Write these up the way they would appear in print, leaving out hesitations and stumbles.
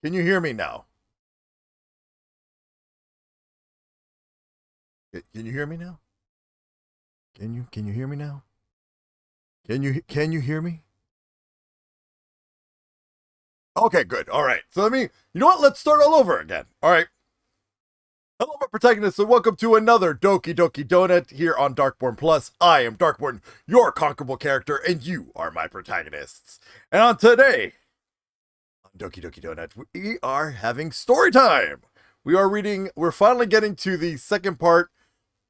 Can you hear me now? Can you hear me now? Can you hear me now? Can you hear me? Okay, good. All right. So you know what? Let's start all over again. All right. Hello, my protagonists, and welcome to another Doki Doki Donut here on Darkborne Plus. I am Darkborne, your conquerable character, and you are my protagonists. And on today, on Doki Doki Donut, we are having story time. We're finally getting to the second part.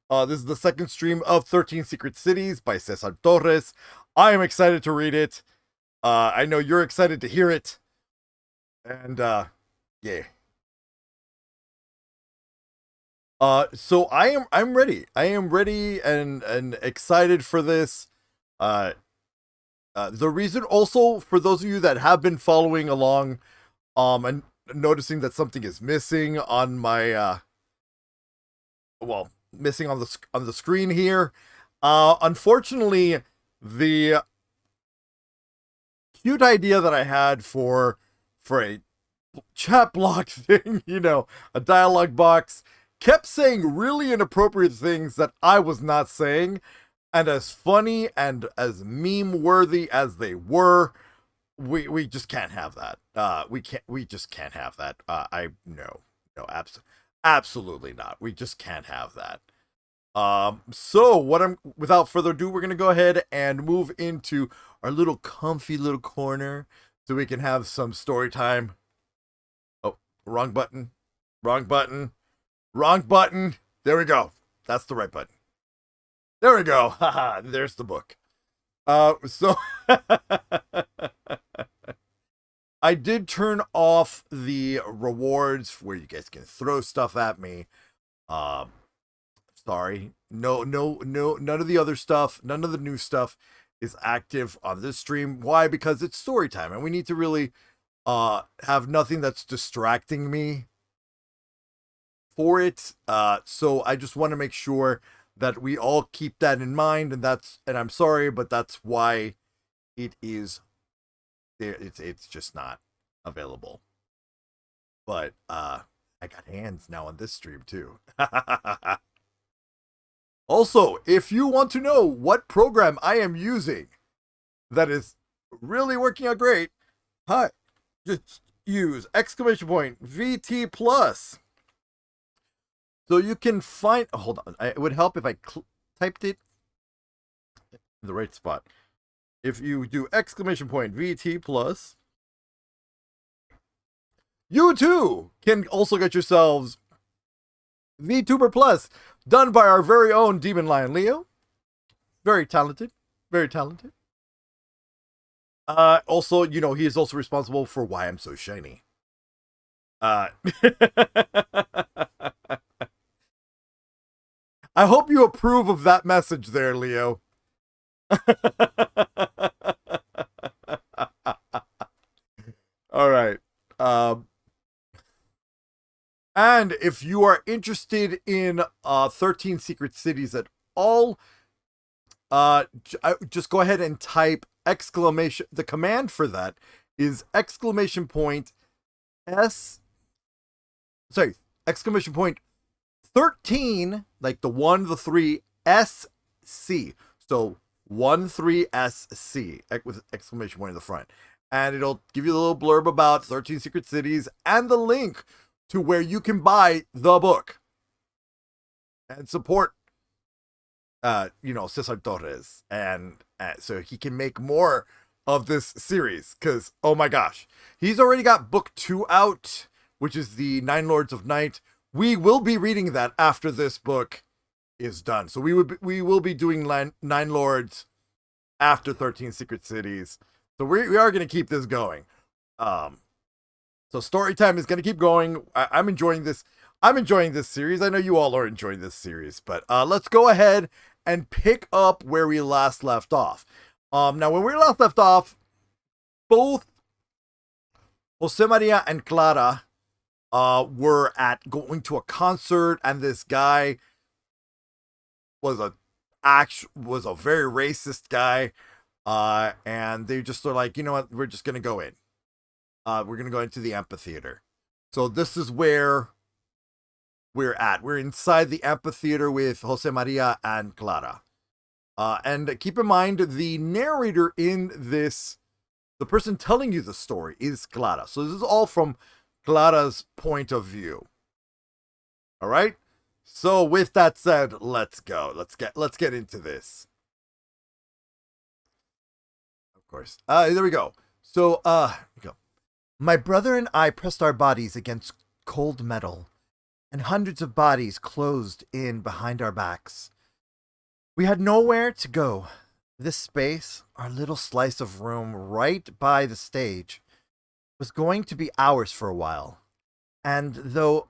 This is the second stream of 13 Secret Cities by Cesar Torres. I am excited to read it. I know you're excited to hear it. And, yeah. So I'm ready. I am ready and excited for this. Uh, the reason also for those of you that have been following along, and noticing that something is missing on my, missing on the screen here. Unfortunately, the cute idea that I had for a chat block thing, a dialogue box, kept saying really inappropriate things that I was not saying, and as funny and as meme worthy as they were, we just can't have that. We just can't have that. I no, absolutely not. We just can't have that. So without further ado, we're gonna go ahead and move into our little comfy little corner so we can have some story time. Oh, wrong button. Wrong button. Wrong button. There we go. That's the right button. There we go. Haha, there's the book. So I did turn off the rewards where you guys can throw stuff at me. Um, Sorry. No, none of the other stuff, none of the new stuff is active on this stream. Why? Because it's story time and we need to really have nothing that's distracting me for it. So I just want to make sure that we all keep that in mind, and I'm sorry, but that's why it is there. It's just not available. But I got hands now on this stream too. Also, if you want to know what program I am using that is really working out great, hi, just use exclamation point VT plus. So you can find. Oh, hold on, it would help if I typed it in the right spot. If you do exclamation point VT plus, you too can also get yourselves VTuber Plus, done by our very own Demon Lion Leo. Very talented. Very talented. Also, he is also responsible for why I'm so shiny. I hope you approve of that message there, Leo. All right. And if you are interested in 13 Secret Cities at all, just go ahead and type exclamation. The command for that is exclamation point exclamation point 13, like the 1, the 3, SC. So 13SC with exclamation point in the front. And it'll give you a little blurb about 13 Secret Cities and the link to where you can buy the book and support Cesar Torres, and so he can make more of this series, because oh my gosh, he's already got book 2 out, which is the Nine Lords of Night. We will be reading that after this book is done, so we will be doing Nine Lords after 13 Secret Cities, so we are going to keep this going. So story time is going to keep going. I'm enjoying this. I'm enjoying this series. I know you all are enjoying this series, but let's go ahead and pick up where we last left off. Now, when we last left off, both Jose Maria and Clara were going to a concert, and this guy was a very racist guy, and they just are like, you know what, we're just gonna go in. We're gonna go into the amphitheater. So this is where we're at. We're inside the amphitheater with Jose Maria and Clara. And keep in mind, the narrator in this, the person telling you the story, is Clara. So this is all from Clara's point of view. All right. So with that said, let's go. Let's get into this. Of course. There we go. So go. My brother and I pressed our bodies against cold metal, and hundreds of bodies closed in behind our backs. We had nowhere to go. This space, our little slice of room right by the stage, was going to be ours for a while. And though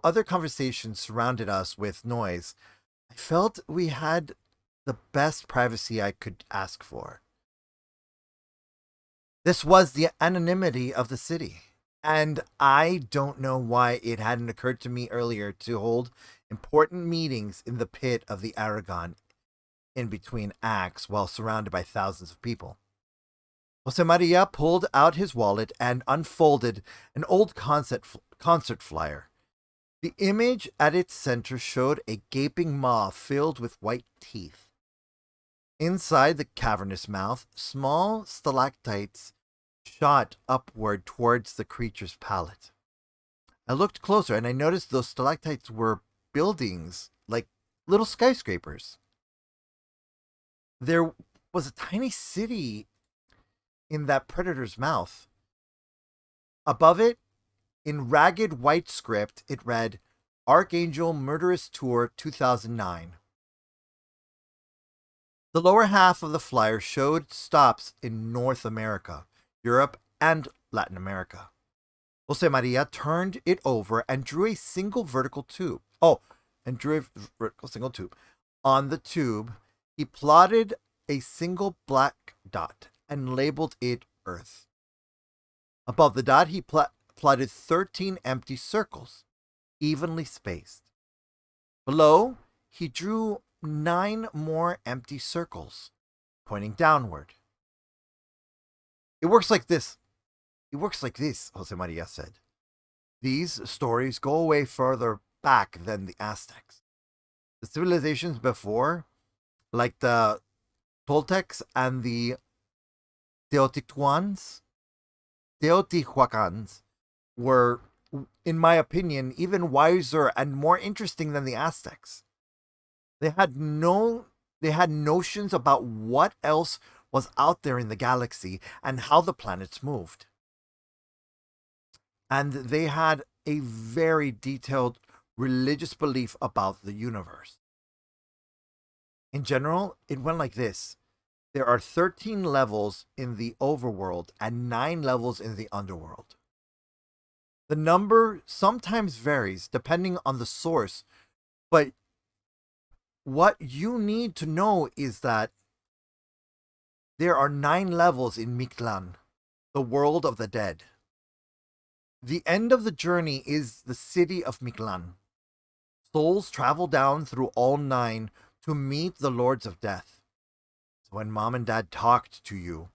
other conversations surrounded us with noise, I felt we had the best privacy I could ask for. This was the anonymity of the city. And I don't know why it hadn't occurred to me earlier to hold important meetings in the pit of the Aragon in between acts while surrounded by thousands of people. Jose Maria pulled out his wallet and unfolded an old concert flyer. The image at its center showed a gaping maw filled with white teeth. Inside the cavernous mouth, small stalactites shot upward towards the creature's palate. I looked closer and I noticed those stalactites were buildings, like little skyscrapers. There was a tiny city in that predator's mouth. Above it, in ragged white script, it read, Archangel Murderous Tour 2009. The lower half of the flyer showed stops in North America, Europe, and Latin America. Jose Maria turned it over and drew a single vertical tube. On the tube, he plotted a single black dot and labeled it Earth. Above the dot, he plotted 13 empty circles, evenly spaced. Below, he drew 9 more empty circles, pointing downward. It works like this, Jose Maria said. These stories go way further back than the Aztecs. The civilizations before, like the Toltecs and the Teotihuacans, were, in my opinion, even wiser and more interesting than the Aztecs. They had notions about what else was out there in the galaxy and how the planets moved. And they had a very detailed religious belief about the universe. In general, it went like this. There are 13 levels in the overworld and 9 levels in the underworld. The number sometimes varies depending on the source, but what you need to know is that there are 9 levels in Mictlan, the world of the dead. The end of the journey is the city of Mictlan. Souls travel down through all 9 to meet the Lords of Death. So when Mom and Dad talked to you,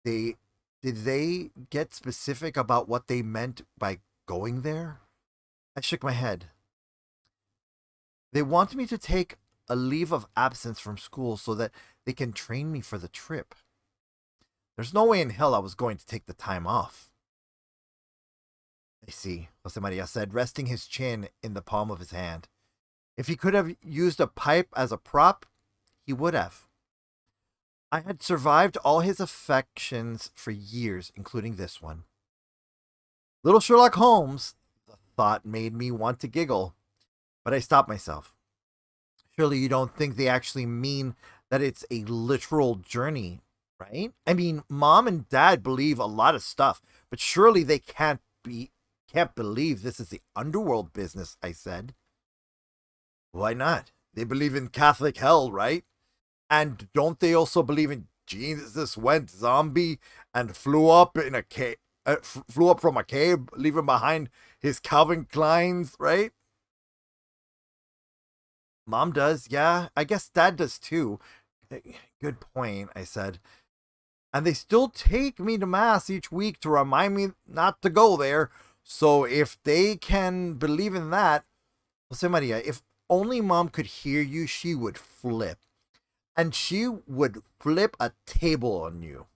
did they get specific about what they meant by going there? I shook my head. They want me to take a leave of absence from school so that they can train me for the trip. There's no way in hell I was going to take the time off. I see, Jose Maria said, resting his chin in the palm of his hand. If he could have used a pipe as a prop, he would have. I had survived all his affections for years, including this one. Little Sherlock Holmes, the thought made me want to giggle, but I stopped myself. Surely you don't think they actually mean that it's a literal journey, right? I mean, Mom and Dad believe a lot of stuff, but surely they can't believe this is the underworld business, I said. Why not? They believe in Catholic hell, right? And don't they also believe in Jesus went zombie and flew up in a cave, flew up from a cave, leaving behind his Calvin Kleins, right? Mom does, yeah. I guess Dad does too. Good point, I said. And they still take me to Mass each week to remind me not to go there. So if they can believe in that, Jose Maria, if only mom could hear you, she would flip. And she would flip a table on you.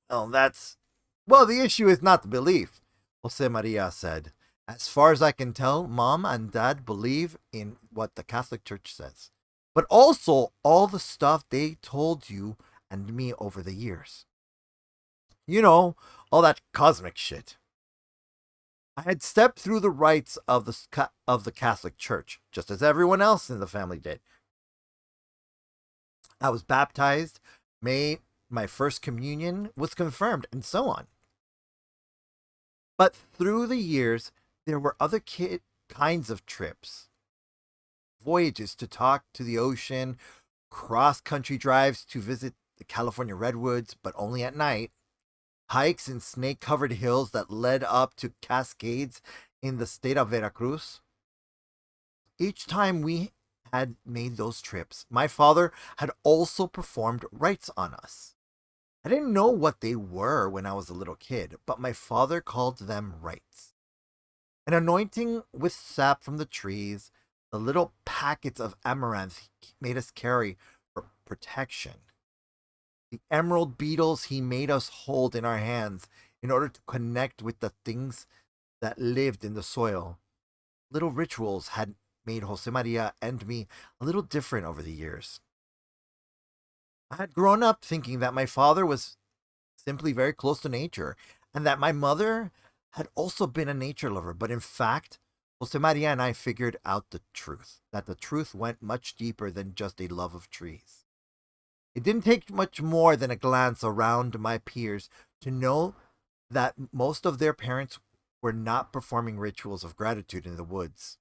Well, the issue is not the belief, Jose Maria said. As far as I can tell, mom and dad believe in what the Catholic Church says, but also all the stuff they told you and me over the years. You know, all that cosmic shit. I had stepped through the rites of the Catholic Church, just as everyone else in the family did. I was baptized, made my first communion, was confirmed, and so on. But through the years, there were other kinds of trips, voyages to talk to the ocean, cross country drives to visit the California redwoods, but only at night, hikes in snake covered hills that led up to cascades in the state of Veracruz. Each time we had made those trips, my father had also performed rites on us. I didn't know what they were when I was a little kid, but my father called them rites. An anointing with sap from the trees, the little packets of amaranth he made us carry for protection, the emerald beetles he made us hold in our hands in order to connect with the things that lived in the soil. Little rituals had made Jose Maria and me a little different over the years. I had grown up thinking that my father was simply very close to nature and that my mother had also been a nature lover, but in fact, Jose Maria and I figured out the truth, that the truth went much deeper than just a love of trees. It didn't take much more than a glance around my peers to know that most of their parents were not performing rituals of gratitude in the woods.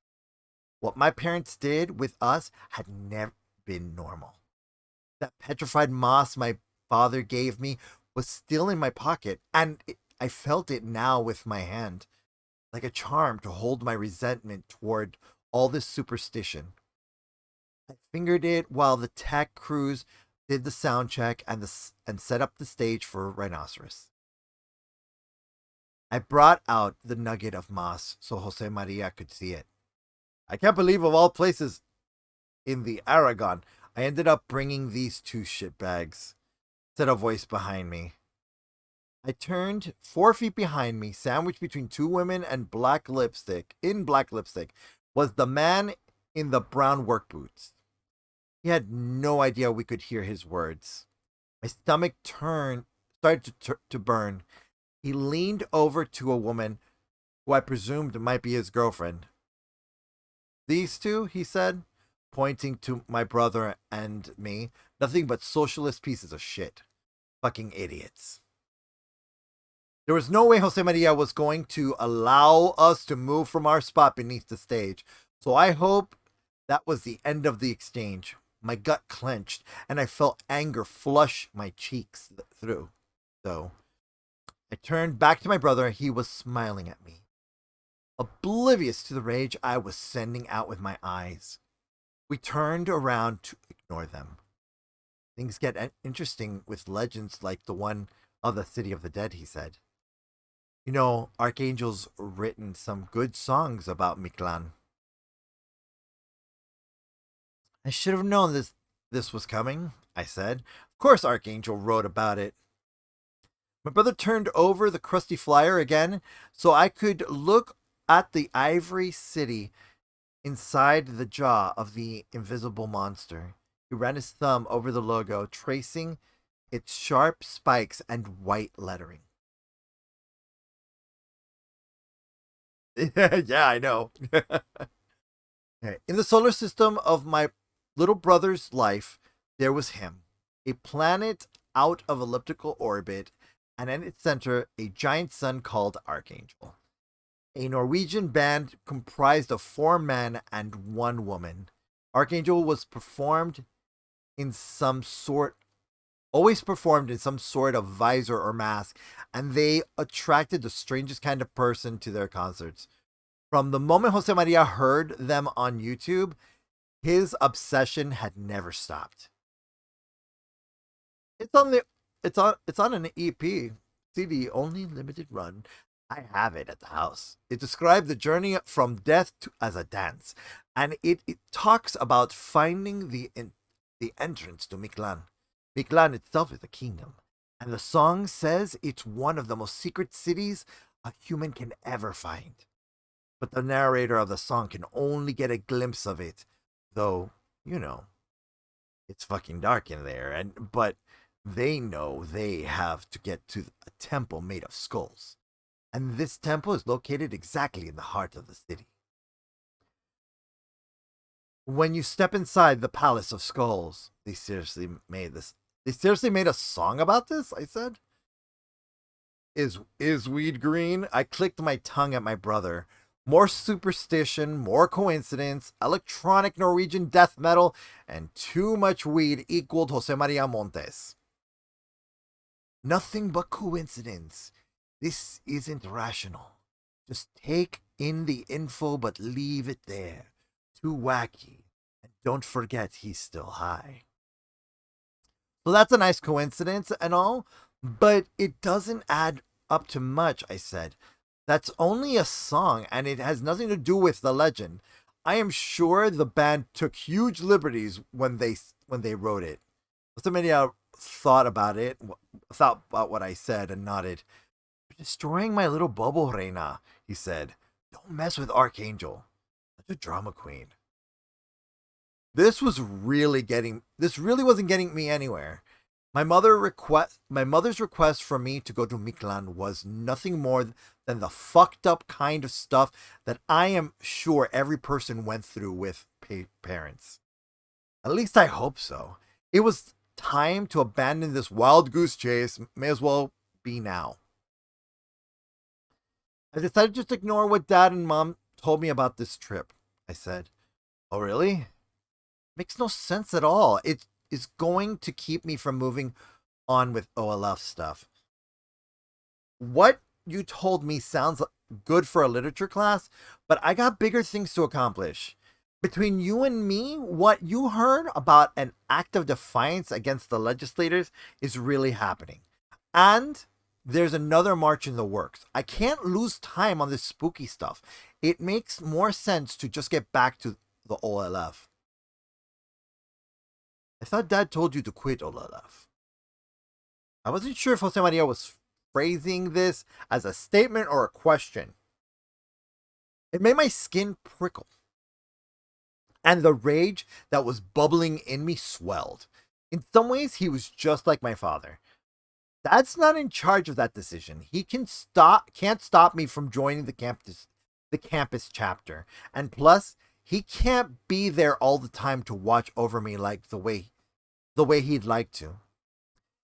What my parents did with us had never been normal. That petrified moss my father gave me was still in my pocket, and I felt it now with my hand, like a charm to hold my resentment toward all this superstition. I fingered it while the tech crews did the sound check and set up the stage for Rhinoceros. I brought out the nugget of moss so Jose Maria could see it. I can't believe, of all places in the Aragon, I ended up bringing these two shitbags, said a voice behind me. I turned 4 feet behind me, sandwiched between two women and black lipstick, was the man in the brown work boots. He had no idea we could hear his words. My stomach started to burn. He leaned over to a woman who I presumed might be his girlfriend. These two, he said, pointing to my brother and me, nothing but socialist pieces of shit. Fucking idiots. There was no way Jose Maria was going to allow us to move from our spot beneath the stage, so I hope that was the end of the exchange. My gut clenched, and I felt anger flush my cheeks through. So I turned back to my brother. He was smiling at me, oblivious to the rage I was sending out with my eyes. We turned around to ignore them. Things get interesting with legends like the one of the City of the Dead, he said. You know, Archangel's written some good songs about Mictlan. I should have known this was coming, I said. Of course Archangel wrote about it. My brother turned over the crusty flyer again so I could look at the ivory city inside the jaw of the invisible monster. He ran his thumb over the logo, tracing its sharp spikes and white lettering. Yeah, I know. In the solar system of my little brother's life, there was him, a planet out of elliptical orbit, and at its center, a giant sun called Archangel. A Norwegian band comprised of 4 men and 1 woman. Archangel was always performed in some sort of visor or mask, and they attracted the strangest kind of person to their concerts. From the moment Jose Maria heard them on YouTube, his obsession had never stopped. It's on the it's on an EP CD, only limited run. I have it at the house. It described the journey from death to as a dance, and it talks about finding the entrance to Mictlan. Mictlan itself is a kingdom, and the song says it's one of the most secret cities a human can ever find. But the narrator of the song can only get a glimpse of it, though, you know, it's fucking dark in there. And but they know they have to get to a temple made of skulls. And this temple is located exactly in the heart of the city. When you step inside the Palace of Skulls, they seriously made this. They seriously made a song about this, I said. Is weed green? I clicked my tongue at my brother. More superstition, more coincidence, electronic Norwegian death metal, and too much weed equaled Jose Maria Montes. Nothing but coincidence. This isn't rational. Just take in the info but leave it there. Too wacky. And don't forget he's still high. So that's a nice coincidence and all, but it doesn't add up to much, I said. That's only a song and it has nothing to do with the legend. I am sure the band took huge liberties when they wrote it. Somebody thought about it, thought about what I said and nodded. You're destroying my little bubble, Reina, he said. Don't mess with Archangel. Such a drama queen. This really wasn't getting me anywhere. My mother's request for me to go to Mictlan was nothing more than the fucked up kind of stuff that I am sure every person went through with parents. At least I hope so. It was time to abandon this wild goose chase. May as well be now. I decided to just ignore what Dad and Mom told me about this trip. I said, "Oh, really? Makes no sense at all. It is going to keep me from moving on with OLF stuff." What you told me sounds good for a literature class, but I got bigger things to accomplish. Between you and me, what you heard about an act of defiance against the legislators is really happening. And there's another march in the works. I can't lose time on this spooky stuff. It makes more sense to just get back to the OLF. I thought Dad told you to quit OLF. I wasn't sure if Jose Maria was phrasing this as a statement or a question. It made my skin prickle. And the rage that was bubbling in me swelled. In some ways, he was just like my father. Dad's not in charge of that decision. He can't stop me from joining the campus chapter. And plus, he can't be there all the time to watch over me like the way he'd like to.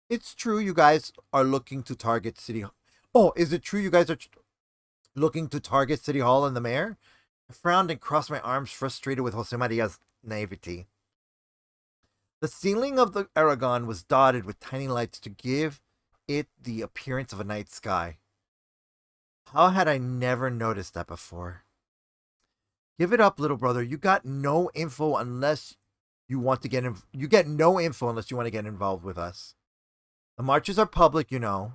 It's true you guys are looking to target City. Oh, is it true you guys are looking to target City Hall and the mayor? I frowned and crossed my arms, frustrated with Jose Maria's naivety. The ceiling of the Aragon was dotted with tiny lights to give it the appearance of a night sky. How had I never noticed that before? Give it up, little brother. You got no info unless you want to you get no info unless you want to get involved with us. The marches are public, you know,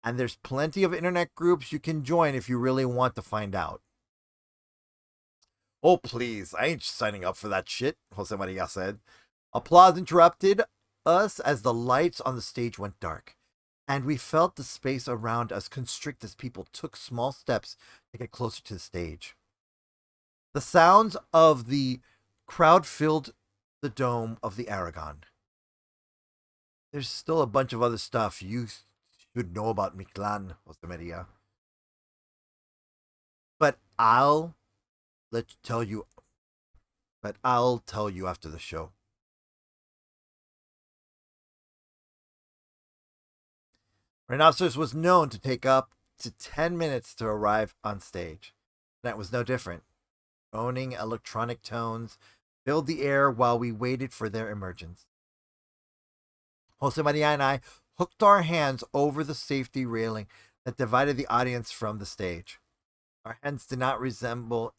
and there's plenty of internet groups you can join if you really want to find out. Oh, please, I ain't signing up for that shit, Jose Maria said. Applause interrupted us as the lights on the stage went dark, and we felt the space around us constrict as people took small steps to get closer to the stage. The sounds of the crowd filled the dome of the Aragon. There's still a bunch of other stuff you should know about Mictlan, Jose Maria. But I'll tell you after the show. Rhinoceros was known to take up to 10 minutes to arrive on stage. That was no different. Owning electronic tones filled the air while we waited for their emergence. Jose Maria and I hooked our hands over the safety railing that divided the audience from the stage. Our hands did not resemble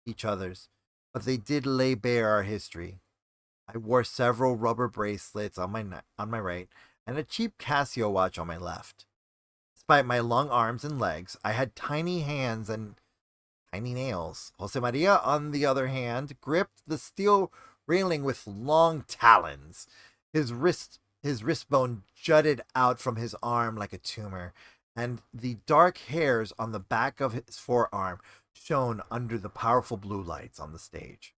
each other's, but they did lay bare our history. I wore several rubber bracelets on my right and a cheap Casio watch on my left. Despite my long arms and legs, I had tiny hands and tiny nails. Jose Maria, on the other hand, gripped the steel railing with long talons. His wrist bone jutted out from his arm like a tumor, and the dark hairs on the back of his forearm shone under the powerful blue lights on the stage.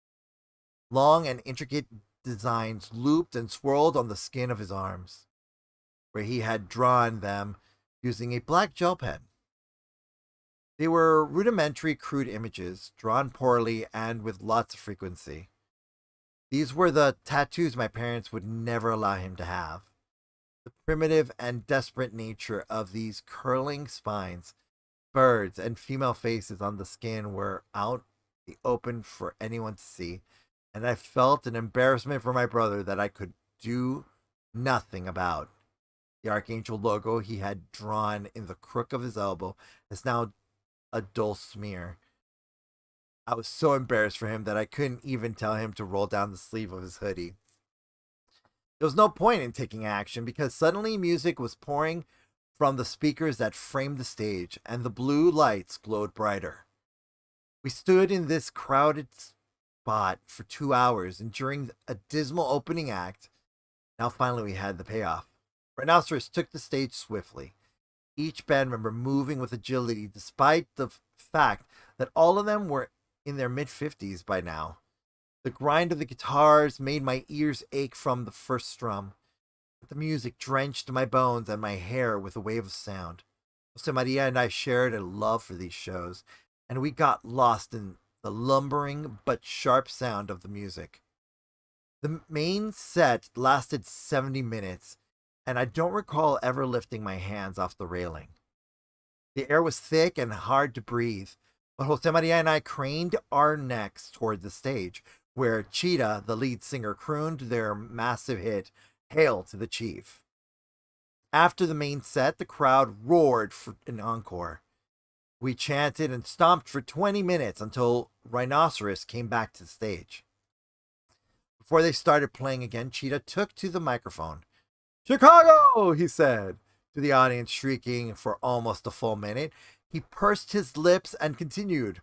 Long and intricate designs looped and swirled on the skin of his arms, where he had drawn them using a black gel pen. They were rudimentary, crude images, drawn poorly and with lots of frequency. These were the tattoos my parents would never allow him to have. The primitive and desperate nature of these curling spines, birds, and female faces on the skin were out in the open for anyone to see, and I felt an embarrassment for my brother that I could do nothing about. The Archangel logo he had drawn in the crook of his elbow is now a dull smear. I was so embarrassed for him that I couldn't even tell him to roll down the sleeve of his hoodie. There was no point in taking action because suddenly music was pouring from the speakers that framed the stage, and the blue lights glowed brighter. We stood in this crowded spot for 2 hours, enduring a dismal opening act. Now finally we had the payoff. Rhinoceros took the stage swiftly, each band member moving with agility despite the fact that all of them were in their mid-50s by now. The grind of the guitars made my ears ache from the first strum. The music drenched my bones and my hair with a wave of sound. Jose Maria and I shared a love for these shows, and we got lost in the lumbering but sharp sound of the music. The main set lasted 70 minutes, and I don't recall ever lifting my hands off the railing. The air was thick and hard to breathe, but Jose Maria and I craned our necks toward the stage, where Cheetah, the lead singer, crooned their massive hit, Hail to the Chief. After the main set, the crowd roared for an encore. We chanted and stomped for 20 minutes until Rhinoceros came back to the stage. Before they started playing again, Cheetah took to the microphone. "Chicago," he said to the audience, shrieking for almost a full minute. He pursed his lips and continued.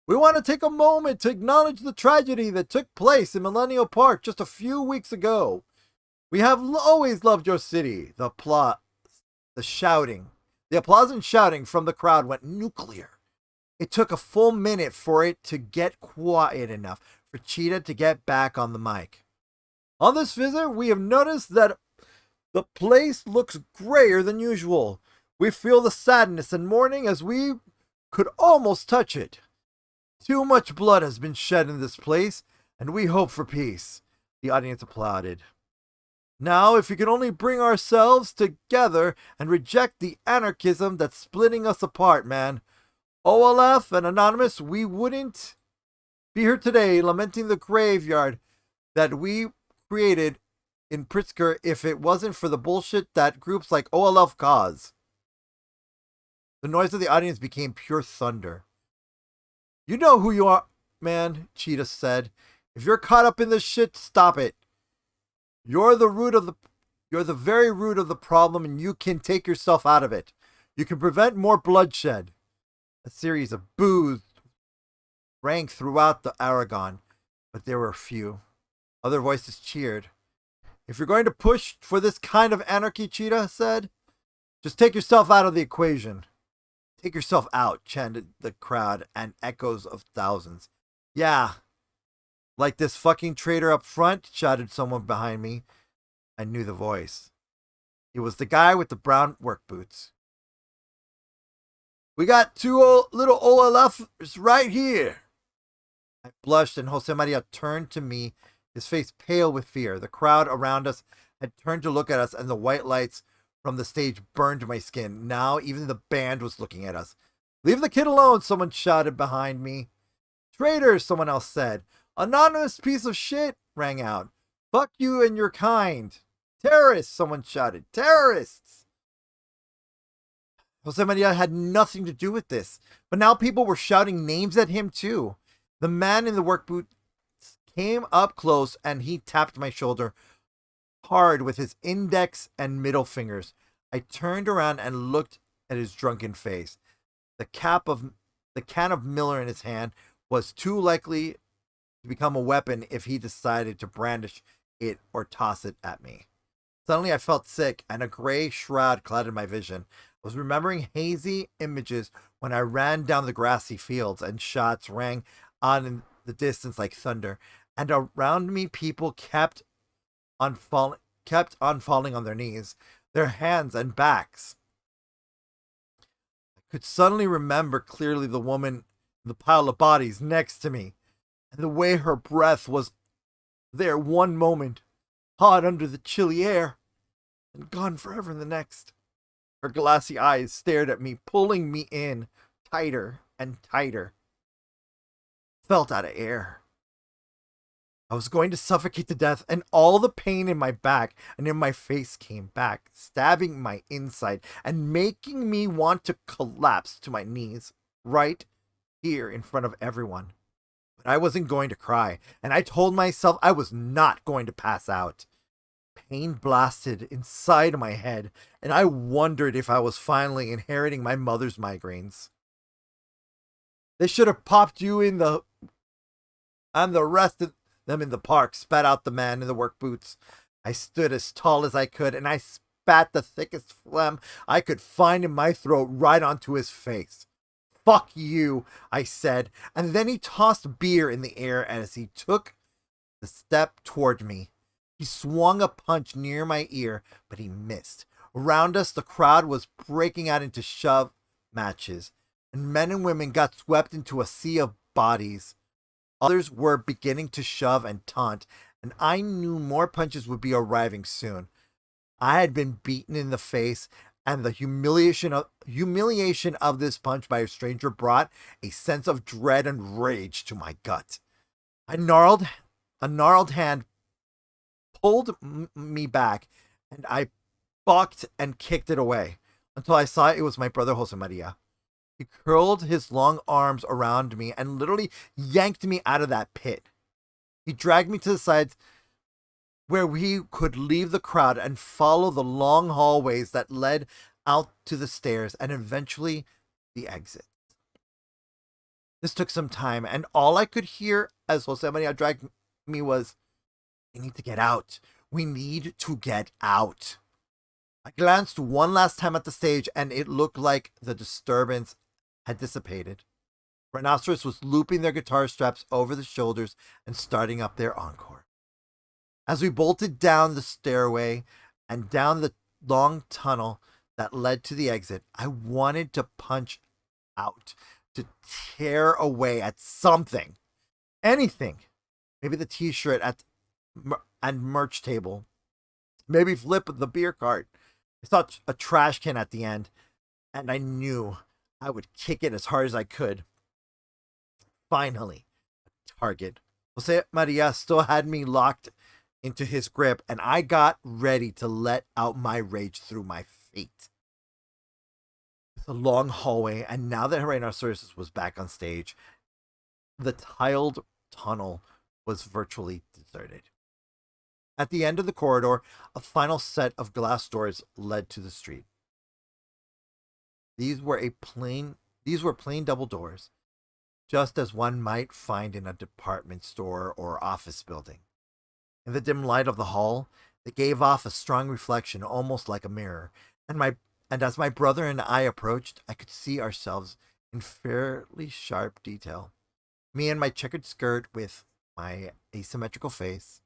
"We want to take a moment to acknowledge the tragedy that took place in Millennial Park just a few weeks ago. We have always loved your city." The applause and shouting from the crowd went nuclear. It took a full minute for it to get quiet enough for Cheetah to get back on the mic. "On this visit, we have noticed that the place looks grayer than usual. We feel the sadness and mourning as we could almost touch it. Too much blood has been shed in this place, and we hope for peace." The audience applauded. "Now, if we could only bring ourselves together and reject the anarchism that's splitting us apart, man. OLF and Anonymous, we wouldn't be here today lamenting the graveyard that we created in Pritzker if it wasn't for the bullshit that groups like OLF cause." The noise of the audience became pure thunder. "You know who you are, man," Cheetah said. "If you're caught up in this shit, stop it. You're the very root of the problem, and you can take yourself out of it. You can prevent more bloodshed." A series of boos rang throughout the Aragon, but there were few. Other voices cheered. "If you're going to push for this kind of anarchy," Cheetah said, "just take yourself out of the equation." "Take yourself out," chanted the crowd and echoes of thousands. "Yeah, like this fucking traitor up front," shouted someone behind me. I knew the voice. It was the guy with the brown work boots. "We got two little OLFs right here." I blushed, and Jose Maria turned to me, his face pale with fear. The crowd around us had turned to look at us, and the white lights from the stage burned my skin. Now even the band was looking at us. "Leave the kid alone," someone shouted behind me. "Traitors," someone else said. "Anonymous piece of shit," rang out. "Fuck you and your kind." "Terrorists," someone shouted. "Terrorists." Jose Maria had nothing to do with this, but now people were shouting names at him too. The man in the work boots came up close and he tapped my shoulder hard with his index and middle fingers. I turned around and looked at his drunken face. The can of Miller in his hand was too likely to become a weapon if he decided to brandish it or toss it at me. Suddenly I felt sick, and a gray shroud clouded my vision. I was remembering hazy images when I ran down the grassy fields, and shots rang on in the distance like thunder, and around me people kept on falling on their knees, their hands and backs. I could suddenly remember clearly the woman in the pile of bodies next to me, and the way her breath was there one moment, hot under the chilly air, and gone forever in the next. Her glassy eyes stared at me, pulling me in tighter and tighter. Felt out of air. I was going to suffocate to death, and all the pain in my back and in my face came back, stabbing my inside and making me want to collapse to my knees right here in front of everyone. But I wasn't going to cry, and I told myself I was not going to pass out. Pain blasted inside my head, and I wondered if I was finally inheriting my mother's migraines. They should have popped you in the and the rest of them in the park, spat out the man in the work boots. I stood as tall as I could, and I spat the thickest phlegm I could find in my throat right onto his face. Fuck you, I said, and then he tossed beer in the air as he took the step toward me. He swung a punch near my ear, but he missed. Around us, the crowd was breaking out into shove matches, and men and women got swept into a sea of bodies. Others were beginning to shove and taunt, and I knew more punches would be arriving soon. I had been beaten in the face, and the humiliation of this punch by a stranger brought a sense of dread and rage to my gut. A gnarled hand pulled me back, and I bucked and kicked it away until I saw it was my brother Jose Maria. He curled his long arms around me and literally yanked me out of that pit. He dragged me to the side where we could leave the crowd and follow the long hallways that led out to the stairs and eventually the exit. This took some time, and all I could hear as Jose Maria dragged me was, "We need to get out. We need to get out." I glanced one last time at the stage, and it looked like the disturbance had dissipated. Rhinoceros was looping their guitar straps over the shoulders and starting up their encore. As we bolted down the stairway and down the long tunnel that led to the exit, I wanted to punch out, to tear away at something, anything. Maybe the t-shirt and merch table. Maybe flip the beer cart. I saw a trash can at the end, and I knew I would kick it as hard as I could. Finally, a target. Jose Maria still had me locked into his grip, and I got ready to let out my rage through my feet. The long hallway, and now that Rhinoceros was back on stage, the tiled tunnel was virtually deserted. At the end of the corridor, a final set of glass doors led to the street. These were plain double doors, just as one might find in a department store or office building. In the dim light of the hall, they gave off a strong reflection, almost like a mirror, and as my brother and I approached, I could see ourselves in fairly sharp detail. Me in my checkered skirt with my asymmetrical face,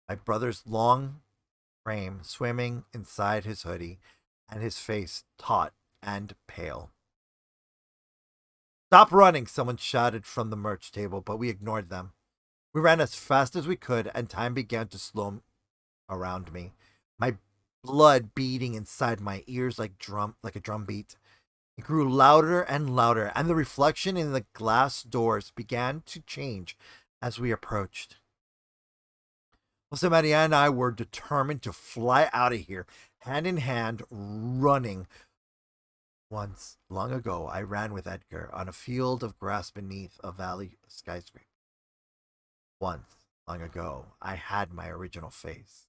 my brother's long frame swimming inside his hoodie, and his face taut and pale. "Stop running," someone shouted from the merch table, but we ignored them. We ran as fast as we could, and time began to slow around me, my blood beating inside my ears like a drum beat. It grew louder and louder, and the reflection in the glass doors began to change as we approached. Jose Maria and I were determined to fly out of here, hand in hand, running. Once, long ago, I ran with Edgar on a field of grass beneath a valley skyscraper. Once, long ago, I had my original face.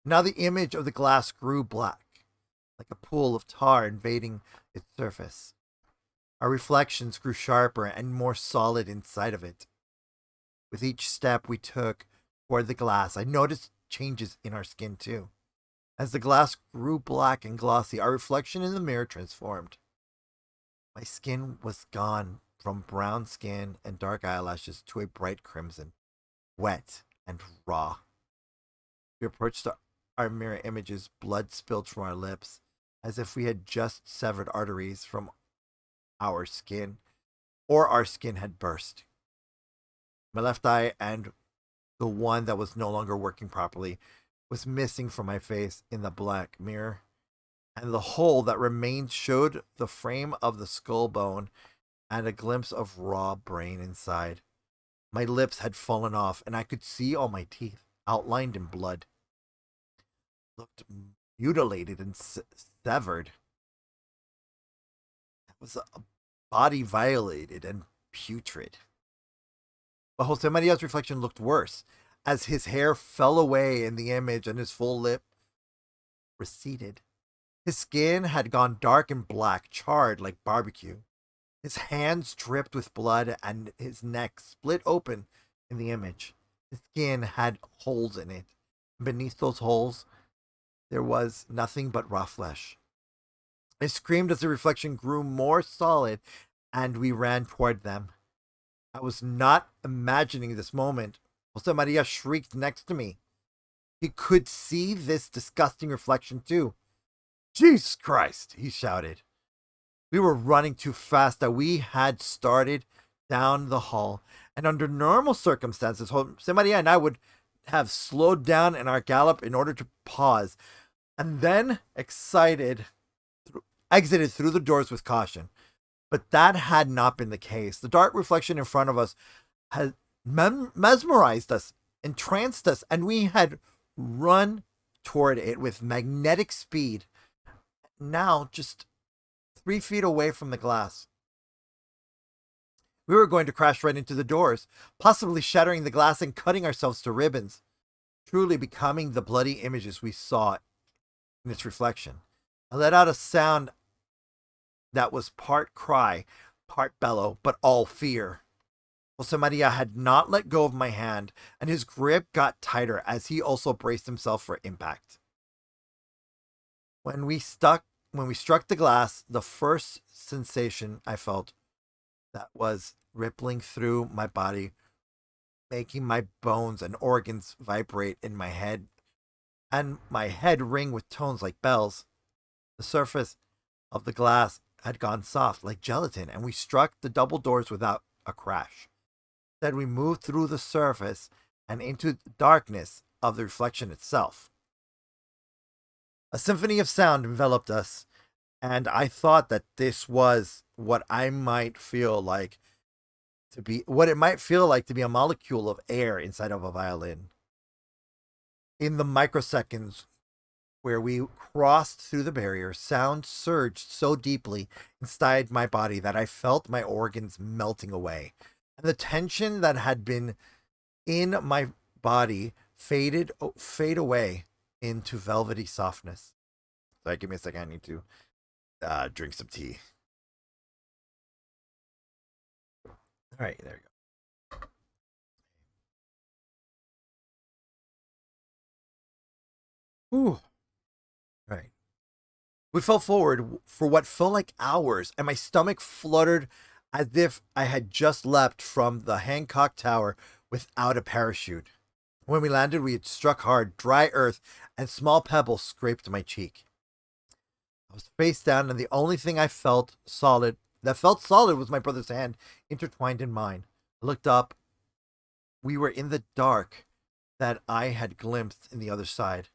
Now the image of the glass grew black, like a pool of tar invading its surface. Our reflections grew sharper and more solid inside of it. With each step we took toward the glass, I noticed changes in our skin too. As the glass grew black and glossy, our reflection in the mirror transformed. My skin was gone from brown skin and dark eyelashes to a bright crimson, wet and raw. We approached our mirror images, blood spilled from our lips, as if we had just severed arteries from our skin, or our skin had burst. My left eye and the one that was no longer working properly was missing from my face in the black mirror, and the hole that remained showed the frame of the skull bone and a glimpse of raw brain inside. My lips had fallen off, and I could see all my teeth, outlined in blood. Looked mutilated and severed. It was a body violated and putrid. But Jose Maria's reflection looked worse, as his hair fell away in the image and his full lip receded. His skin had gone dark and black, charred like barbecue. His hands dripped with blood and his neck split open in the image. His skin had holes in it. Beneath those holes, there was nothing but raw flesh. I screamed as the reflection grew more solid and we ran toward them. I was not imagining this moment. Jose Maria shrieked next to me. He could see this disgusting reflection too. Jesus Christ, he shouted. We were running too fast that we had started down the hall, and under normal circumstances, Jose Maria and I would have slowed down in our gallop in order to pause, and then, excited, exited through the doors with caution. But that had not been the case. The dark reflection in front of us had mesmerized us, entranced us, and we had run toward it with magnetic speed. Now, just 3 feet away from the glass. We were going to crash right into the doors, possibly shattering the glass and cutting ourselves to ribbons, truly becoming the bloody images we saw in its reflection. I let out a sound that was part cry, part bellow, but all fear. Jose Maria had not let go of my hand, and his grip got tighter as he also braced himself for impact. When we struck the glass, the first sensation I felt that was rippling through my body, making my bones and organs vibrate in my head, and my head ring with tones like bells. The surface of the glass had gone soft like gelatin, and we struck the double doors without a crash. Instead, we moved through the surface and into the darkness of the reflection itself. A symphony of sound enveloped us, and I thought that this was what it might feel like to be a molecule of air inside of a violin. In the microseconds where we crossed through the barrier, sound surged so deeply inside my body that I felt my organs melting away, and the tension that had been in my body fade away into velvety softness. Sorry, give me a second. I need to drink some tea. All right, there you go. Ooh. All right. We fell forward for what felt like hours, and my stomach fluttered as if I had just leapt from the Hancock Tower without a parachute. When we landed, we had struck hard, dry earth, and small pebbles scraped my cheek. I was face down, and the only thing I felt solid was my brother's hand intertwined in mine. I looked up. We were in the dark that I had glimpsed in the other side.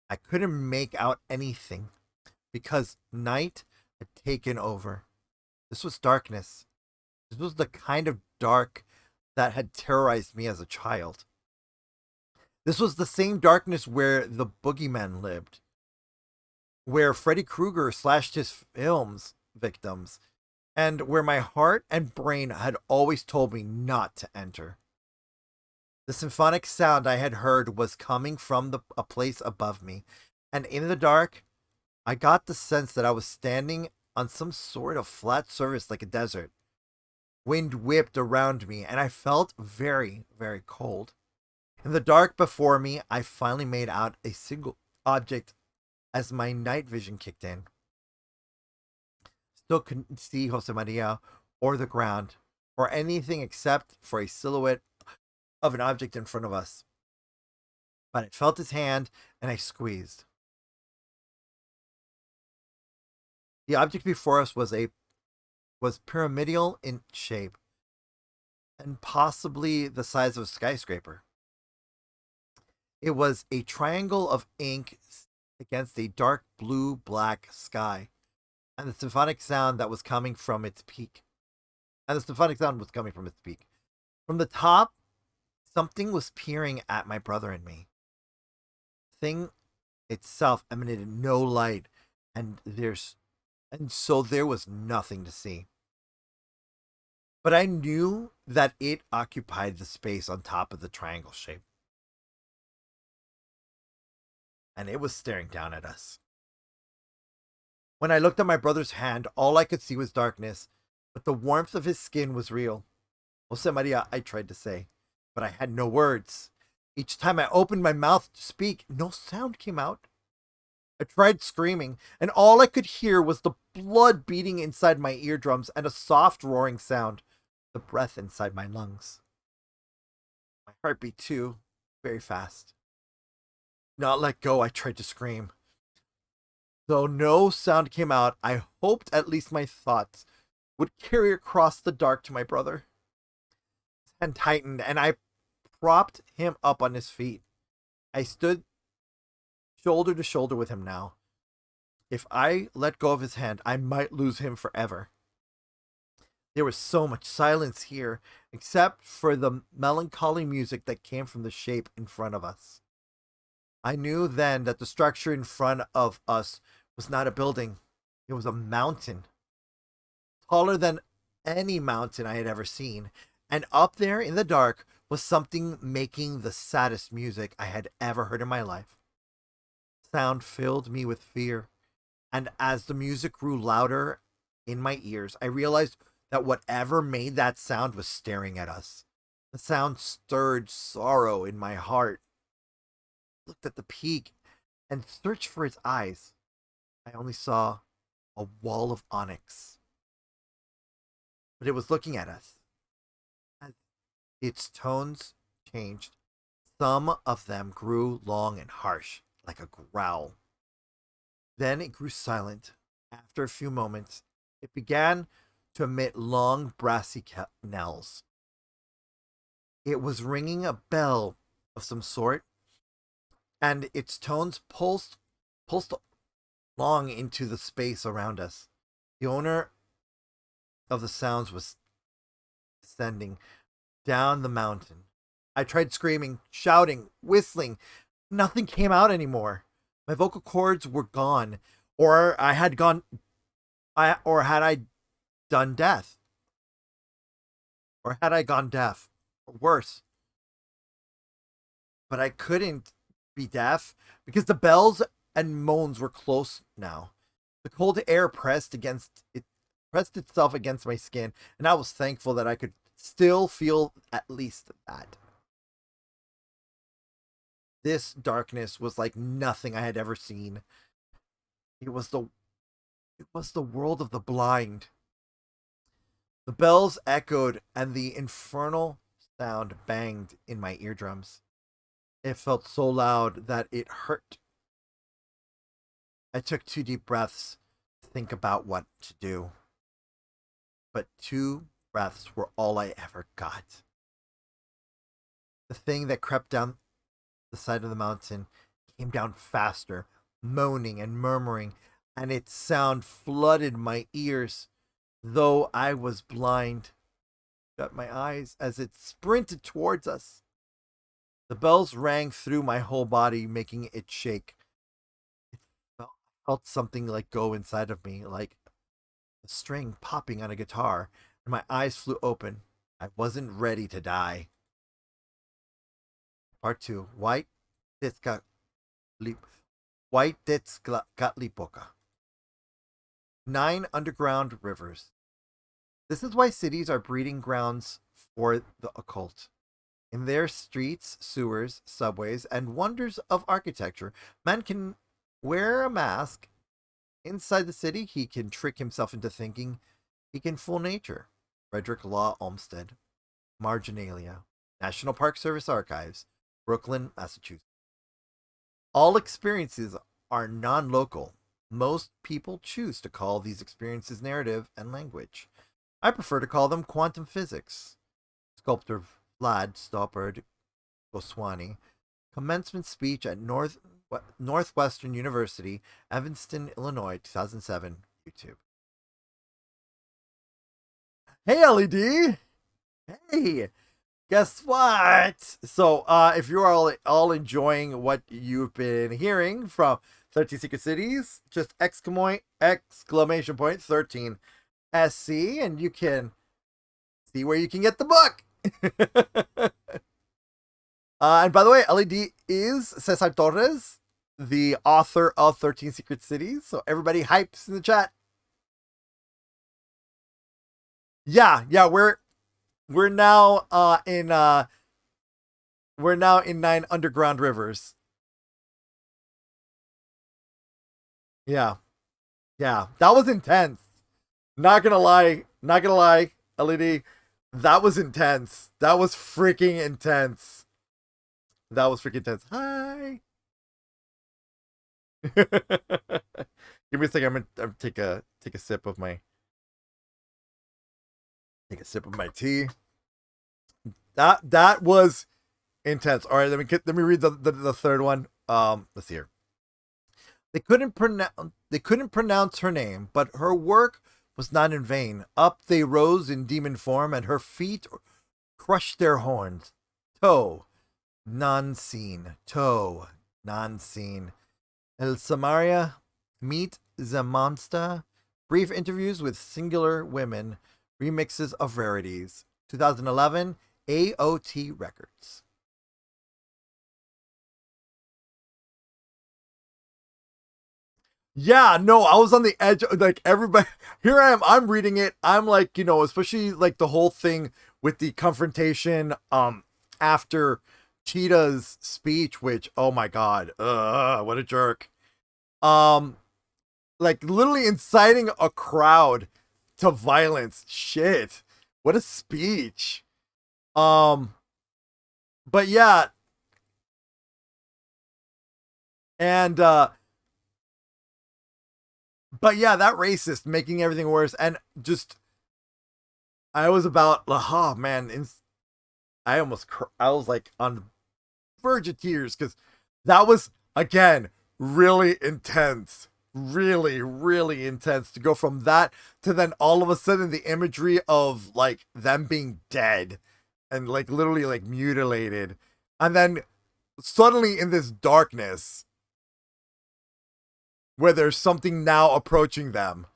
I couldn't make out anything because night had taken over. This was darkness. This was the kind of dark that had terrorized me as a child. This was the same darkness where the boogeyman lived, where Freddy Krueger slashed his films victims, and where my heart and brain had always told me not to enter. The symphonic sound I had heard was coming from a place above me, and in the dark, I got the sense that I was standing on some sort of flat surface like a desert. Wind whipped around me, and I felt very, very cold. In the dark before me, I finally made out a single object as my night vision kicked in. Still couldn't see Jose Maria or the ground or anything except for a silhouette of an object in front of us. But I felt his hand and I squeezed. The object before us was pyramidal in shape and possibly the size of a skyscraper. It was a triangle of ink against a dark blue black sky, and the symphonic sound that was coming from its peak. And the symphonic sound was coming from its peak. From the top, something was peering at my brother and me. The thing itself emanated no light, and so there was nothing to see. But I knew that it occupied the space on top of the triangle shape. And it was staring down at us. When I looked at my brother's hand, all I could see was darkness, but the warmth of his skin was real. Jose Maria, I tried to say, but I had no words. Each time I opened my mouth to speak, no sound came out. I tried screaming, and all I could hear was the blood beating inside my eardrums and a soft roaring sound, the breath inside my lungs. My heart beat too, very fast. Not let go, I tried to scream. Though no sound came out, I hoped at least my thoughts would carry across the dark to my brother. His hand tightened, and I propped him up on his feet. I stood shoulder to shoulder with him now. If I let go of his hand, I might lose him forever. There was so much silence here, except for the melancholy music that came from the shape in front of us. I knew then that the structure in front of us was not a building. It was a mountain, taller than any mountain I had ever seen. And up there in the dark was something making the saddest music I had ever heard in my life. Sound filled me with fear. And as the music grew louder in my ears, I realized that whatever made that sound was staring at us. The sound stirred sorrow in my heart. I looked at the peak and searched for its eyes. I only saw a wall of onyx. But it was looking at us. As its tones changed, some of them grew long and harsh, like a growl. Then it grew silent. After a few moments, it began to emit long, brassy knells. It was ringing a bell of some sort, and its tones pulsed long into the space around us. The owner of the sounds was descending down the mountain. I tried screaming, shouting, whistling. Nothing came out anymore. My vocal cords were gone, or had I done death, or had I gone deaf, or worse. But I couldn't be deaf because the bells and moans were close now. The cold air pressed itself against my skin, and I was thankful that I could still feel at least that. This darkness was like nothing I had ever seen. It was the world of the blind. The bells echoed and the infernal sound banged in my eardrums. It felt so loud that it hurt. I took 2 deep breaths to think about what to do. But 2 breaths were all I ever got. The thing that crept down the side of the mountain came down faster, moaning and murmuring, and its sound flooded my ears, though I was blind. Shut my eyes as it sprinted towards us. The bells rang through my whole body, making it shake. It felt something like go inside of me, like a string popping on a guitar, and my eyes flew open. I wasn't ready to die. Part 2. White Tezcatlipoca. 9 underground rivers. This is why cities are breeding grounds for the occult. In their streets, sewers, subways, and wonders of architecture, man can wear a mask. Inside the city, he can trick himself into thinking he can fool nature. Frederick Law Olmsted. Marginalia. National Park Service Archives. Brooklyn, Massachusetts. All experiences are non-local. Most people choose to call these experiences narrative and language. I prefer to call them quantum physics. Sculptor Vlad Stoppard Goswami. Commencement speech at Northwestern University, Evanston, Illinois, 2007, YouTube. Hey, LED! Hey! Guess what? So, if you're all enjoying what you've been hearing from 13 Secret Cities, just exclamation point 13 SC, and you can see where you can get the book. And by the way, LED is Cesar Torres, the author of 13 Secret Cities. So everybody hypes in the chat. Yeah, we're now in 9 underground rivers. Yeah. Yeah. That was intense. Not gonna lie, LED. That was intense. That was freaking intense. Hi. Give me a second. I'm gonna take a sip of my tea. That was intense. All right, let me read the third one. Let's see here. They couldn't pronounce her name, but her work was not in vain. Up they rose in demon form, and her feet crushed their horns. Toe, non-seen. El Samaria, meet the monster. Brief interviews with singular women. Remixes of rarities. 2011, AOT Records. Yeah, no, I was on the edge. Like everybody, here I am. I'm reading it. I'm like, especially like the whole thing with the confrontation. After Cheetah's speech, which, oh my god, what a jerk. Like literally inciting a crowd to violence. Shit, what a speech. But yeah, and but yeah, that racist making everything worse, and just I was about, oh man, I was like on the verge of tears because that was again really intense, really intense to go from that to then all of a sudden the imagery of like them being dead and like literally like mutilated, and then suddenly in this darkness where there's something now approaching them.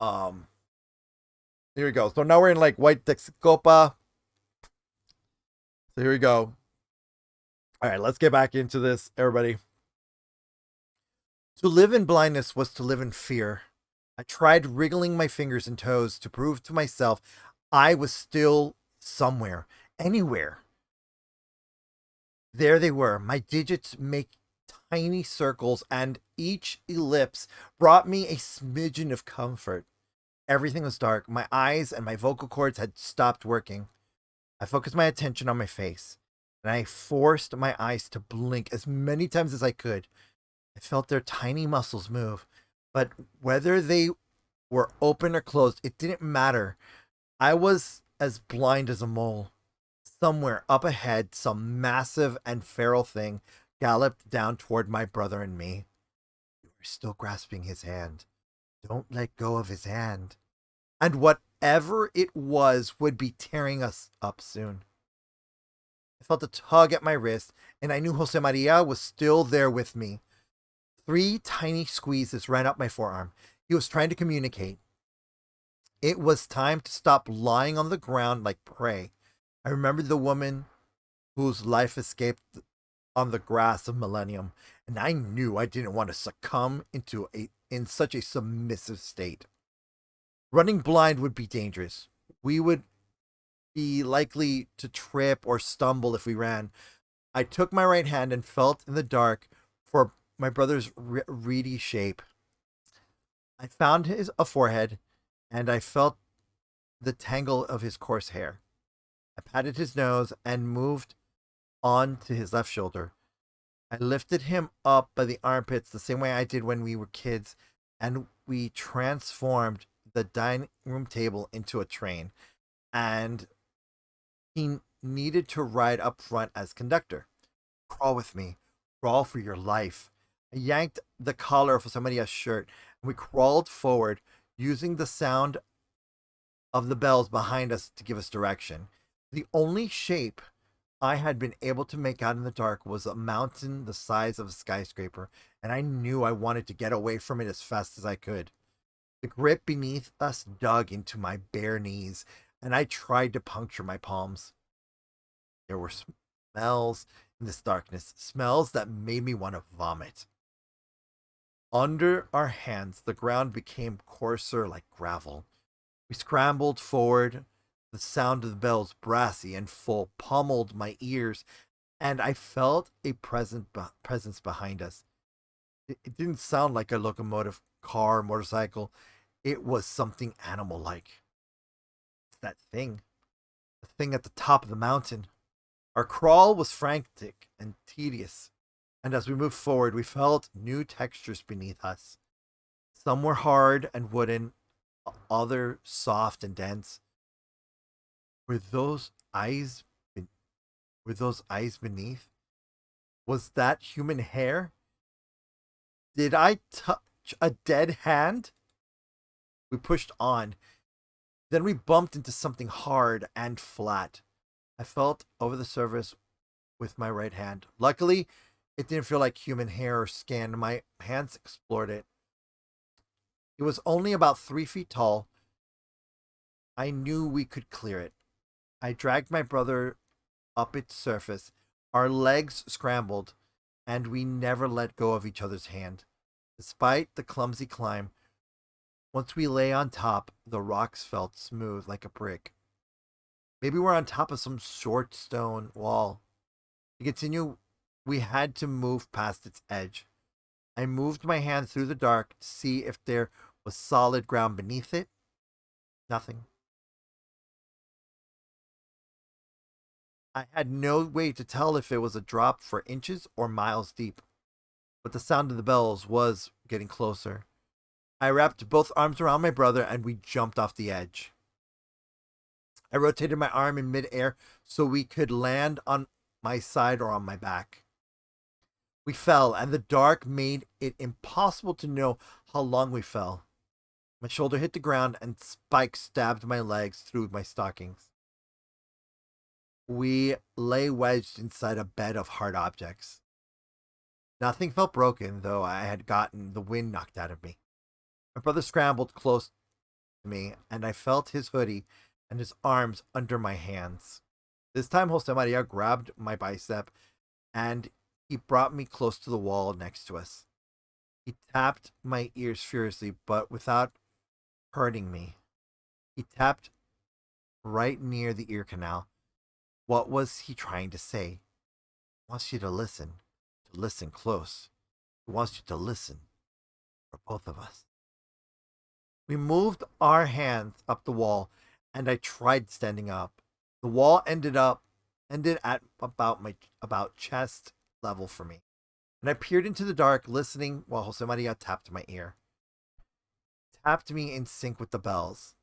Here we go. So now we're in like White Texcopa. So here we go. All right, let's get back into this, everybody. To live in blindness was to live in fear. I tried wriggling my fingers and toes to prove to myself I was still somewhere, anywhere. There they were. My digits make tiny circles, and each ellipse brought me a smidgen of comfort. Everything was dark. My eyes and my vocal cords had stopped working. I focused my attention on my face, and I forced my eyes to blink as many times as I could. I felt their tiny muscles move, but whether they were open or closed, it didn't matter. I was as blind as a mole. Somewhere up ahead, some massive and feral thing galloped down toward my brother and me. We were still grasping his hand. Don't let go of his hand. And whatever it was would be tearing us up soon. I felt a tug at my wrist, and I knew Jose Maria was still there with me. 3 tiny squeezes ran up my forearm. He was trying to communicate. It was time to stop lying on the ground like prey. I remembered the woman whose life escaped on the grass of Millennium, and I knew I didn't want to succumb in such a submissive state. Running blind would be dangerous. We would be likely to trip or stumble if we ran. I took my right hand and felt in the dark for my brother's reedy shape. I found his a forehead, and I felt the tangle of his coarse hair. I patted his nose and moved on to his left shoulder. I lifted him up by the armpits the same way I did when we were kids, and we transformed the dining room table into a train. And he needed to ride up front as conductor. Crawl with me. Crawl for your life. I yanked the collar of somebody else's shirt, and we crawled forward, using the sound of the bells behind us to give us direction. The only shape I had been able to make out in the dark was a mountain the size of a skyscraper, and I knew I wanted to get away from it as fast as I could. The grip beneath us dug into my bare knees, and I tried to puncture my palms. There were smells in this darkness, smells that made me want to vomit. Under our hands, the ground became coarser like gravel. We scrambled forward. The sound of the bells, brassy and full, pummeled my ears, and I felt a presence behind us. It didn't sound like a locomotive, car, motorcycle. It was something animal like. It's that thing. The thing at the top of the mountain. Our crawl was frantic and tedious, and as we moved forward, we felt new textures beneath us. Some were hard and wooden, other soft and dense. Were those eyes? Were those eyes beneath? Was that human hair? Did I touch a dead hand? We pushed on. Then we bumped into something hard and flat. I felt over the surface with my right hand. Luckily, it didn't feel like human hair or skin. My hands explored it. It was only about 3 feet tall. I knew we could clear it. I dragged my brother up its surface. Our legs scrambled, and we never let go of each other's hand. Despite the clumsy climb, once we lay on top, the rocks felt smooth like a brick. Maybe we're on top of some short stone wall. To continue, we had to move past its edge. I moved my hand through the dark to see if there was solid ground beneath it. Nothing. I had no way to tell if it was a drop for inches or miles deep, but the sound of the bells was getting closer. I wrapped both arms around my brother and we jumped off the edge. I rotated my arm in midair so we could land on my side or on my back. We fell, and the dark made it impossible to know how long we fell. My shoulder hit the ground, and spikes stabbed my legs through my stockings. We lay wedged inside a bed of hard objects. Nothing felt broken, though I had gotten the wind knocked out of me. My brother scrambled close to me, and I felt his hoodie and his arms under my hands. This time, Jose Maria grabbed my bicep, and he brought me close to the wall next to us. He tapped my ears furiously, but without hurting me. He tapped right near the ear canal. What was he trying to say? He wants you to listen close. He wants you to listen for both of us. We moved our hands up the wall, and I tried standing up. The wall ended at about chest level for me, and I peered into the dark, listening while Jose Maria tapped my ear. Tapped me in sync with the bells.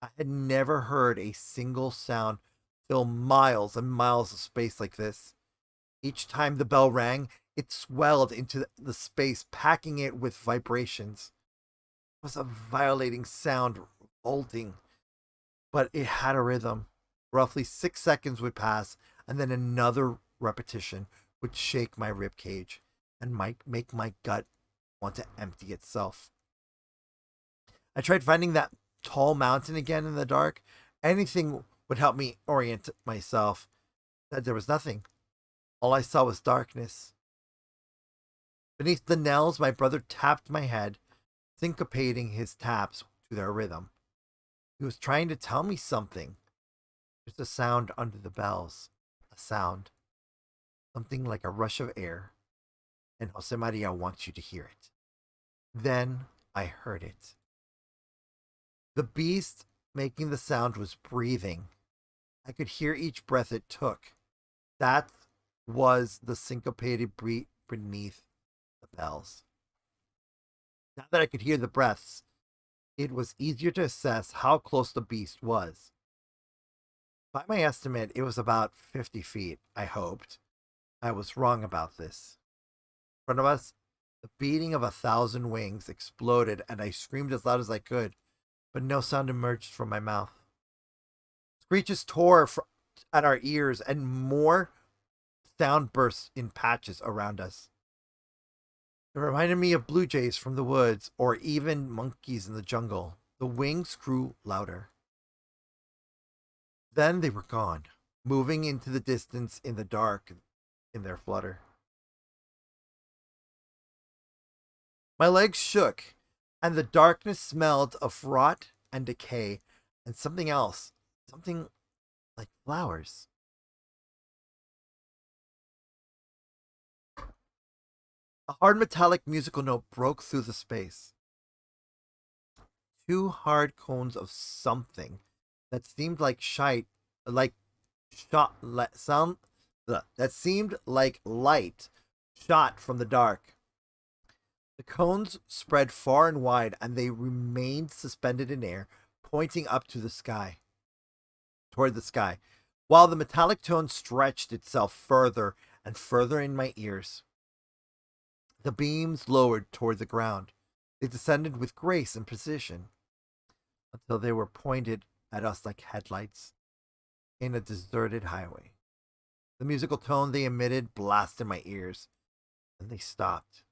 I had never heard a single sound fill miles and miles of space like this. Each time the bell rang, it swelled into the space, packing it with vibrations. It was a violating sound, revolting, but it had a rhythm. Roughly 6 seconds would pass, and then another repetition would shake my rib cage and might make my gut want to empty itself. I tried finding that tall mountain again in the dark. Anything would help me orient myself. There was nothing. All I saw was darkness. Beneath the knells, my brother tapped my head, syncopating his taps to their rhythm. He was trying to tell me something. There's a sound under the bells. A sound. Something like a rush of air. And Jose Maria wants you to hear it. Then I heard it. The beast making the sound was breathing. I could hear each breath it took. That was the syncopated beat beneath the bells. Now that I could hear the breaths, it was easier to assess how close the beast was. By my estimate, it was about 50 feet, I hoped. I was wrong about this. In front of us, the beating of 1,000 wings exploded, and I screamed as loud as I could, but no sound emerged from my mouth. Screeches tore at our ears, and more sound burst in patches around us. It reminded me of blue jays from the woods, or even monkeys in the jungle. The wings grew louder. Then they were gone, moving into the distance in the dark in their flutter. My legs shook, and the darkness smelled of rot and decay and something else, something like flowers. A hard metallic musical note broke through the space. Two hard cones of something that seemed like sound that seemed like light shot from the dark. The cones spread far and wide, and they remained suspended in air, pointing up to the sky, toward the sky, while the metallic tone stretched itself further and further in my ears. The beams lowered toward the ground. They descended with grace and precision until they were pointed at us like headlights in a deserted highway. The musical tone they emitted blasted my ears, and they stopped.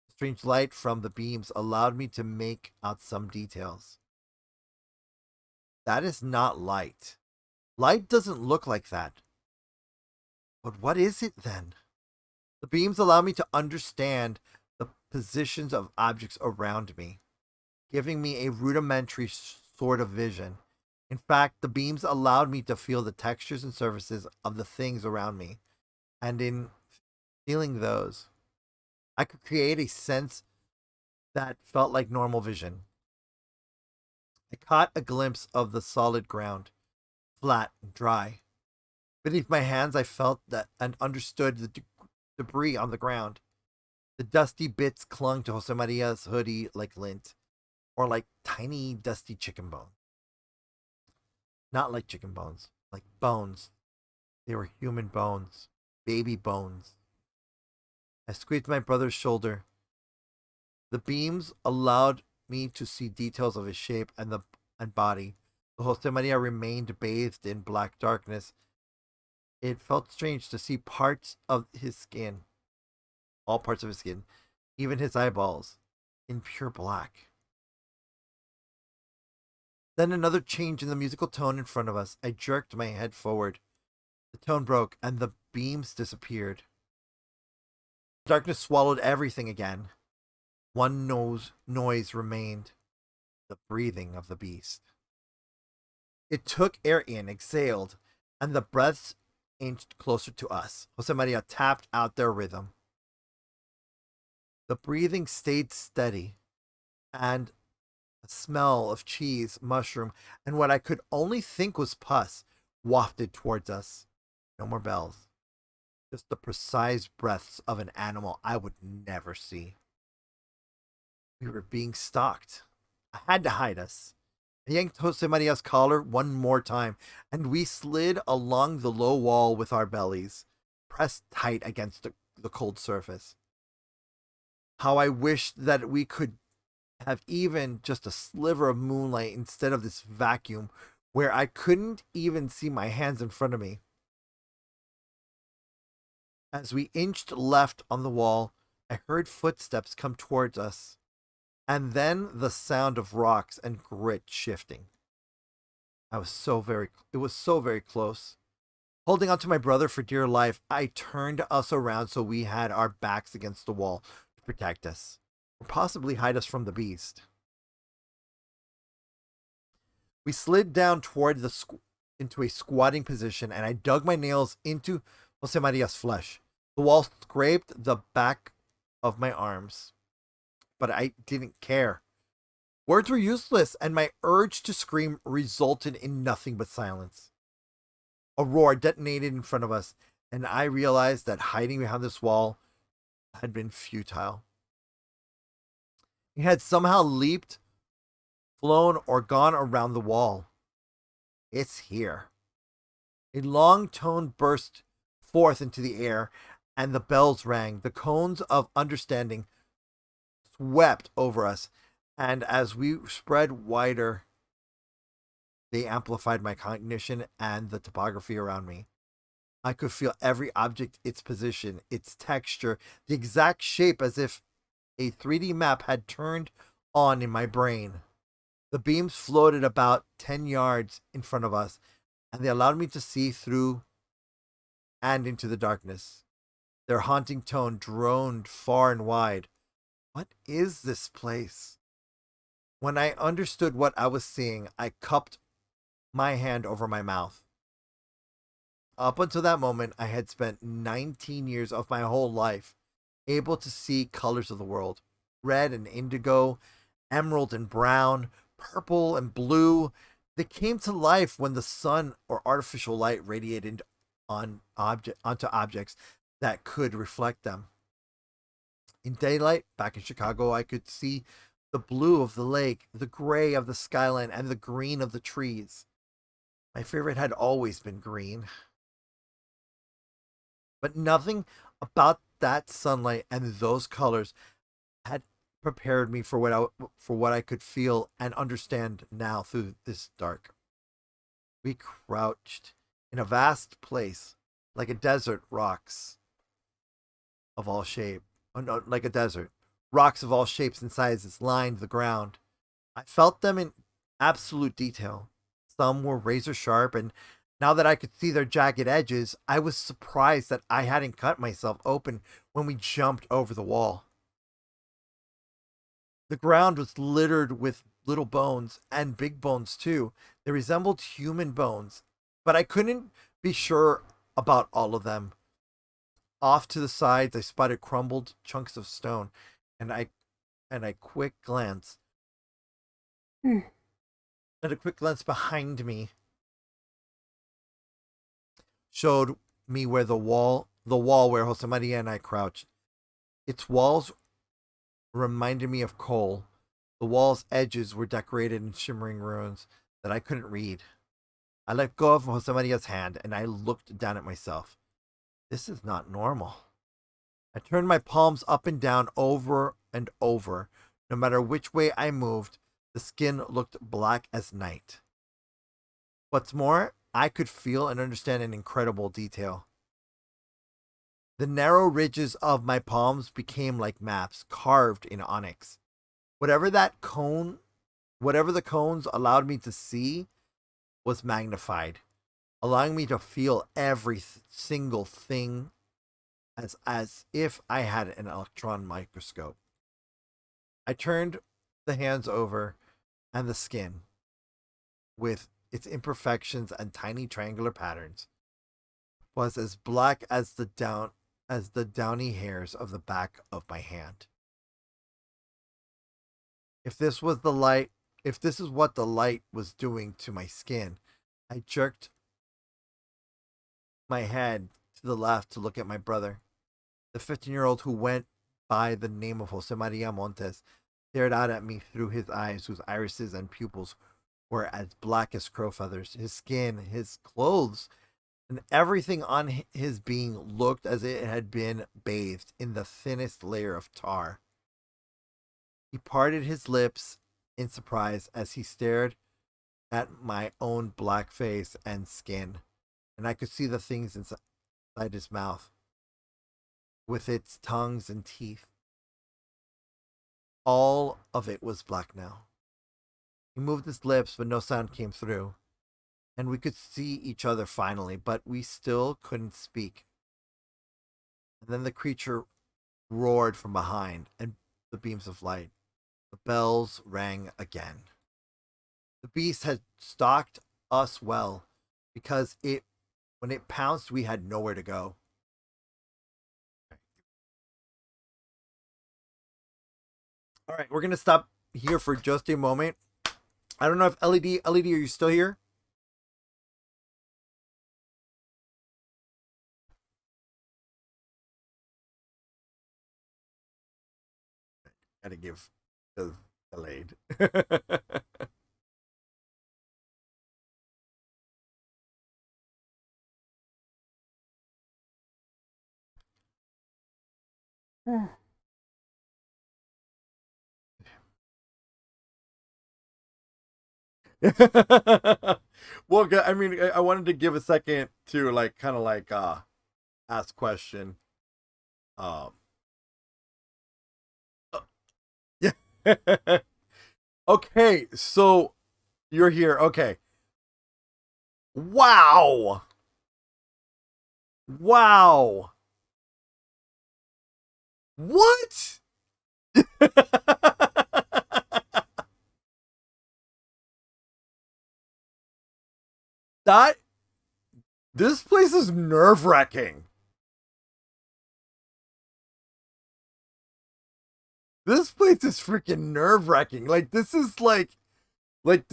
The strange light from the beams allowed me to make out some details. That is not light. Light doesn't look like that. But what is it then? The beams allow me to understand the positions of objects around me, giving me a rudimentary sort of vision. In fact, the beams allowed me to feel the textures and surfaces of the things around me, and in feeling those, I could create a sense that felt like normal vision. I caught a glimpse of the solid ground, flat and dry. Beneath my hands, I felt that and understood the debris on the ground. The dusty bits clung to Jose Maria's hoodie like lint, or like tiny dusty chicken bones. Not like chicken bones, like bones. They were human bones, baby bones. I squeezed my brother's shoulder. The beams allowed me to see details of his shape and body. The Jose Maria remained bathed in black darkness. It felt strange to see parts of his skin, all parts of his skin, even his eyeballs, in pure black. Then another change in the musical tone in front of us. I jerked my head forward. The tone broke, and the beams disappeared. Darkness swallowed everything again. One noise remained, the breathing of the beast. It took air in, exhaled, and the breaths inched closer to us. Jose Maria tapped out their rhythm. The breathing stayed steady, and a smell of cheese, mushroom, and what I could only think was pus wafted towards us. No more bells. Just the precise breaths of an animal I would never see. We were being stalked. I had to hide us. I yanked Jose Maria's collar one more time, and we slid along the low wall with our bellies, pressed tight against the cold surface. How I wished that we could have even just a sliver of moonlight instead of this vacuum where I couldn't even see my hands in front of me. As we inched left on the wall, I heard footsteps come towards us, and then the sound of rocks and grit shifting. It was so very close. Holding onto my brother for dear life, I turned us around so we had our backs against the wall to protect us, or possibly hide us from the beast. We slid down toward into a squatting position, and I dug my nails into Jose Maria's flesh. The wall scraped the back of my arms, but I didn't care. Words were useless, and my urge to scream resulted in nothing but silence. A roar detonated in front of us, and I realized that hiding behind this wall had been futile. It had somehow leaped, flown, or gone around the wall. It's here. A long tone burst forth into the air, and the bells rang. The cones of understanding swept over us, and as we spread wider, they amplified my cognition and the topography around me. I could feel every object, its position, its texture, the exact shape, as if a 3D map had turned on in my brain. The beams floated about 10 yards in front of us, and they allowed me to see through and into the darkness. Their haunting tone droned far and wide. What is this place? When I understood what I was seeing, I cupped my hand over my mouth. Up until that moment, I had spent 19 years of my whole life able to see colors of the world: red and indigo, emerald and brown, purple and blue. They came to life when the sun or artificial light radiated onto objects that could reflect them. In daylight, back in Chicago, I could see the blue of the lake, the gray of the skyline, and the green of the trees. My favorite had always been green. But nothing about that sunlight and those colors had prepared me for what I could feel and understand now through this dark. We crouched in a vast place, like a desert, rocks of all shape. Oh, no, like a desert. Rocks of all shapes and sizes lined the ground. I felt them in absolute detail. Some were razor sharp, and now that I could see their jagged edges, I was surprised that I hadn't cut myself open when we jumped over the wall. The ground was littered with little bones, and big bones too. They resembled human bones, but I couldn't be sure about all of them. Off to the sides, I spotted crumbled chunks of stone, and a quick glance, and a quick glance behind me showed me where the wall where Jose Maria and I crouched. Its walls reminded me of coal. The wall's edges were decorated in shimmering runes that I couldn't read. I let go of Jose Maria's hand, and I looked down at myself. This is not normal. I turned my palms up and down over and over. No matter which way I moved, the skin looked black as night. What's more, I could feel and understand in incredible detail. The narrow ridges of my palms became like maps carved in onyx. Whatever that cone, whatever the cones allowed me to see was magnified, allowing me to feel every single thing as if I had an electron microscope. I turned the hands over, and the skin, with its imperfections and tiny triangular patterns, was as black as the downy hairs of the back of my hand. If this was the light, if this is what the light was doing to my skin, I jerked my head to the left to look at my brother. The 15-year-old who went by the name of Jose Maria Montes stared out at me through his eyes, whose irises and pupils were as black as crow feathers. His skin, his clothes, and everything on his being looked as it had been bathed in the thinnest layer of tar. He parted his lips in surprise as he stared at my own black face and skin, and I could see the things inside his mouth, with its tongues and teeth. All of it was black now. He moved his lips, but no sound came through. and we could see each other finally, but we still couldn't speak. And then the creature roared from behind, and the beams of light. The bells rang again. The beast had stalked us well, because when it pounced, we had nowhere to go. All right, we're gonna stop here for just a moment. I don't know if LED, are you still here? Gotta give the delayed. Well, I mean, I wanted to give a second to like kind of like ask question. Um, yeah. Okay, so you're here. Okay. Wow. Wow. What? That this place is nerve-wracking. This place is freaking nerve-wracking. Like this is like what's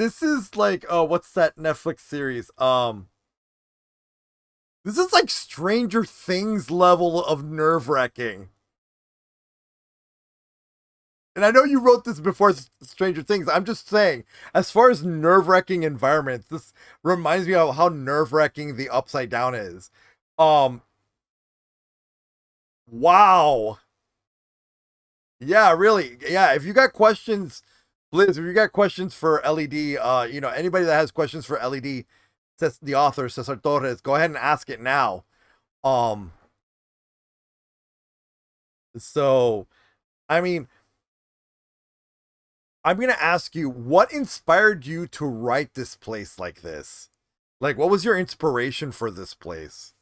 that Netflix series? This is like Stranger Things level of nerve-wracking. And I know you wrote this before Stranger Things. I'm just saying, as far as nerve-wracking environments, this reminds me of how nerve-wracking the Upside Down is. Um, wow. Yeah, really. Yeah, if you got questions, Liz, if you got questions for LED, anybody that has questions for LED, says the author, Cesar Torres, go ahead and ask it now. Um, so I mean, I'm gonna ask you, what inspired you to write this place like this? Like, what was your inspiration for this place?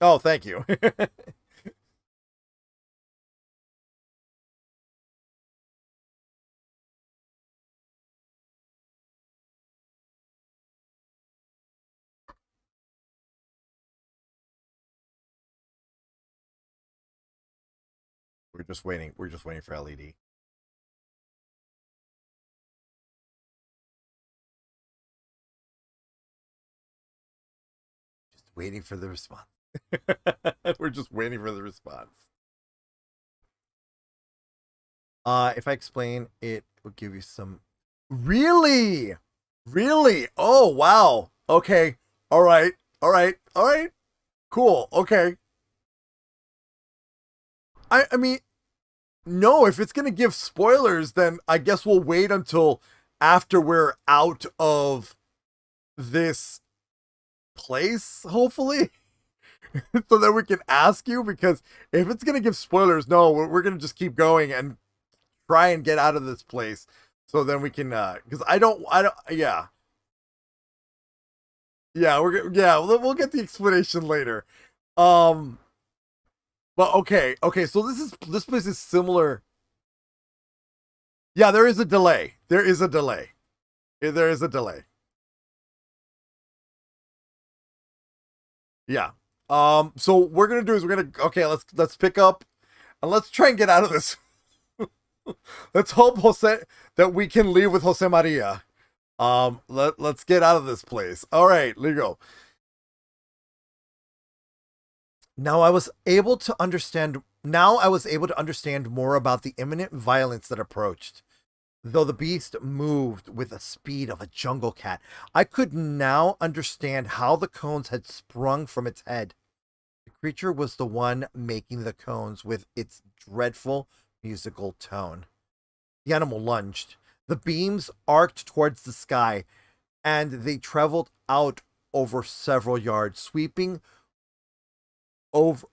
Oh, thank you. We're just waiting. We're just waiting for LED. Just waiting for the response. We're just waiting for the response. If I explain, it will give you some. Really, really. Oh wow. Okay. All right. All right. All right. Cool. Okay. I mean, no. If it's gonna give spoilers, then I guess we'll wait until after we're out of this place, hopefully. So that we can ask you, because if it's gonna give spoilers, no, we're gonna just keep going and try and get out of this place. So then we can, because I don't, yeah, yeah, yeah, we'll get the explanation later. Um, but okay, so this place is similar. Yeah, there is a delay. There is a delay. There is a delay. Yeah. So what we're gonna do is we're gonna okay. Let's pick up and let's try and get out of this. Let's hope Jose that we can leave with Jose Maria. Let's get out of this place. All right, let go. Now I was able to understand. Now I was able to understand more about the imminent violence that approached. Though the beast moved with the speed of a jungle cat, I could now understand how the cones had sprung from its head. The creature was the one making the cones with its dreadful musical tone. The animal lunged, The beams arced towards the sky, and they traveled out over several yards, over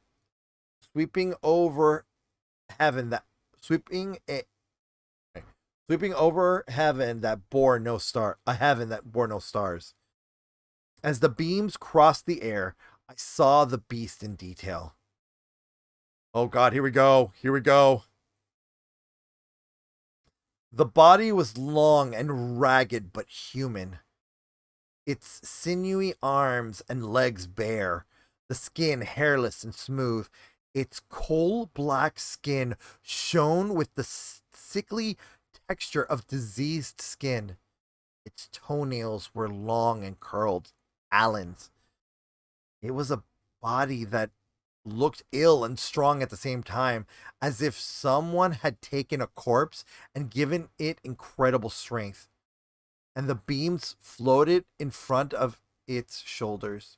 sweeping over heaven that sweeping it sweeping over heaven that bore no star a heaven that bore no stars. As the beams crossed the air, I saw the beast in detail. Oh god, here we go. Here we go. The body was long and ragged but human, its sinewy arms and legs bare, the skin hairless and smooth. Its coal black skin shone with the sickly texture of diseased skin. Its toenails were long and curled, talons. It was a body that looked ill and strong at the same time, as if someone had taken a corpse and given it incredible strength. And the beams floated in front of its shoulders.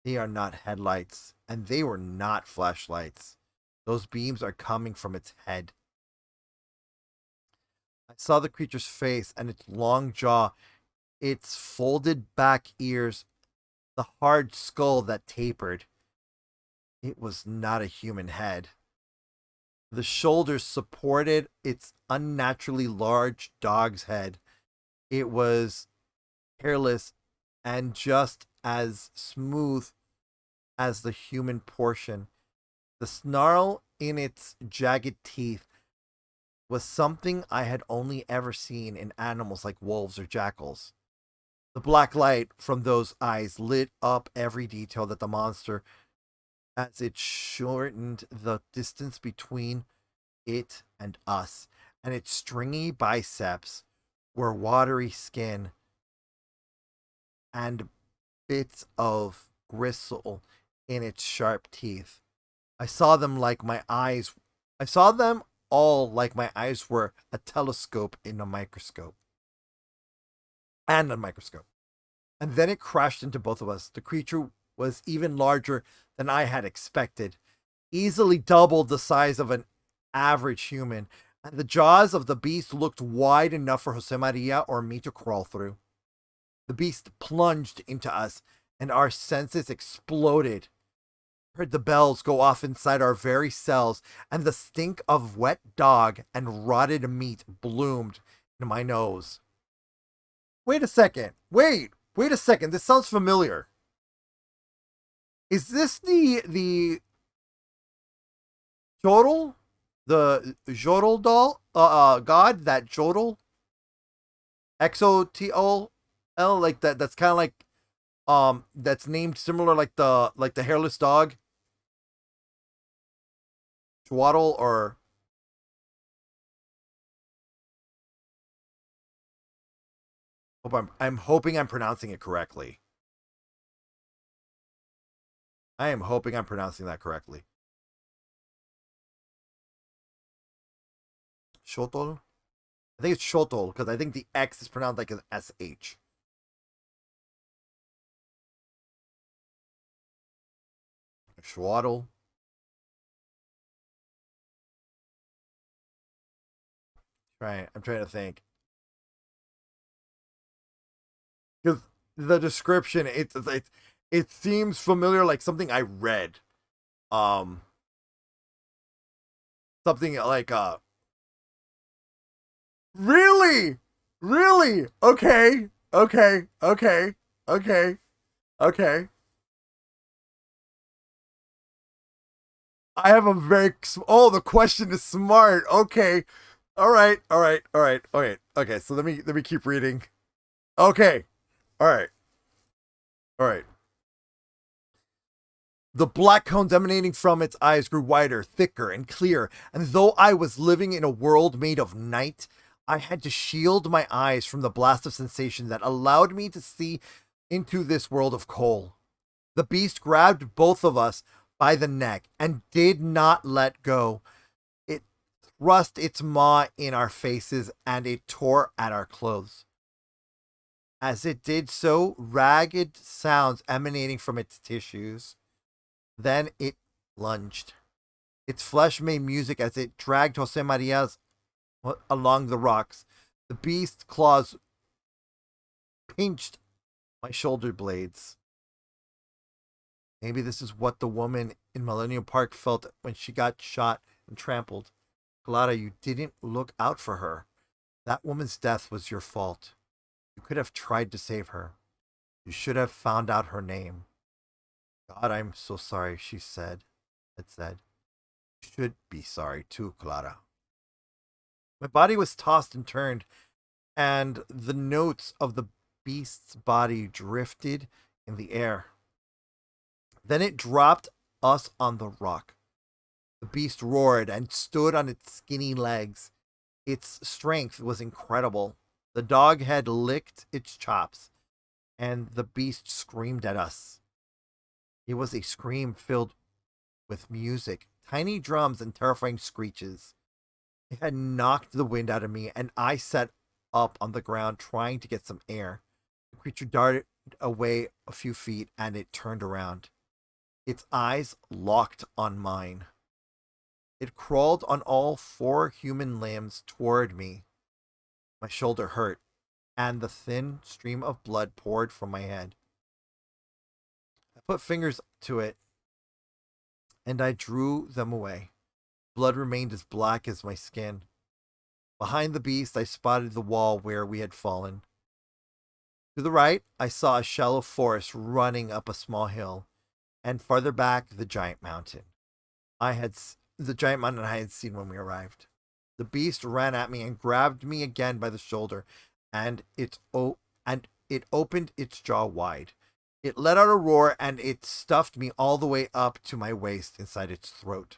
They are not headlights, and they were not flashlights. Those beams are coming from its head. I saw the creature's face and its long jaw, its folded back ears, the hard skull that tapered. It was not a human head. The shoulders supported its unnaturally large dog's head. It was hairless and just as smooth as the human portion. The snarl in its jagged teeth was something I had only ever seen in animals like wolves or jackals. The black light from those eyes lit up every detail that the monster, as it shortened the distance between it and us, and its stringy biceps were watery skin and bits of gristle in its sharp teeth. I saw them like my eyes. I saw them all like my eyes were a telescope in a microscope. And a microscope. And then it crashed into both of us. The creature was even larger than I had expected, easily doubled the size of an average human, and the jaws of the beast looked wide enough for Jose Maria or me to crawl through. The beast plunged into us, and our senses exploded. I heard the bells go off inside our very cells, and the stink of wet dog and rotted meat bloomed in my nose. Wait a second. Wait a second. This sounds familiar. Is this the Jodel? The Jodel doll? God? That Jodel? XOTOL? Like that's kinda like that's named similar like the hairless dog. Twaddle or I'm hoping I'm pronouncing it correctly. I am hoping I'm pronouncing that correctly. Shotol? I think it's Shotol because I think the X is pronounced like an SH. Schwaddle. Right, I'm trying to think. Because the description, it seems familiar, like something I read. Um, Something like really, really, okay, okay, okay, okay, okay. I have a very oh, the question is smart. Okay, all right, all right, all right, all right. Okay, so let me keep reading. Okay, all right, all right. The black cones emanating from its eyes grew wider, thicker, and clear, and though I was living in a world made of night, I had to shield my eyes from the blast of sensation that allowed me to see into this world of coal. The beast grabbed both of us by the neck and did not let go. It thrust its maw in our faces and it tore at our clothes. As it did so, ragged sounds emanating from its tissues. Then it lunged. Its flesh made music as it dragged Jose Maria's along the rocks. The beast's claws pinched my shoulder blades. Maybe this is what the woman in Millennium Park felt when she got shot and trampled. Clara, you didn't look out for her. That woman's death was your fault. You could have tried to save her. You should have found out her name. God, I'm so sorry, she said. It said. You should be sorry too, Clara. My body was tossed and turned, and the notes of the beast's body drifted in the air. Then it dropped us on the rock. The beast roared and stood on its skinny legs. Its strength was incredible. The dog had licked its chops, and the beast screamed at us. It was a scream filled with music, tiny drums, and terrifying screeches. It had knocked the wind out of me, and I sat up on the ground trying to get some air. The creature darted away a few feet, and it turned around. Its eyes locked on mine. It crawled on all four human limbs toward me. My shoulder hurt, and the thin stream of blood poured from my head. I put fingers to it, and I drew them away. Blood remained as black as my skin. Behind the beast, I spotted the wall where we had fallen. To the right, I saw a shallow forest running up a small hill, and farther back, the giant mountain. The giant mountain I had seen when we arrived. The beast ran at me and grabbed me again by the shoulder, and it opened its jaw wide. It let out a roar, and it stuffed me all the way up to my waist inside its throat.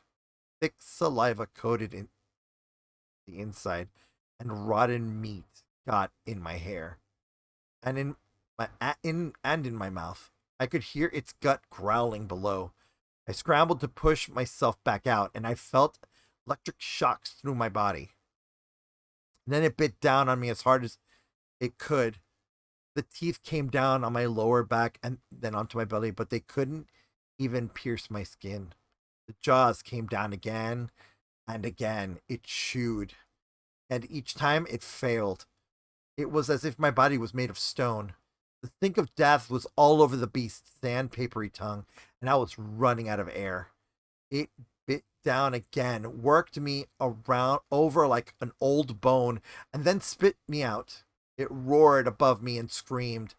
Thick saliva coated in the inside, and rotten meat got in my hair, and in my mouth. I could hear its gut growling below. I scrambled to push myself back out, and I felt electric shocks through my body. And then it bit down on me as hard as it could. The teeth came down on my lower back and then onto my belly, but they couldn't even pierce my skin. The jaws came down again and again. It chewed, and each time it failed. It was as if my body was made of stone. The stink of death was all over the beast's sandpapery tongue, and I was running out of air. It bit down again, worked me around over like an old bone, and then spit me out. It roared above me and screamed.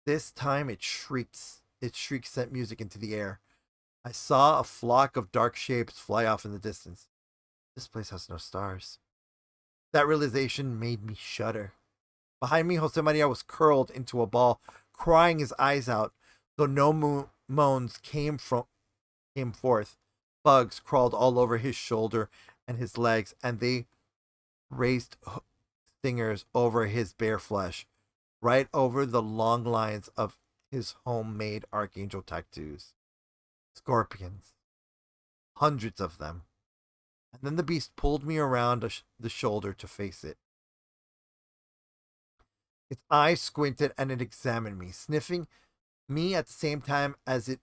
This time it shrieked. Its shriek sent music into the air. I saw a flock of dark shapes fly off in the distance. This place has no stars. That realization made me shudder. Behind me, Jose Maria was curled into a ball, crying his eyes out, though no moans came forth. Bugs crawled all over his shoulder and his legs, and they raised stingers over his bare flesh, right over the long lines of his homemade archangel tattoos. Scorpions. Hundreds of them. And then the beast pulled me around the shoulder to face it. Its eyes squinted and it examined me, sniffing me at the same time as it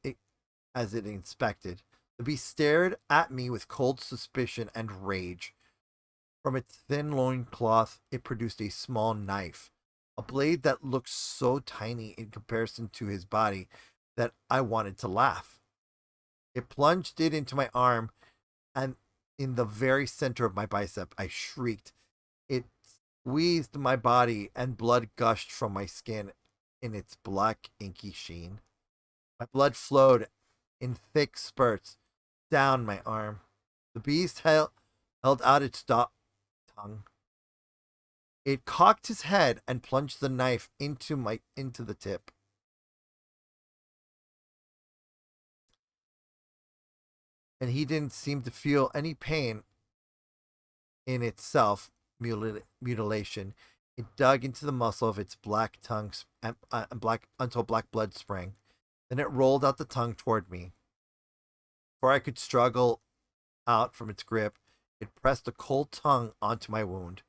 inspected. The beast stared at me with cold suspicion and rage. From its thin loincloth, it produced a small knife, a blade that looked so tiny in comparison to his body that I wanted to laugh. It plunged it into my arm, and in the very center of my bicep, I shrieked. It squeezed my body, and blood gushed from my skin in its black, inky sheen. My blood flowed in thick spurts down my arm. The beast held out its tongue. It cocked his head and plunged the knife into the tip. And he didn't seem to feel any pain in itself mutilation. It dug into the muscle of its black tongue until black blood sprang. Then it rolled out the tongue toward me. Before I could struggle out from its grip, it pressed a cold tongue onto my wound.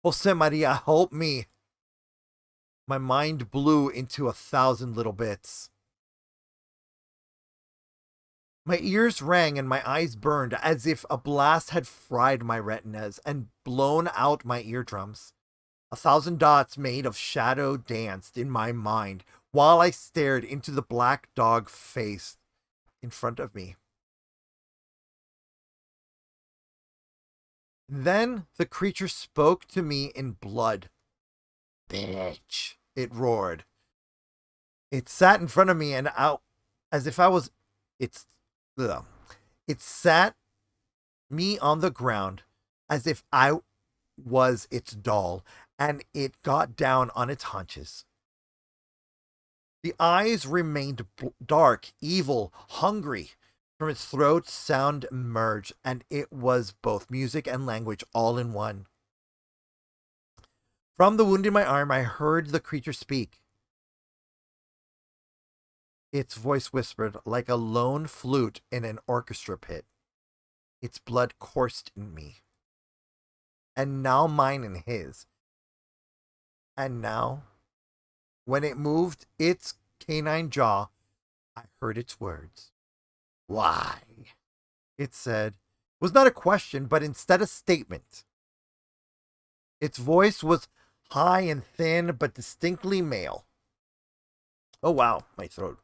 Jose Maria, help me! My mind blew into 1,000 little bits. My ears rang and my eyes burned as if a blast had fried my retinas and blown out my eardrums. 1,000 dots made of shadow danced in my mind while I stared into the black dog face in front of me. Then the creature spoke to me in blood. Bitch, it roared. It sat in front of me and out as if I was it's ugh. It sat me on the ground as if I was its doll, and it got down on its haunches. The eyes remained dark, evil, hungry. From its throat, sound emerged, and it was both music and language all in one. From the wound in my arm, I heard the creature speak. Its voice whispered like a lone flute in an orchestra pit. Its blood coursed in me. And now mine and his. And now, when it moved its canine jaw, I heard its words. Why? It said. It was not a question, but instead a statement. Its voice was high and thin, but distinctly male. Oh wow, my throat.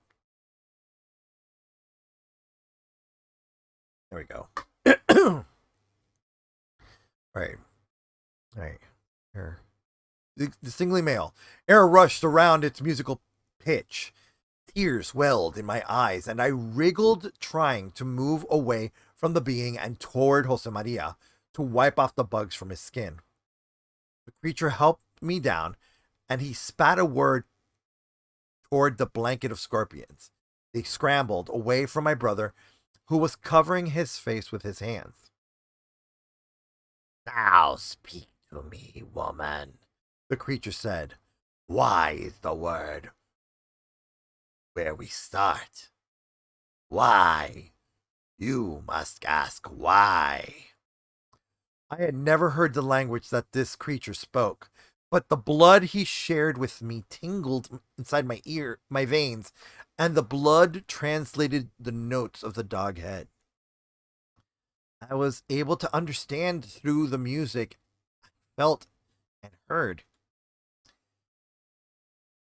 There we go. Right. Right. Here. Distinctly male. Air rushed around its musical pitch. Tears welled in my eyes, and I wriggled, trying to move away from the being and toward Josemaria to wipe off the bugs from his skin. The creature helped me down, and he spat a word toward the blanket of scorpions. They scrambled away from my brother, who was covering his face with his hands. Now speak to me, woman, the creature said. Why is the word where we start? Why? You must ask why. I had never heard the language that this creature spoke, but the blood he shared with me tingled inside my veins, and the blood translated the notes of the dog head. I was able to understand through the music I felt and heard.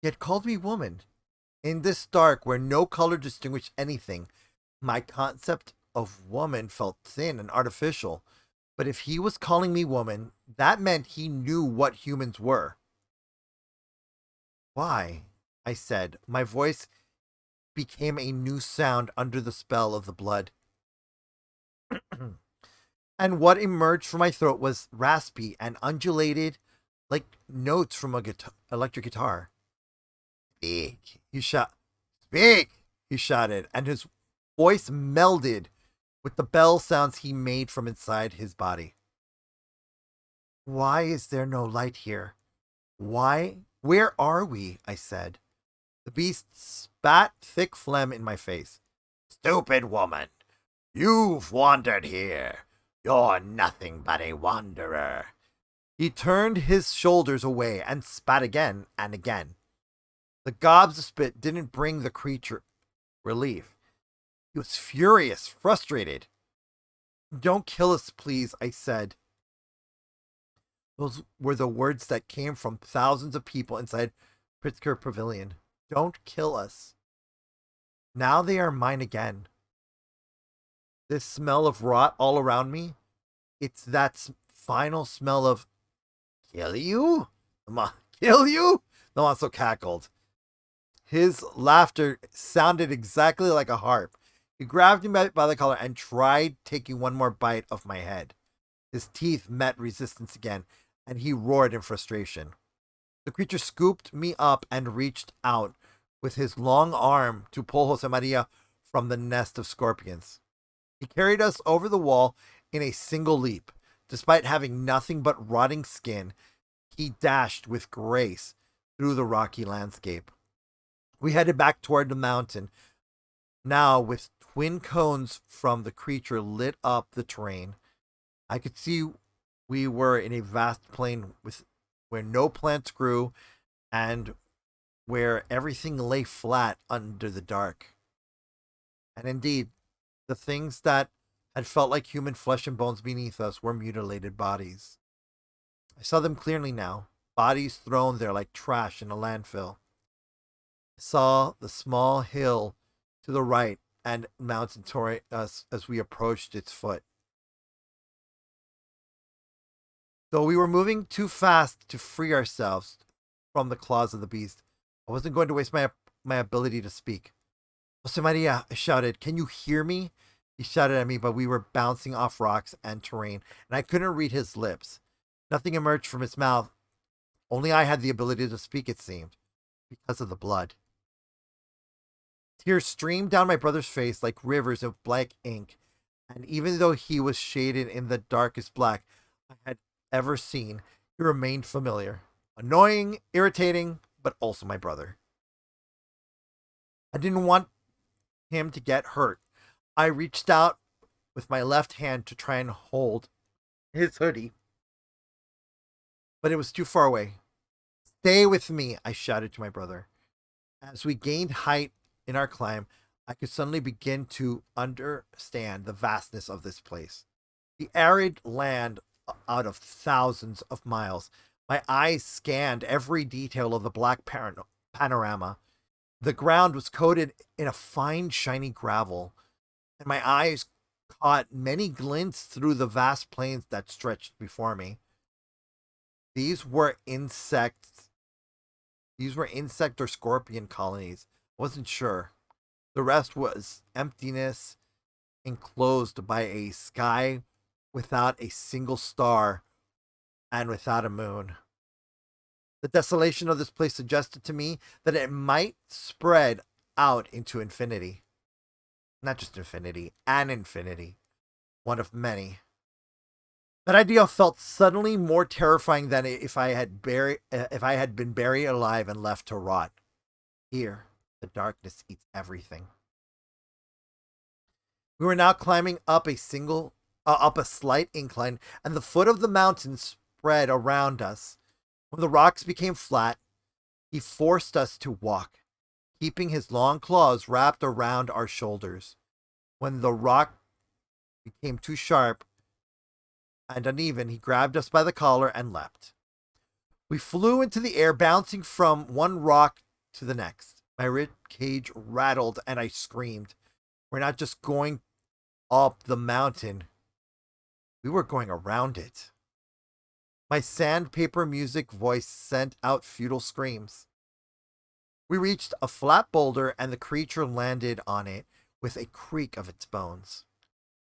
He had called me woman. In this dark, where no color distinguished anything, my concept of woman felt thin and artificial. But if he was calling me woman, that meant he knew what humans were. Why? I said. My voice became a new sound under the spell of the blood. And what emerged from my throat was raspy and undulated like notes from a electric guitar. Speak, he shot. Speak, he shouted, and his voice melded with the bell sounds he made from inside his body. Why is there no light here? Why? Where are we? I said. The beast spat thick phlegm in my face. Stupid woman, you've wandered here. You're nothing but a wanderer. He turned his shoulders away and spat again and again. The gobs of spit didn't bring the creature relief. He was furious, frustrated. Don't kill us, please, I said. Those were the words that came from thousands of people inside Pritzker Pavilion. Don't kill us. Now they are mine again. This smell of rot all around me, it's that final smell of kill you? Kill you? The monster cackled. His laughter sounded exactly like a harp. He grabbed me by the collar and tried taking one more bite of my head. His teeth met resistance again, and he roared in frustration. The creature scooped me up and reached out with his long arm to pull Josemaria from the nest of scorpions. He carried us over the wall in a single leap. Despite having nothing but rotting skin, he dashed with grace through the rocky landscape. We headed back toward the mountain, now with twin cones from the creature lit up the terrain. I could see we were in a vast plain where no plants grew and where everything lay flat under the dark. And indeed, the things that had felt like human flesh and bones beneath us were mutilated bodies. I saw them clearly now. bodies thrown there like trash in a landfill. I saw the small hill to the right and mountain toward us as we approached its foot. Though we were moving too fast to free ourselves from the claws of the beast, I wasn't going to waste my ability to speak. Jose Maria, I shouted, can you hear me? He shouted at me, but we were bouncing off rocks and terrain, and I couldn't read his lips. Nothing emerged from his mouth. Only I had the ability to speak, it seemed, because of the blood. Tears streamed down my brother's face like rivers of black ink, and even though he was shaded in the darkest black I had ever seen, he remained familiar. Annoying, irritating, but also my brother. I didn't want him to get hurt. I reached out with my left hand to try and hold his hoodie, but it was too far away. Stay with me, I shouted to my brother. As we gained height in our climb, I could suddenly begin to understand the vastness of this place. The arid land out of thousands of miles. My eyes scanned every detail of the black panorama. The ground was coated in a fine, shiny gravel, and my eyes caught many glints through the vast plains that stretched before me. These were insects. These were insect or scorpion colonies. I wasn't sure. The rest was emptiness, enclosed by a sky without a single star and without a moon. The desolation of this place suggested to me that it might spread out into infinity. Not just infinity, an infinity. One of many. That idea felt suddenly more terrifying than if I had been buried alive and left to rot. Here, the darkness eats everything. We were now climbing up up a slight incline, and the foot of the mountain spread around us. When the rocks became flat, he forced us to walk, keeping his long claws wrapped around our shoulders. When the rock became too sharp and uneven, he grabbed us by the collar and leapt. We flew into the air, bouncing from one rock to the next. My rib cage rattled and I screamed. We're not just going up the mountain, we were going around it. My sandpaper music voice sent out futile screams. We reached a flat boulder and the creature landed on it with a creak of its bones.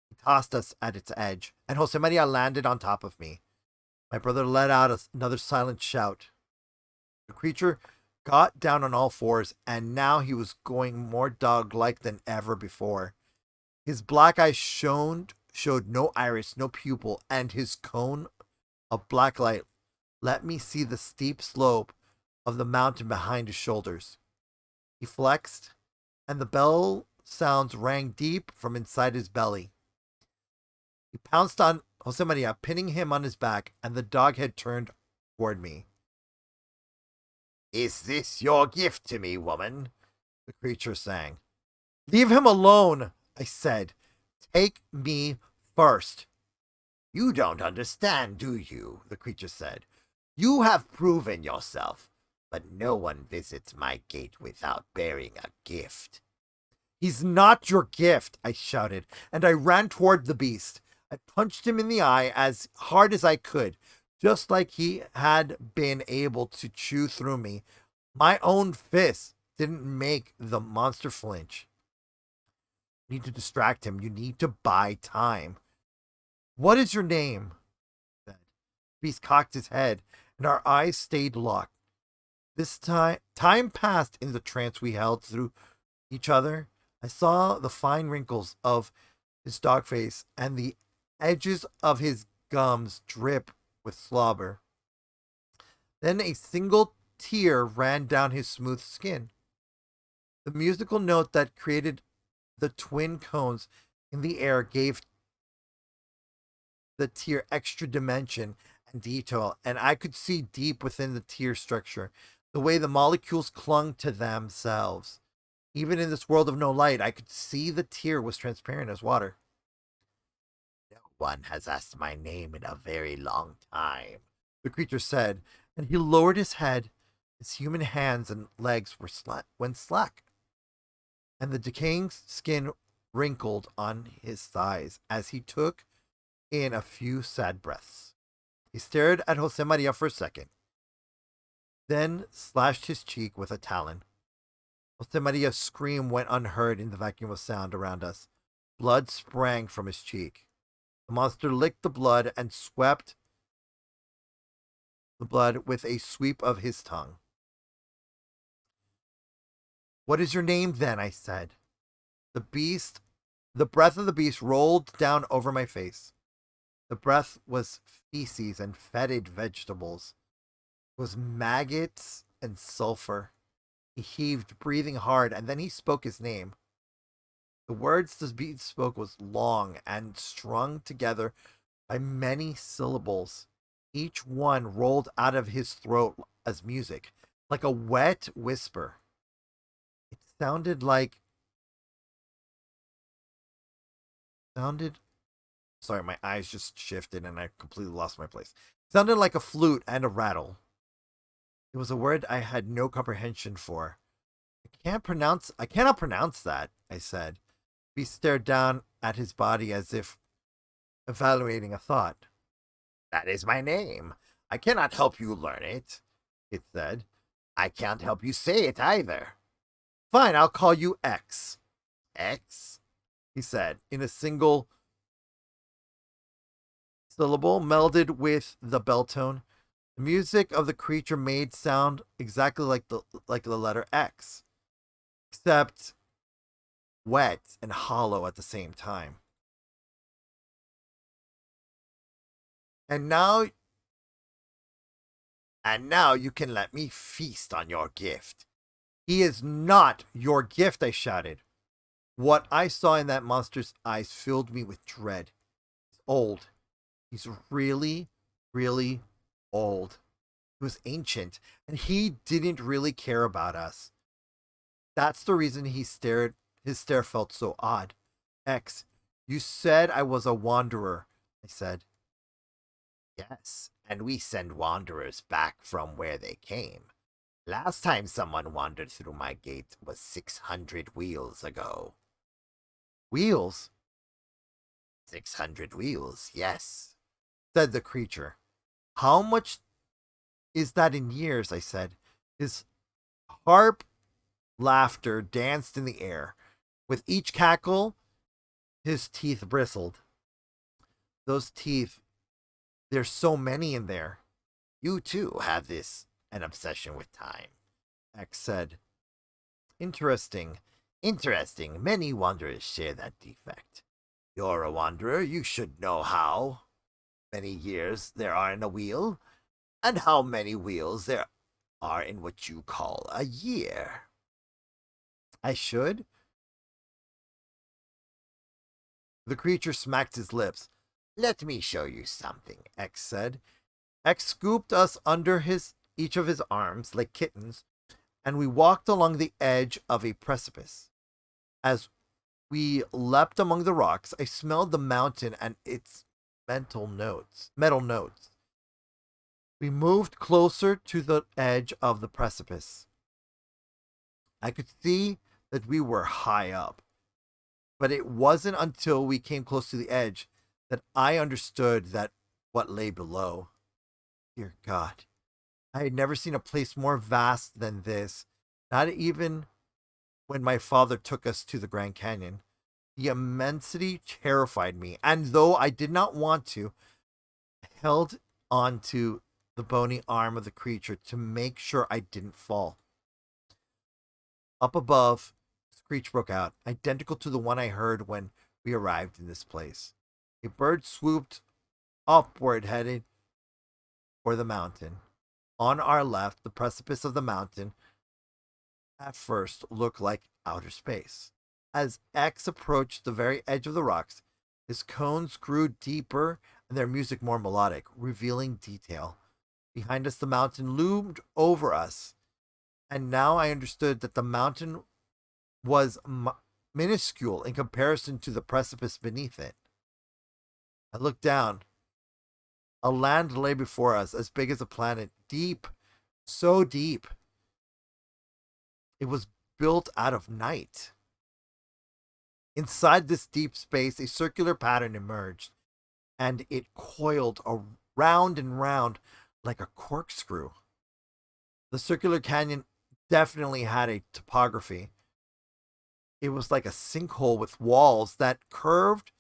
He tossed us at its edge, and Jose Maria landed on top of me. My brother let out another silent shout. The creature got down on all fours, and now he was going more dog-like than ever before. His black eyes showed no iris, no pupil, and his cone of black light let me see the steep slope of the mountain behind his shoulders. He flexed, and the bell sounds rang deep from inside his belly. He pounced on Jose Maria, pinning him on his back, and the dog had turned toward me. Is this your gift to me, woman? The creature sang. Leave him alone, I said. Take me first. You don't understand, do you? The creature said. You have proven yourself, but no one visits my gate without bearing a gift. He's not your gift, I shouted, and I ran toward the beast. I punched him in the eye as hard as I could, just like he had been able to chew through me. My own fist didn't make the monster flinch. You need to distract him. You need to buy time. What is your name? The beast cocked his head, and our eyes stayed locked. This time passed in the trance we held through each other. I saw the fine wrinkles of his dog face and the edges of his gums drip with slobber. Then a single tear ran down his smooth skin. The musical note that created the twin cones in the air gave the tear extra dimension and detail, and I could see deep within the tear structure, the way the molecules clung to themselves. Even in this world of no light, I could see the tear was transparent as water. No one has asked my name in a very long time, the creature said, and he lowered his head. His human hands and legs went slack, and the decaying skin wrinkled on his thighs as he took in a few sad breaths. He stared at Jose Maria for a second, then slashed his cheek with a talon. Jose Maria's scream went unheard in the vacuum of sound around us. Blood sprang from his cheek. The monster licked the blood and swept the blood with a sweep of his tongue. "What is your name, then?" I said. The breath of the beast rolled down over my face. The breath was feces and fetid vegetables. It was maggots and sulfur. He heaved, breathing hard, and then he spoke his name. The words the beast spoke was long and strung together by many syllables. Each one rolled out of his throat as music, like a wet whisper. It sounded sorry, my eyes just shifted and I completely lost my place. It sounded like a flute and a rattle. It was a word I had no comprehension for. I cannot pronounce that, I said. He stared down at his body as if evaluating a thought. "That is my name. I cannot help you learn it," it said. "I can't help you say it either." "Fine, I'll call you X." "X?" he said, in a single syllable melded with the bell tone. The music of the creature made sound exactly like the letter X, except wet and hollow at the same time. And now you can let me feast on your gift." "He is not your gift," I shouted. What I saw in that monster's eyes filled me with dread. He's old. He's really, really old. He was ancient, and he didn't really care about us. That's the reason his stare felt so odd. "X, you said I was a wanderer," I said. "Yes, and we send wanderers back from where they came. Last time someone wandered through my gate was 600 wheels ago." "Wheels?" "600 wheels, yes," said the creature. "How much is that in years?" I said. His harp laughter danced in the air. With each cackle, his teeth bristled. "Those teeth, there's so many in there." "You too have an obsession with time," X said. Interesting. Many wanderers share that defect. You're a wanderer. You should know how many years there are in a wheel, and how many wheels there are in what you call a year." "I should?" The creature smacked his lips. "Let me show you something," X said. X scooped us under each of his arms like kittens, and we walked along the edge of a precipice. As we leapt among the rocks, I smelled the mountain and its metal notes. We moved closer to the edge of the precipice. I could see that we were high up, but it wasn't until we came close to the edge that I understood what lay below. Dear God, I had never seen a place more vast than this, not even when my father took us to the Grand Canyon. The immensity terrified me, and though I did not want to, I held onto the bony arm of the creature to make sure I didn't fall. Up above, a screech broke out, identical to the one I heard when we arrived in this place. A bird swooped upward, headed for the mountain. On our left, the precipice of the mountain at first looked like outer space. As X approached the very edge of the rocks, his cones grew deeper and their music more melodic, revealing detail. Behind us, the mountain loomed over us, and now I understood that the mountain was minuscule in comparison to the precipice beneath it. I looked down. A land lay before us, as big as a planet, deep, so deep. It was built out of night. Inside this deep space, a circular pattern emerged, and it coiled around and round like a corkscrew. The circular canyon definitely had a topography. It was like a sinkhole with walls that curved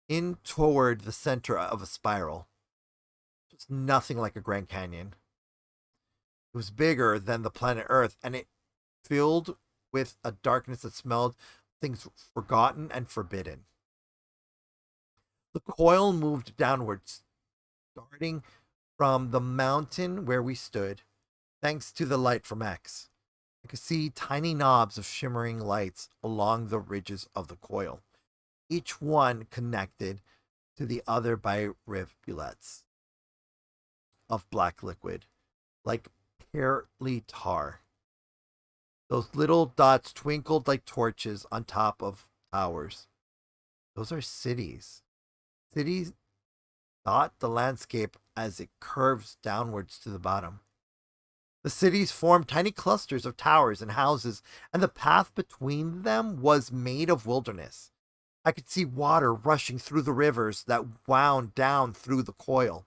in toward the center of a spiral. It was nothing like a Grand Canyon. It was bigger than the planet Earth, and it filled with a darkness that smelled things forgotten and forbidden. The coil moved downwards, starting from the mountain where we stood, thanks to the light from X. I could see tiny knobs of shimmering lights along the ridges of the coil, each one connected to the other by rivulets of black liquid, like pearly tar. Those little dots twinkled like torches on top of towers. Those are cities. Cities dot the landscape as it curves downwards to the bottom. The cities formed tiny clusters of towers and houses, and the path between them was made of wilderness. I could see water rushing through the rivers that wound down through the coil,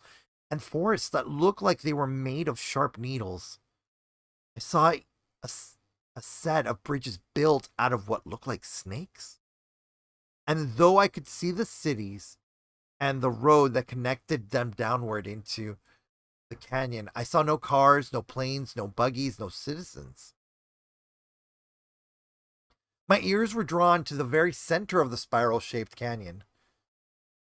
and forests that looked like they were made of sharp needles. I saw a set of bridges built out of what looked like snakes. And though I could see the cities and the road that connected them downward into the canyon, I saw no cars, no planes, no buggies, no citizens. My ears were drawn to the very center of the spiral shaped canyon.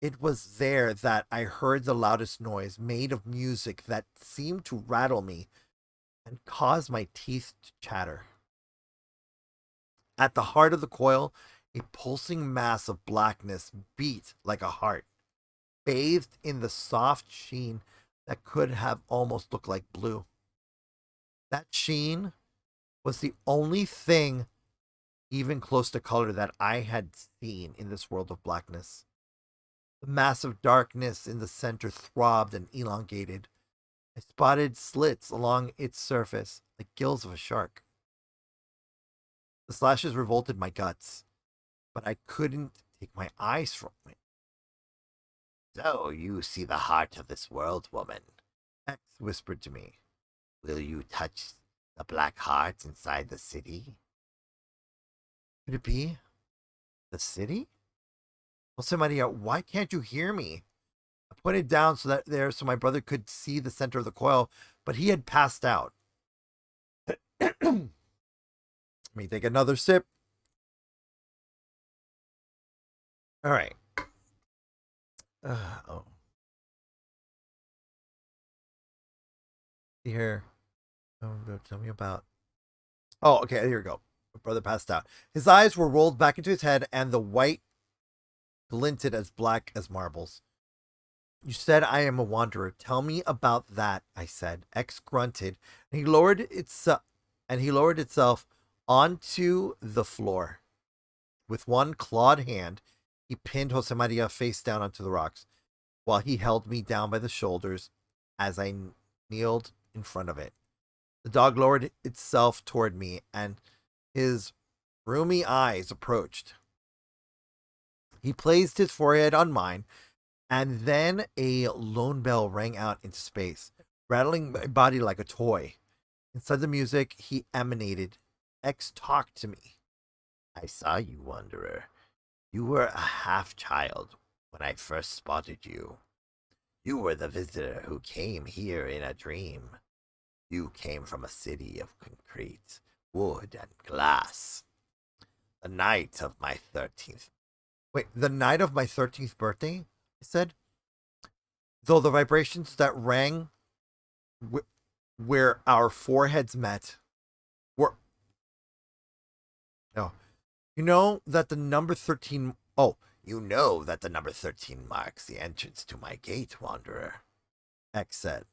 It was there that I heard the loudest noise, made of music that seemed to rattle me and cause my teeth to chatter. At the heart of the coil, a pulsing mass of blackness beat like a heart, bathed in the soft sheen that could have almost looked like blue. That sheen was the only thing even close to color that I had seen in this world of blackness. The massive darkness in the center throbbed and elongated. I spotted slits along its surface, like gills of a shark. The slashes revolted my guts, but I couldn't take my eyes from it. So you see the heart of this world, woman, X whispered to me. Will you touch the black heart inside the city? Could it be the city? Jose Maria, why can't you hear me? I pointed down so my brother could see the center of the coil, but he had passed out. Let me take another sip. All right. Oh. Here. Oh, tell me about. Oh, okay. Here we go. My brother passed out. His eyes were rolled back into his head, and the white glinted as black as marbles. You said I am a wanderer. Tell me about that, I said. X grunted, and he lowered itself onto the floor. With one clawed hand, he pinned Jose Maria face down onto the rocks, while he held me down by the shoulders as I kneeled in front of it. The dog lowered itself toward me, and his rheumy eyes approached. He placed his forehead on mine, and then a lone bell rang out into space, rattling my body like a toy. Inside the music, he emanated. X talked to me. I saw you, Wanderer. You were a half-child when I first spotted you. You were the visitor who came here in a dream. You came from a city of concrete, wood, and glass. The night of my 13th. Wait, the night of my 13th birthday? I said. Though the vibrations that rang where our foreheads met were. No. You know that the number 13. Oh, you know that the number 13 marks the entrance to my gate, Wanderer, X said.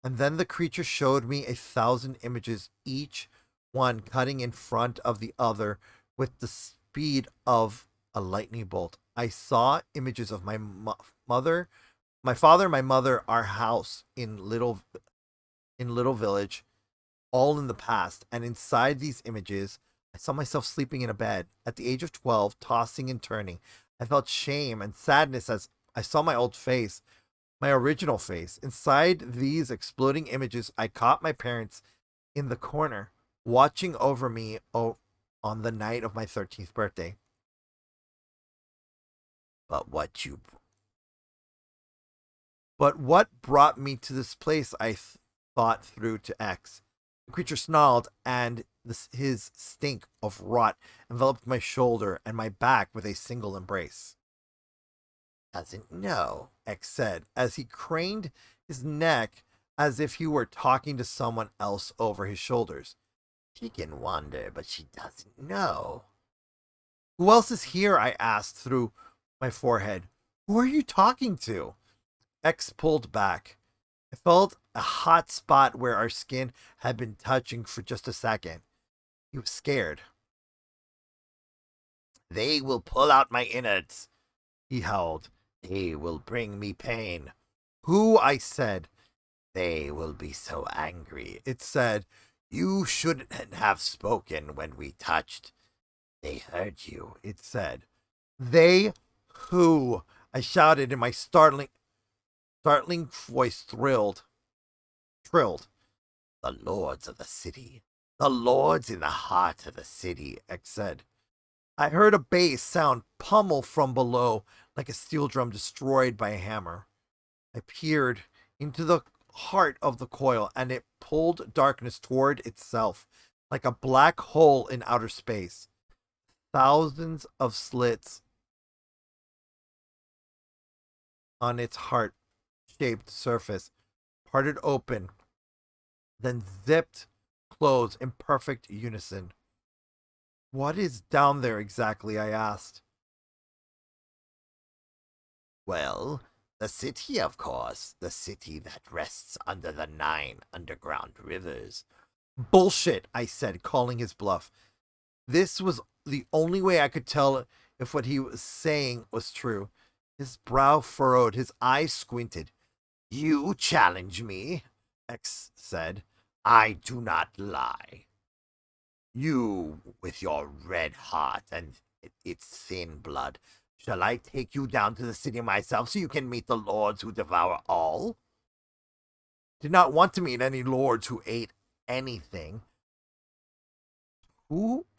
And then the creature showed me 1,000 images, each one cutting in front of the other with the speed of a lightning bolt. I saw images of my mother, My father, my mother, our house in little village, all in the past. And inside these images, I saw myself sleeping in a bed at the age of 12, tossing and turning. I felt shame and sadness as I saw my old face, my original face. Inside these exploding images, I caught my parents in the corner, watching over me on the night of my 13th birthday. But what you But what brought me to this place, thought through to X. The creature snarled, and his stink of rot enveloped my shoulder and my back with a single embrace. Doesn't know, X said, as he craned his neck as if he were talking to someone else over his shoulders. She can wonder, but she doesn't know. Who else is here? I asked through my forehead. Who are you talking to? X pulled back. I felt a hot spot where our skin had been touching for just a second. He was scared. They will pull out my innards, he howled. They will bring me pain. Who? I said. They will be so angry. It said, you shouldn't have spoken when we touched. They heard you, it said. They? Who? I shouted in my startling voice trilled. The lords of the city. The lords in the heart of the city, X said. I heard a bass sound pummel from below like a steel drum destroyed by a hammer. I peered into the heart of the coil, and it pulled darkness toward itself like a black hole in outer space. Thousands of slits on its heart-shaped surface parted open, then zipped closed in perfect unison. What is down there exactly? I asked. Well, the city, of course. The city that rests under the 9 underground rivers. Bullshit, I said, calling his bluff. This was the only way I could tell if what he was saying was true. His brow furrowed, his eyes squinted. You challenge me, X said. I do not lie. You, with your red heart and its thin blood, shall I take you down to the city myself so you can meet the lords who devour all? Did not want to meet any lords who ate anything.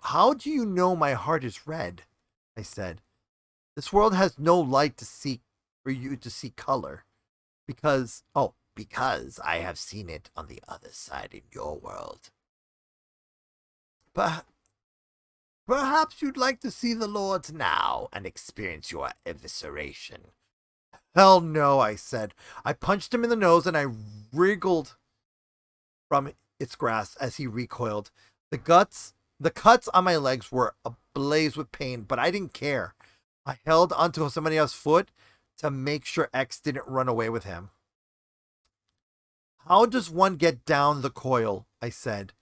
How do you know my heart is red? I said. This world has no light to see for you to see color. Because I have seen it on the other side in your world. But perhaps you'd like to see the lords now and experience your evisceration. Hell no, I said. I punched him in the nose and I wriggled from its grasp as he recoiled. The cuts on my legs were ablaze with pain, but I didn't care. I held onto somebody else's foot to make sure X didn't run away with him. How does one get down the coil? I said,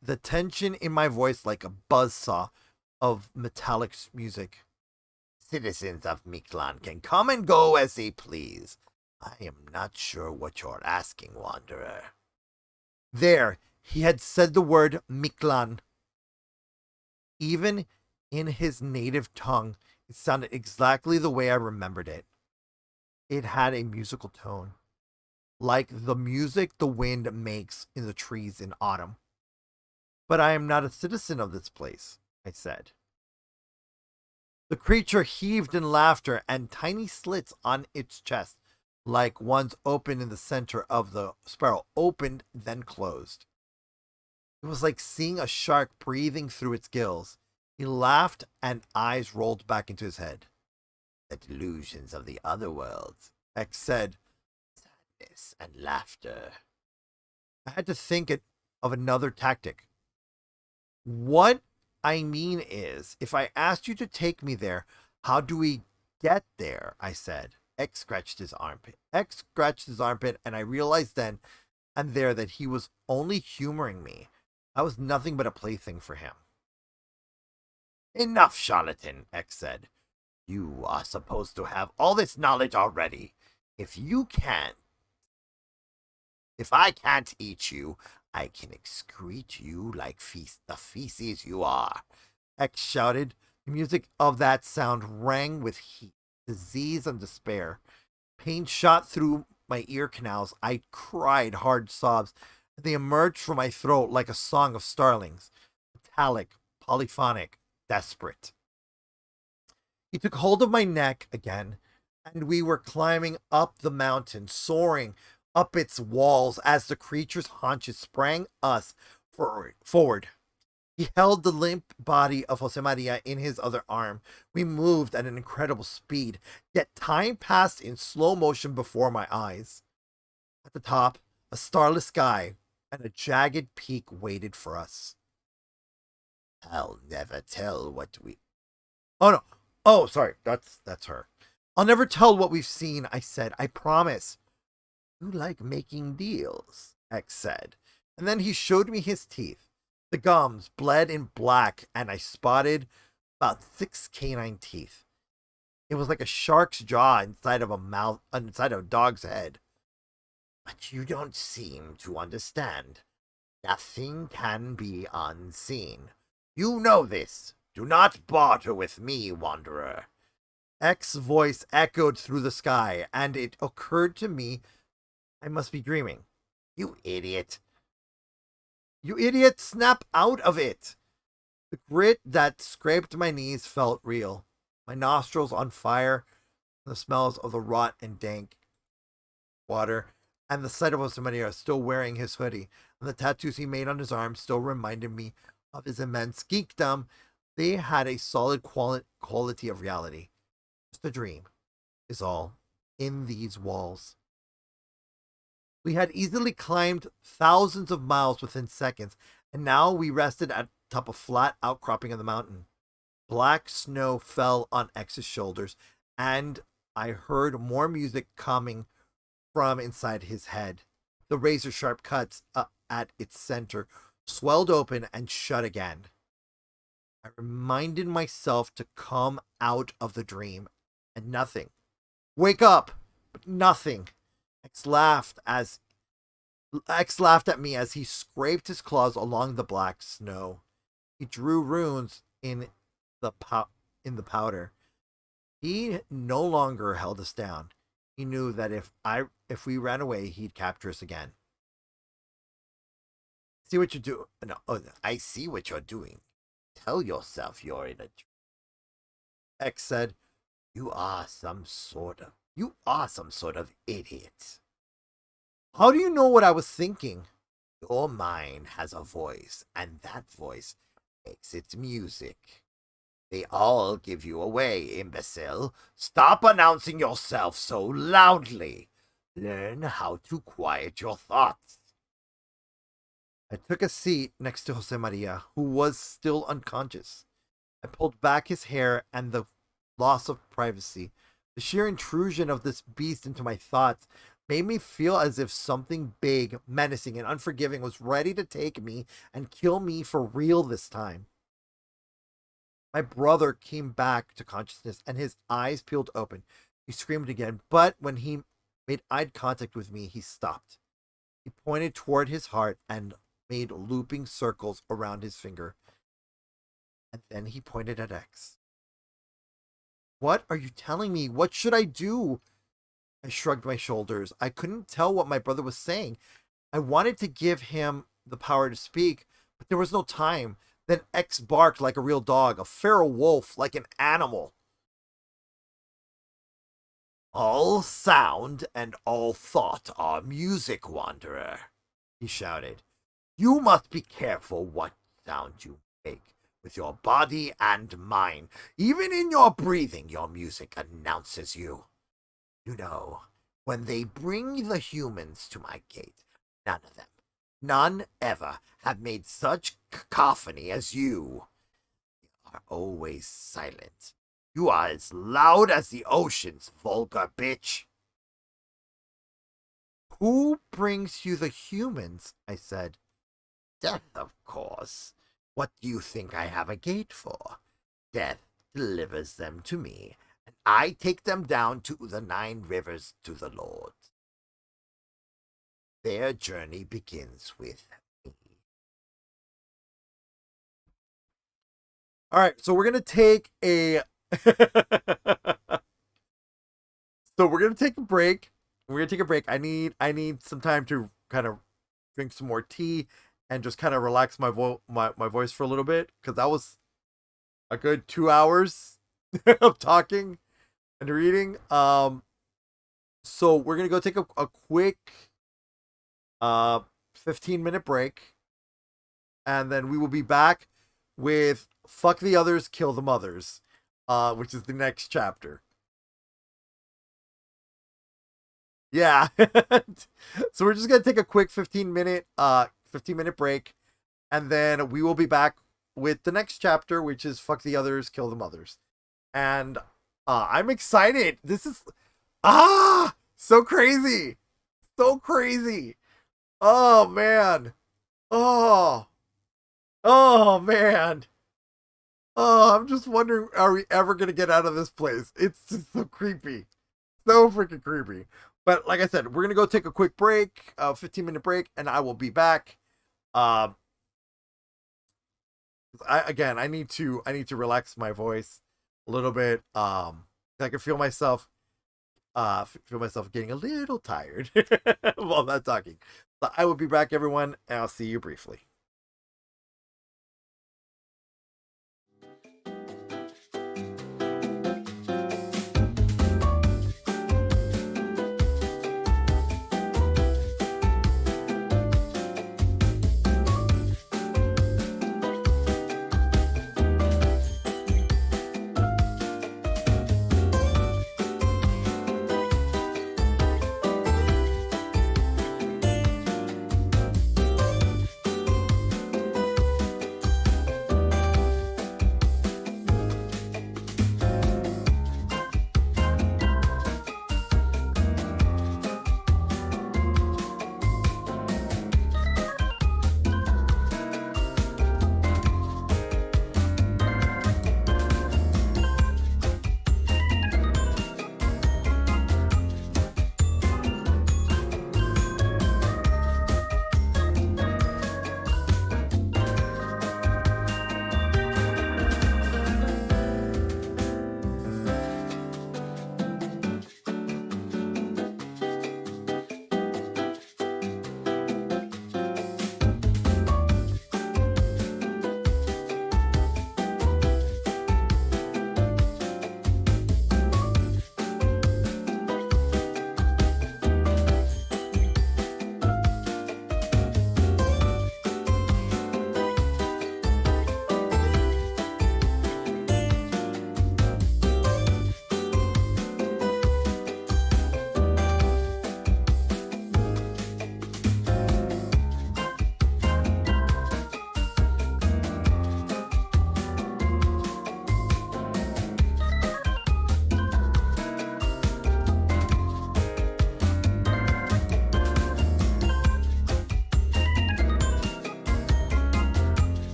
the tension in my voice like a buzzsaw of metallic music. Citizens of Miklan can come and go as they please. I am not sure what you're asking, Wanderer. There, he had said the word Miklan. Even in his native tongue, it sounded exactly the way I remembered it. It had a musical tone, like the music the wind makes in the trees in autumn. But I am not a citizen of this place, I said. The creature heaved in laughter, and tiny slits on its chest, like ones open in the center of the spiral, opened, then closed. It was like seeing a shark breathing through its gills. He laughed, and eyes rolled back into his head. The delusions of the other worlds, X said. Sadness and laughter. I had to think of another tactic. What I mean is, if I asked you to take me there, how do we get there? I said. X scratched his armpit, and I realized then and there that he was only humoring me. I was nothing but a plaything for him. Enough, charlatan, X said. You are supposed to have all this knowledge already. If you can't, if I can't eat you, I can excrete you like the feces you are. X shouted. The music of that sound rang with heat, disease, and despair. Pain shot through my ear canals. I cried hard sobs. They emerged from my throat like a song of starlings, metallic, polyphonic, desperate. He took hold of my neck again, and we were climbing up the mountain, soaring up its walls as the creature's haunches sprang us forward. He held the limp body of Jose Maria in his other arm. We moved at an incredible speed, yet time passed in slow motion before my eyes. At the top, a starless sky and a jagged peak waited for us. I'll never tell what we. Oh no! Oh, sorry. That's her. I'll never tell what we've seen. I said. I promise. You like making deals, X said, and then he showed me his teeth. The gums bled in black, and I spotted about 6 canine teeth. It was like a shark's jaw inside of a dog's head. But you don't seem to understand. Nothing can be unseen. You know this. Do not barter with me, wanderer. X's voice echoed through the sky, and it occurred to me I must be dreaming. You idiot. You idiot, snap out of it. The grit that scraped my knees felt real. My nostrils on fire, the smells of the rot and dank water, and the sight of Osamaria still wearing his hoodie, and the tattoos he made on his arm still reminded me of his immense geekdom. They had a solid quality of reality. Just a dream is all in these walls. We had easily climbed thousands of miles within seconds, and now we rested at the top of a flat outcropping of the mountain. Black snow fell on X's shoulders, and I heard more music coming from inside his head. The razor sharp cuts at its center swelled open and shut again. I reminded myself to come out of the dream, and nothing. Wake up! But nothing. X laughed at me as he scraped his claws along the black snow. He drew runes in the powder. He no longer held us down. He knew that if we ran away, he'd capture us again. See what you do? No, I see what you're doing. Tell yourself you're in a dream. X said, You are some sort of idiot. How do you know what I was thinking? Your mind has a voice, and that voice makes its music. They all give you away, imbecile. Stop announcing yourself so loudly. Learn how to quiet your thoughts. I took a seat next to Jose Maria, who was still unconscious. I pulled back his hair, and the loss of privacy, the sheer intrusion of this beast into my thoughts, made me feel as if something big, menacing, and unforgiving was ready to take me and kill me for real this time. My brother came back to consciousness, and his eyes peeled open. He screamed again, but when he made eye contact with me, he stopped. He pointed toward his heart and made looping circles around his finger. And then he pointed at X. What are you telling me? What should I do? I shrugged my shoulders. I couldn't tell what my brother was saying. I wanted to give him the power to speak, but there was no time. Then X barked like a real dog, a feral wolf, like an animal. All sound and all thought are music, wanderer, he shouted. You must be careful what sound you make with your body and mind. Even in your breathing, your music announces you. You know, when they bring the humans to my gate, none ever have made such cacophony as you. You are always silent. You are as loud as the oceans, vulgar bitch. Who brings you the humans? I said. Death, of course. What do you think I have a gate for? Death delivers them to me, and I take them down to the 9 rivers to the Lords. Their journey begins with me. All right, so we're gonna take a so we're gonna take a break. We're gonna take a break. I need some time to kind of drink some more tea and just kind of relax my voice for a little bit, because that was a good 2 hours of talking and reading. So we're gonna go take a quick 15-minute break, and then we will be back with Fuck the Others, Kill the Mothers, which is the next chapter. Yeah. So we're just gonna take a quick 15-minute break, and then we will be back with the next chapter, which is Fuck the Others, Kill the Mothers. And I'm excited. This is so crazy. So crazy. Oh man. Oh man. Oh, I'm just wondering, are we ever gonna get out of this place? It's just so creepy. So freaking creepy. But like I said, we're gonna go take a quick break, 15-minute break, and I will be back. I need to relax my voice a little bit. I can feel myself getting a little tired while I'm not talking. So I will be back, everyone, and I'll see you briefly.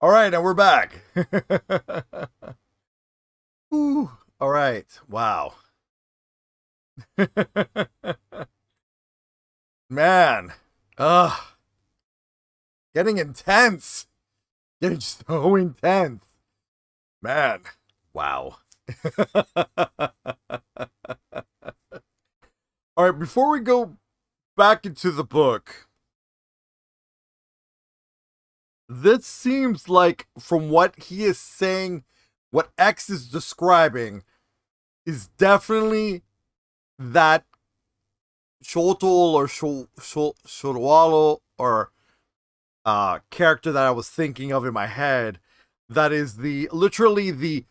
All right, and we're back. Ooh, all right. Wow. Man. Ugh. Getting intense. Getting so intense. Man. Wow. All right, before we go back into the book, this seems like, from what he is saying, what X is describing is definitely that Shotol or Shotwalo or character that I was thinking of in my head. That is literally the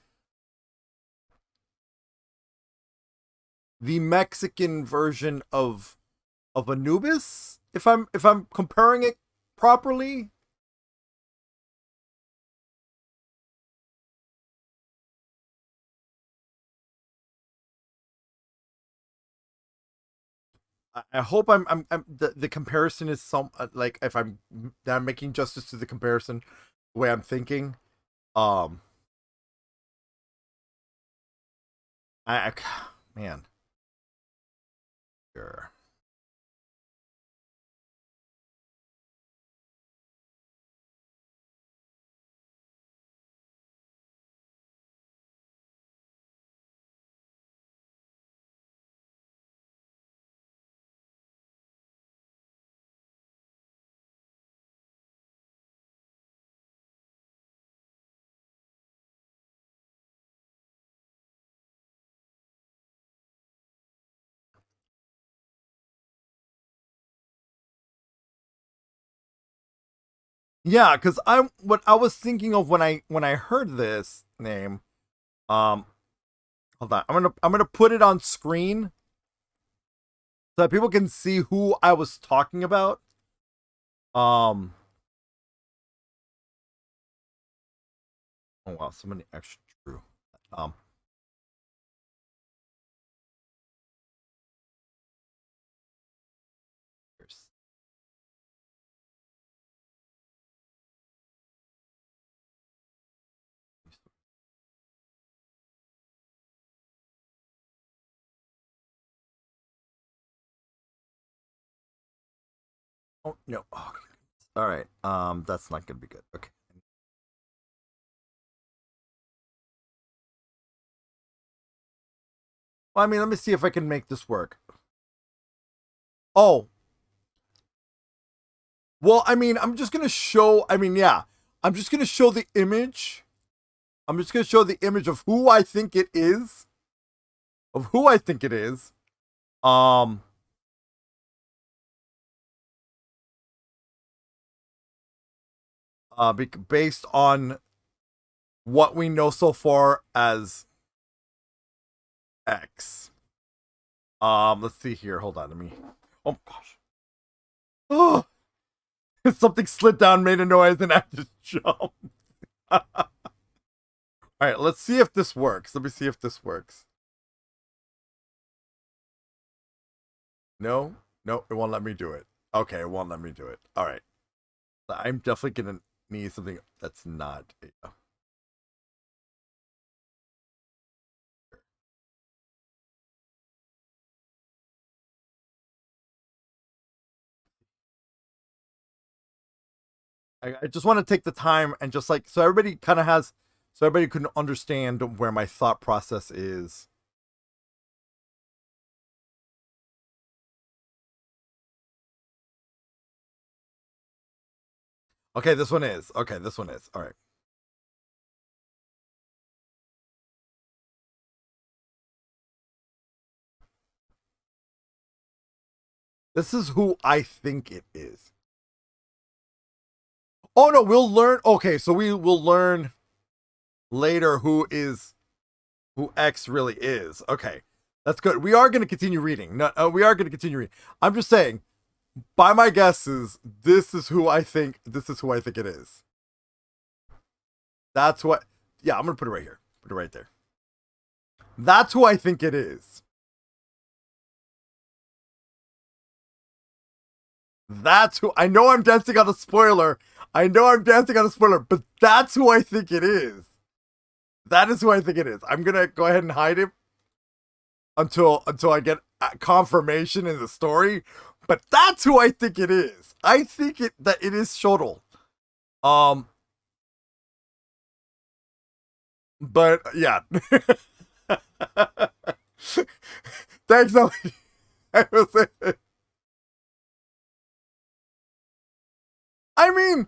Mexican version of Anubis. If I'm comparing it properly. I hope the comparison is some like if that I'm making justice to the comparison, the way I'm thinking. Um, I man, sure. Yeah, because I'm what I was thinking of when I heard this name. Um, hold on, I'm gonna put it on screen so that people can see who I was talking about. Um, oh wow, somebody actually drew. Um, here's- oh no, oh, all right. That's not gonna be good. Okay. Well, I mean, let me see if I can make this work. Oh, well, I mean, I'm just gonna show. I mean, yeah, I'm just gonna show the image. I'm just gonna show the image of who I think it is. Of who I think it is. Um, based on what we know so far as X. Let's see here. Hold on. Let me. Oh gosh. Oh, something slid down, made a noise, and I just jumped. All right, let's see if this works. Let me see if this works. No, no, it won't let me do it. Okay, it won't let me do it. All right, I'm definitely gonna need something that's not. I just want to take the time and just like so everybody kind of has, so everybody can understand where my thought process is. Okay, this one is. Okay, this one is. All right. This is who I think it is. Oh no, we'll learn. Okay, so we will learn later who X really is. Okay, that's good. We are going to continue reading. No, we are going to continue reading. I'm just saying, by my guesses, this is who I think. This is who I think it is. That's what. Yeah, I'm gonna put it right here. Put it right there. That's who I think it is. That's who. I know I'm dancing on a spoiler. I know I'm dancing on a spoiler, but that's who I think it is. That is who I think it is. I'm gonna go ahead and hide it until I get confirmation in the story. But that's who I think it is. I think that it is Shodol. Um, but yeah. Thanks, Ellie. I mean,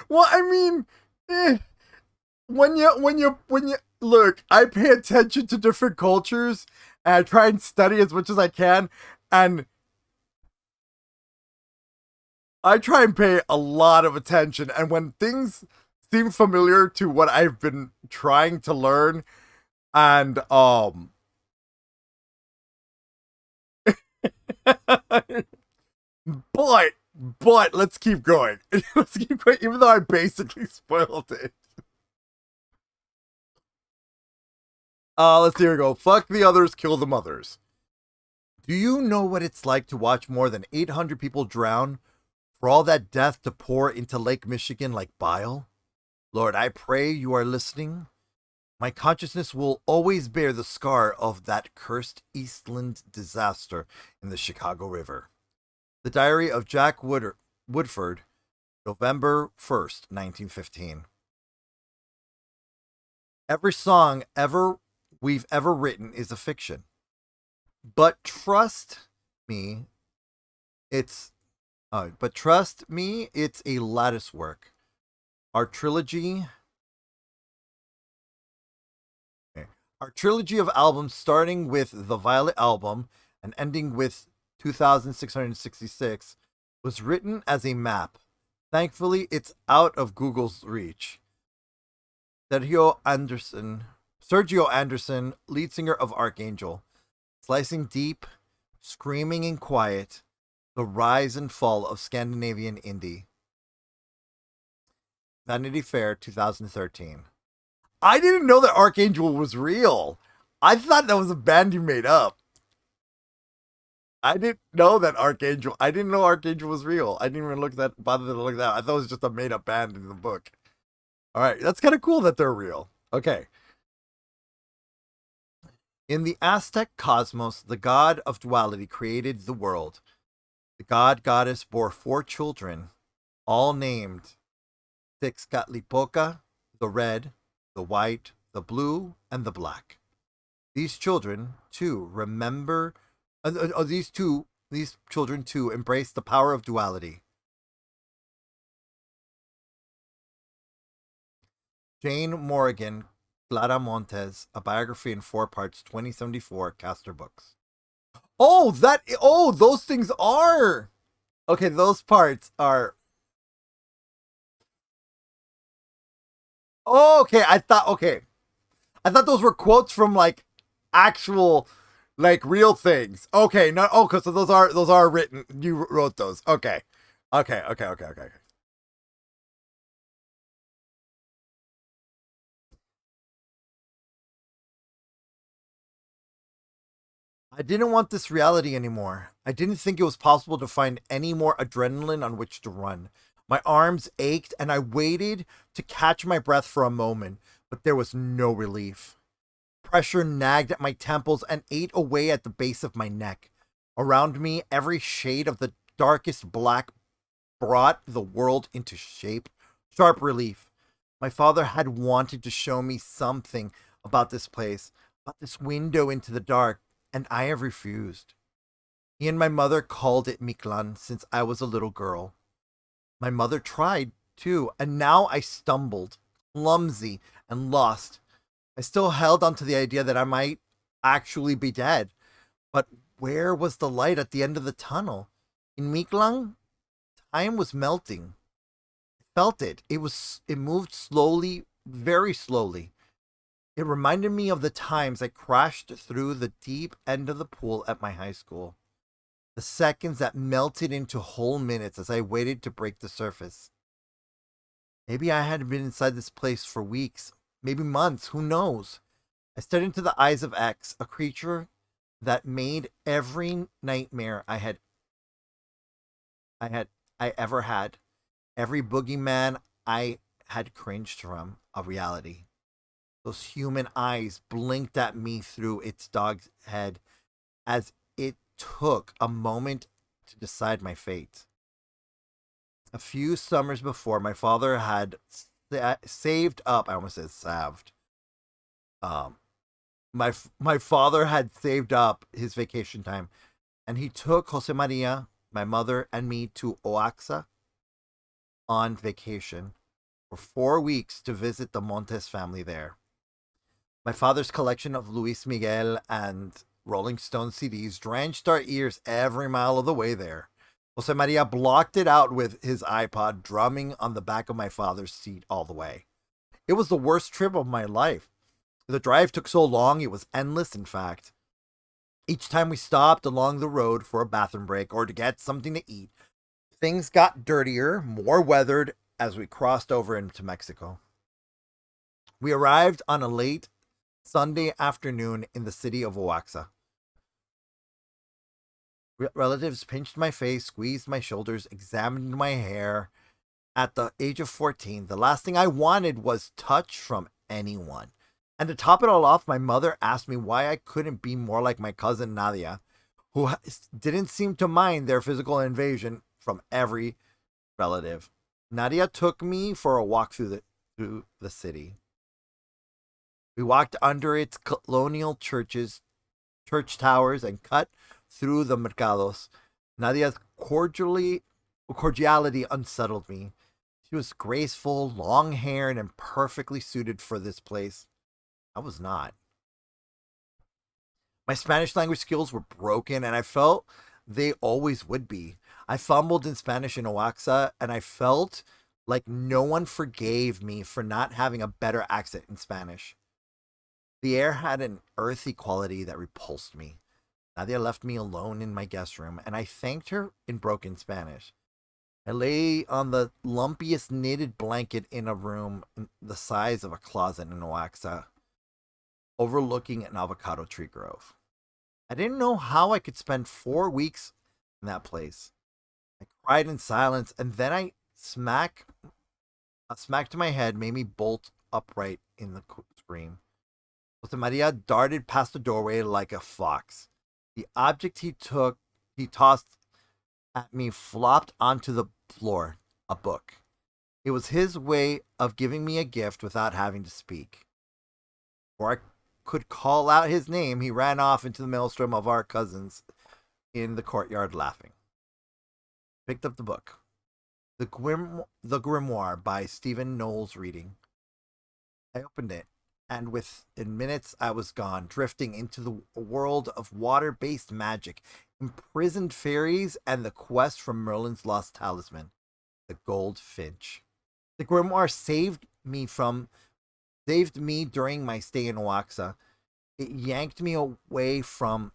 well, I mean, eh, when you look, I pay attention to different cultures and I try and study as much as I can, and I try and pay a lot of attention. And when things seem familiar to what I've been trying to learn, and but let's keep going. Let's keep going, even though I basically spoiled it. Let's see, here we go. Fuck the others, kill the mothers. Do you know what it's like to watch more than 800 people drown, for all that death to pour into Lake Michigan like bile? Lord, I pray you are listening. My consciousness will always bear the scar of that cursed Eastland disaster in the Chicago River. The Diary of Jack Woodford, November 1st, 1915. Every song we've ever written is a fiction. But trust me, it's it's a lattice work. Our trilogy Our trilogy of albums, starting with the Violet album and ending with 2666, was written as a map. Thankfully, it's out of Google's reach. Sergio Anderson, lead singer of Archangel, slicing deep, screaming in quiet, the rise and fall of Scandinavian indie. Vanity Fair 2013. I didn't know that Archangel was real. I thought that was a band you made up. I didn't know Archangel was real. I didn't even bother to look that. I thought it was just a made up band in the book. All right, that's kind of cool that they're real. Okay. In the Aztec cosmos, the god of duality created the world. The goddess bore 4 children, all named Tezcatlipoca, the red, the white, the blue, and the black. These children, too, these children, too, embrace the power of duality. Jane Morgan, Clara Montes, a biography in 4 parts, 2074, Castor Books. Those things are. Okay, those parts are. Okay, I thought those were quotes from like actual like real things. Okay, no, okay, so those are written. You wrote those. Okay. Okay. I didn't want this reality anymore. I didn't think it was possible to find any more adrenaline on which to run. My arms ached and I waited to catch my breath for a moment, but there was no relief. Pressure nagged at my temples and ate away at the base of my neck. Around me, every shade of the darkest black brought the world into shape. Sharp relief. My father had wanted to show me something about this place, about this window into the dark, and I have refused. He and my mother called it Miklan since I was a little girl. My mother tried, too, and now I stumbled, clumsy and lost. I still held on to the idea that I might actually be dead. But where was the light at the end of the tunnel? In Miklang, time was melting. I felt it. It moved slowly, very slowly. It reminded me of the times I crashed through the deep end of the pool at my high school. The seconds that melted into whole minutes as I waited to break the surface. Maybe I had been inside this place for weeks, maybe months, who knows? I stared into the eyes of X, a creature that made every nightmare I had I ever had, every boogeyman I had cringed from, a reality. Those human eyes blinked at me through its dog's head as it took a moment to decide my fate. A few summers before, my father had saved up. I almost said saved. Um, my father had saved up his vacation time, and he took Jose Maria, my mother, and me to Oaxaca on vacation for 4 weeks to visit the Montes family there. My father's collection of Luis Miguel and Rolling Stone CDs drenched our ears every mile of the way there. Jose Maria blocked it out with his iPod, drumming on the back of my father's seat all the way. It was the worst trip of my life. The drive took so long, it was endless, in fact. Each time we stopped along the road for a bathroom break or to get something to eat, things got dirtier, more weathered as we crossed over into Mexico. We arrived on a late Sunday afternoon in the city of Oaxaca. Relatives pinched my face, squeezed my shoulders, examined my hair. At the age of 14, the last thing I wanted was touch from anyone. And to top it all off, my mother asked me why I couldn't be more like my cousin Nadia, who didn't seem to mind their physical invasion from every relative. Nadia took me for a walk through the city. We walked under its colonial church towers, and cut through the mercados. Nadia's cordiality unsettled me. She was graceful, long haired, and perfectly suited for this place. I was not. My Spanish language skills were broken, and I felt they always would be. I fumbled in Spanish in Oaxaca, and I felt like no one forgave me for not having a better accent in Spanish. The air had an earthy quality that repulsed me. Nadia left me alone in my guest room, and I thanked her in broken Spanish. I lay on the lumpiest knitted blanket in a room the size of a closet in Oaxaca, overlooking an avocado tree grove. I didn't know how I could spend 4 weeks in that place. I cried in silence, and then a smack to my head made me bolt upright in the scream. Jose Maria darted past the doorway like a fox. The object he tossed at me flopped onto the floor, a book. It was his way of giving me a gift without having to speak. Before I could call out his name, he ran off into the maelstrom of our cousins in the courtyard laughing. Picked up the book. The Grimoire by Stephen Knowles reading. I opened it, and within minutes I was gone, drifting into the world of water-based magic, imprisoned fairies, and the quest for Merlin's lost talisman, the Gold Finch. The Grimoire saved me during my stay in Oaxaca. It yanked me away from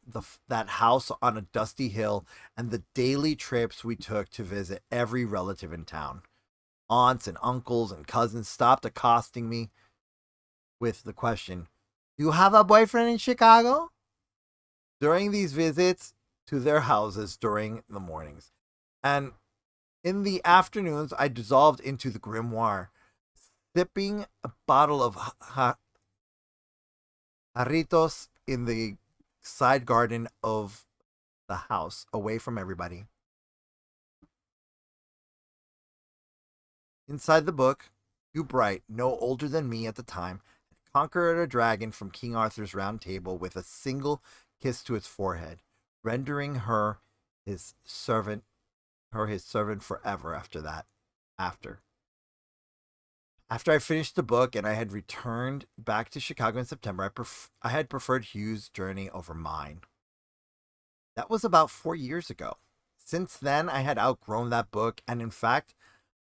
that house on a dusty hill and the daily trips we took to visit every relative in town. Aunts and uncles and cousins stopped accosting me with the question, "Do you have a boyfriend in Chicago?" During these visits to their houses during the mornings. And in the afternoons, I dissolved into the grimoire, sipping a bottle of jarritos in the side garden of the house, away from everybody. Inside the book, Hugh Bright, no older than me at the time, conquered a dragon from King Arthur's round table with a single kiss to its forehead, rendering her his servant forever after that. After I finished the book and I had returned back to Chicago in September, I had preferred Hugh's journey over mine. That was about 4 years ago. Since then, I had outgrown that book, and in fact,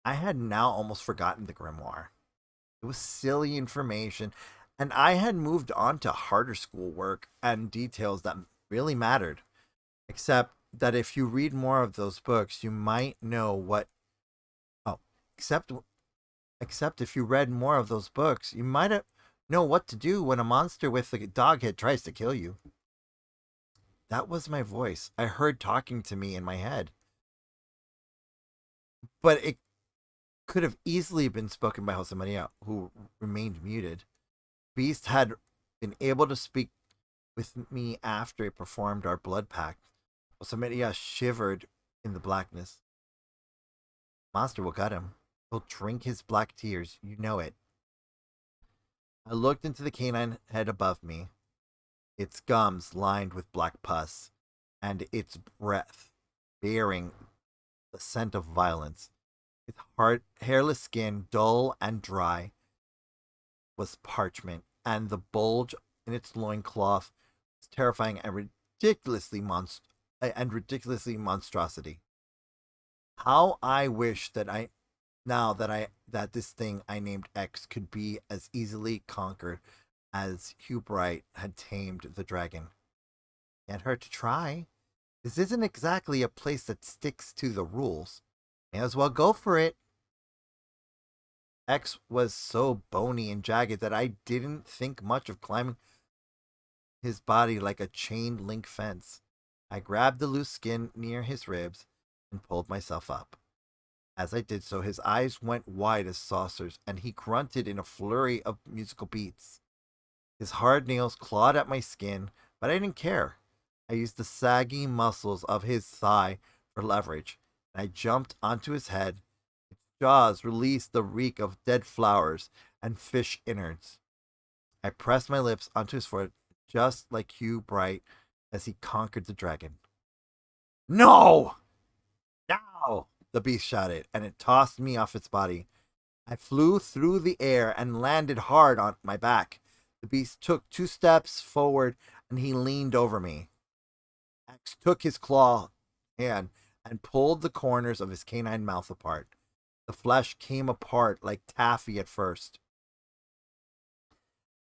I had now almost forgotten the grimoire. It was silly information, and I had moved on to harder schoolwork and details that really mattered. Except that if you read more of those books, you might know what. Oh, except if you read more of those books, you might know what to do when a monster with a dog head tries to kill you. That was my voice. I heard talking to me in my head. But it could have easily been spoken by Jose Maria, who remained muted. Beast had been able to speak with me after he performed our blood pact. Jose Maria shivered in the blackness. Monster will gut him. He'll drink his black tears. You know it. I looked into the canine head above me, its gums lined with black pus, and its breath bearing the scent of violence. Its hard, hairless skin, dull and dry, was parchment, and the bulge in its loincloth was terrifying and ridiculously monstrosity. How I wish that I now that I that this thing I named X could be as easily conquered as Hugh Bright had tamed the dragon. Can't hurt to try. This isn't exactly a place that sticks to the rules. May as well go for it. X was so bony and jagged that I didn't think much of climbing his body like a chain link fence. I grabbed the loose skin near his ribs and pulled myself up. As I did so, his eyes went wide as saucers, and he grunted in a flurry of musical beats. His hard nails clawed at my skin, but I didn't care. I used the saggy muscles of his thigh for leverage, and I jumped onto his head. Its jaws released the reek of dead flowers and fish innards. I pressed my lips onto his foot, just like Hugh Bright as he conquered the dragon. No! Now! The beast shouted, and it tossed me off its body. I flew through the air and landed hard on my back. The beast took 2 steps forward, and he leaned over me. X took his claw hand and pulled the corners of his canine mouth apart. The flesh came apart like taffy at first.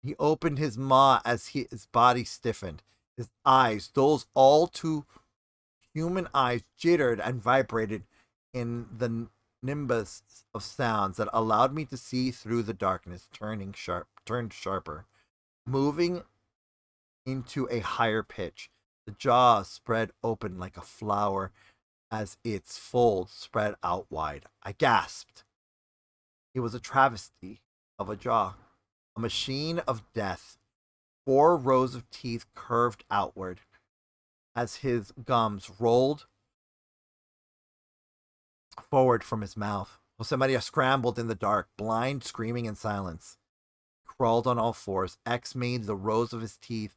He opened his maw as his body stiffened. His eyes, those all too human eyes, jittered and vibrated in the nimbus of sounds that allowed me to see through the darkness, turned sharper, moving into a higher pitch. The jaw spread open like a flower as its folds spread out wide. I gasped. It was a travesty of a jaw, a machine of death. 4 rows of teeth curved outward as his gums rolled forward from his mouth. Jose Maria scrambled in the dark, blind, screaming in silence. He crawled on all fours. X made the rows of his teeth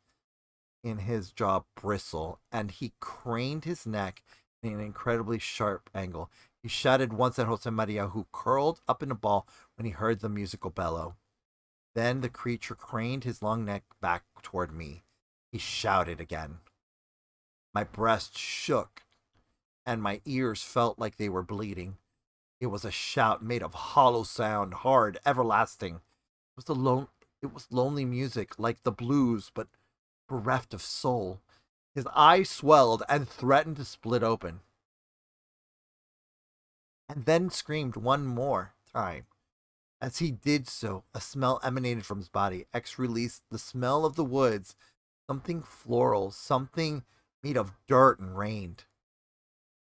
in his jaw bristle, and he craned his neck in an incredibly sharp angle. He shouted once at Jose Maria, who curled up in a ball when he heard the musical bellow. Then the creature craned his long neck back toward me. He shouted again. My breast shook, and my ears felt like they were bleeding. It was a shout made of hollow sound, hard, everlasting. It was lonely music, like the blues, but bereft of soul. His eyes swelled and threatened to split open. And then screamed one more time. As he did so, a smell emanated from his body. X released the smell of the woods, something floral, something made of dirt and rain.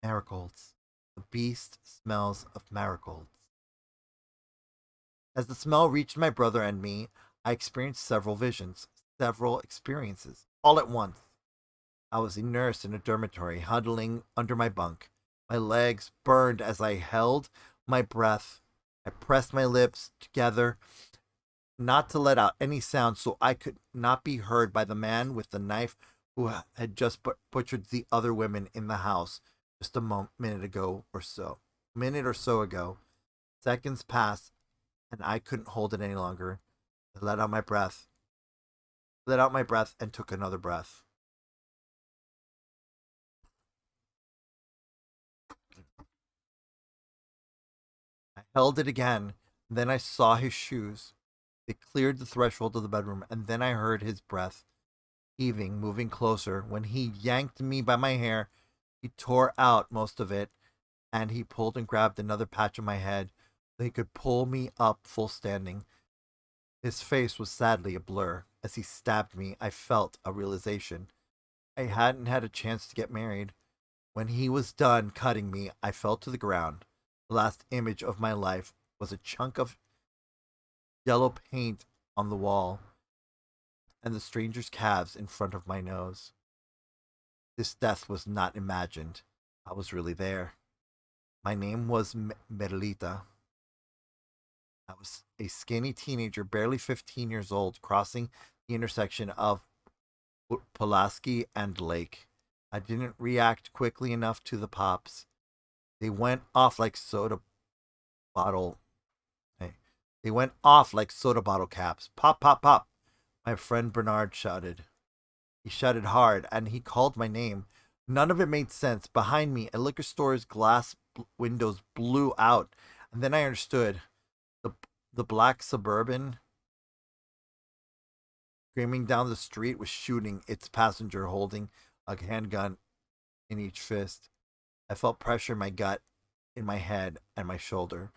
Marigolds. The beast smells of marigolds. As the smell reached my brother and me, I experienced several visions, several experiences, all at once. I was immersed in a dormitory, huddling under my bunk. My legs burned as I held my breath. I pressed my lips together, not to let out any sound so I could not be heard by the man with the knife who had just butchered the other women in the house just a minute or so ago. Seconds passed, and I couldn't hold it any longer. I let out my breath, and took another breath. I held it again, and then I saw his shoes. They cleared the threshold of the bedroom, and then I heard his breath heaving, moving closer. When he yanked me by my hair, he tore out most of it, and he pulled and grabbed another patch of my head so he could pull me up full standing. His face was sadly a blur. As he stabbed me, I felt a realization. I hadn't had a chance to get married. When he was done cutting me, I fell to the ground. The last image of my life was a chunk of yellow paint on the wall and the stranger's calves in front of my nose. This death was not imagined. I was really there. My name was Merlita. I was a skinny teenager, barely 15 years old, crossing the intersection of Pulaski and Lake. I didn't react quickly enough to the pops. They went off like soda bottle. Hey, they went off like soda bottle caps. Pop, pop, pop. My friend Bernard shouted. He shouted hard, and he called my name. None of it made sense. Behind me, a liquor store's glass windows blew out, and then I understood. The the black Suburban screaming down the street was shooting its passenger, holding a handgun in each fist. I felt pressure in my gut, in my head, and my shoulder.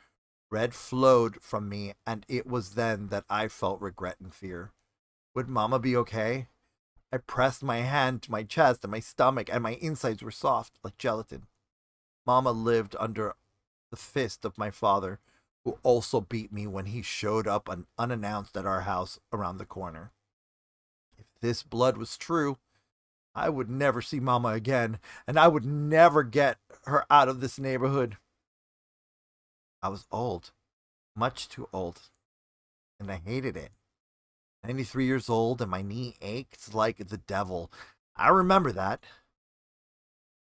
Red flowed from me, and it was then that I felt regret and fear. Would Mama be okay? I pressed my hand to my chest and my stomach, and my insides were soft like gelatin. Mama lived under the fist of my father, who also beat me when he showed up unannounced at our house around the corner. If this blood was true, I would never see Mama again, and I would never get her out of this neighborhood. I was old, much too old, and I hated it. 93 years old, and my knee ached like the devil. I remember that.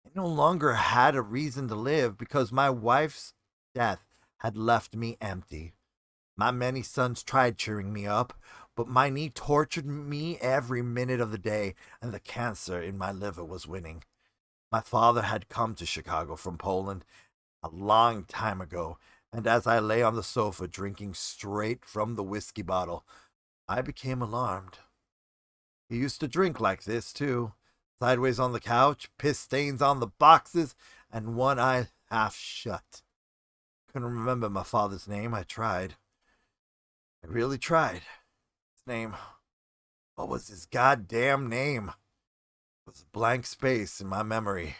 I no longer had a reason to live because my wife's death had left me empty. My many sons tried cheering me up, but my knee tortured me every minute of the day, and the cancer in my liver was winning. My father had come to Chicago from Poland a long time ago, and as I lay on the sofa drinking straight from the whiskey bottle, I became alarmed. He used to drink like this, too. Sideways on the couch, piss stains on the boxes, and one eye half shut. Couldn't remember my father's name. I tried. I really tried. His name. What was his goddamn name? It was a blank space in my memory.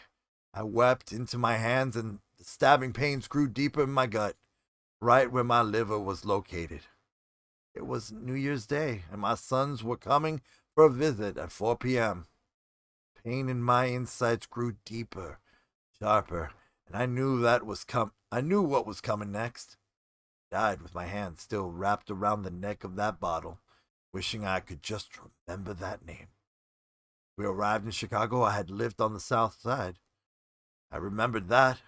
I wept into my hands, and the stabbing pains grew deeper in my gut, right where my liver was located. It was New Year's Day, and my sons were coming for a visit at 4 p.m. Pain in my insides grew deeper, sharper, and I knew what was coming next. I died with my hand still wrapped around the neck of that bottle, wishing I could just remember that name. We arrived in Chicago. I had lived on the south side. I remembered that.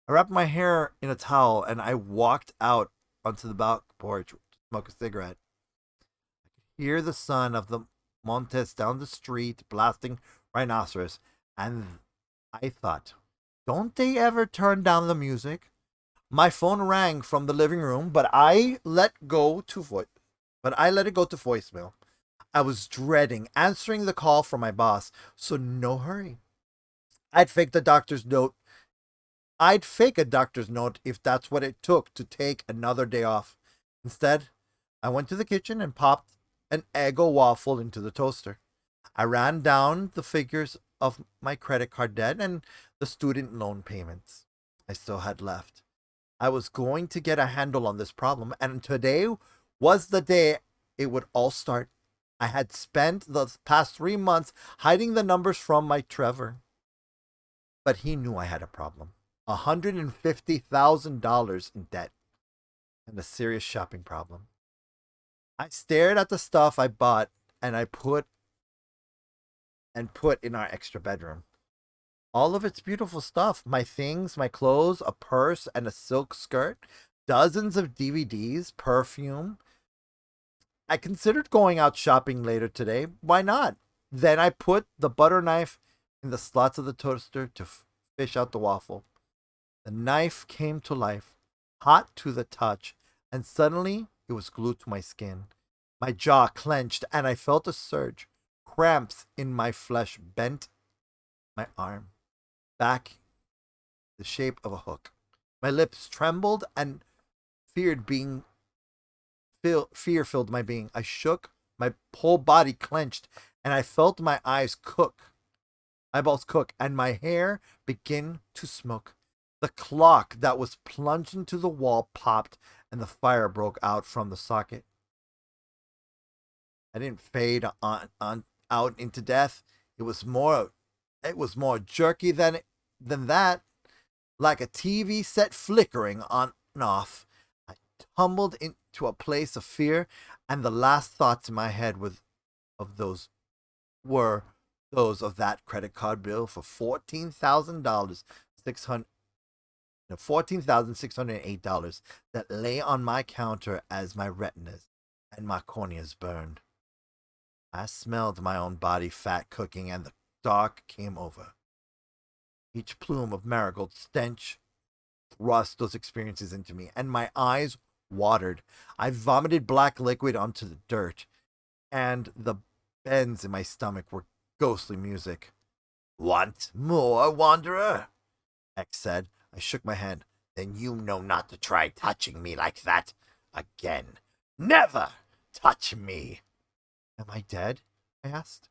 I wrapped my hair in a towel and I walked out onto the back porch to smoke a cigarette. I could hear the son of the Montes down the street blasting Rhinoceros, and I thought, don't they ever turn down the music? My phone rang from the living room, but I let it go to voicemail. I was dreading answering the call from my boss, so no hurry. I'd fake the doctor's note. I'd fake a doctor's note if that's what it took to take another day off. Instead, I went to the kitchen and popped an Eggo waffle into the toaster. I ran down the figures of my credit card debt and the student loan payments I still had left. I was going to get a handle on this problem, and today was the day it would all start. I had spent the past 3 months hiding the numbers from my Trevor, but he knew I had a problem. $150,000 in debt and a serious shopping problem. I stared at the stuff I bought and I put in our extra bedroom. All of its beautiful stuff, my things, my clothes, a purse and a silk skirt, dozens of DVDs, perfume. I considered going out shopping later today. Why not? Then I put the butter knife in the slots of the toaster to fish out the waffle. The knife came to life, hot to the touch, and suddenly it was glued to my skin. My jaw clenched and I felt a surge. Cramps in my flesh bent my arm back the shape of a hook. My lips trembled and fear filled my being. I shook, my whole body clenched, and I felt my eyes cook eyeballs cook, and my hair begin to smoke. The clock that was plunged into the wall popped, and the fire broke out from the socket. I didn't fade on out into death. It was more jerky than that, like a TV set flickering on and off. I tumbled into a place of fear, and the last thoughts in my head were those of that credit card bill for $14,000, $14,608 that lay on my counter as my retinas and my corneas burned. I smelled my own body fat cooking, and the dark came over. Each plume of marigold stench thrust those experiences into me, and my eyes watered. I vomited black liquid onto the dirt, and the bends in my stomach were ghostly music. "Want more, wanderer?" X said. I shook my head. "Then you know not to try touching me like that again. Never touch me." "Am I dead?" I asked.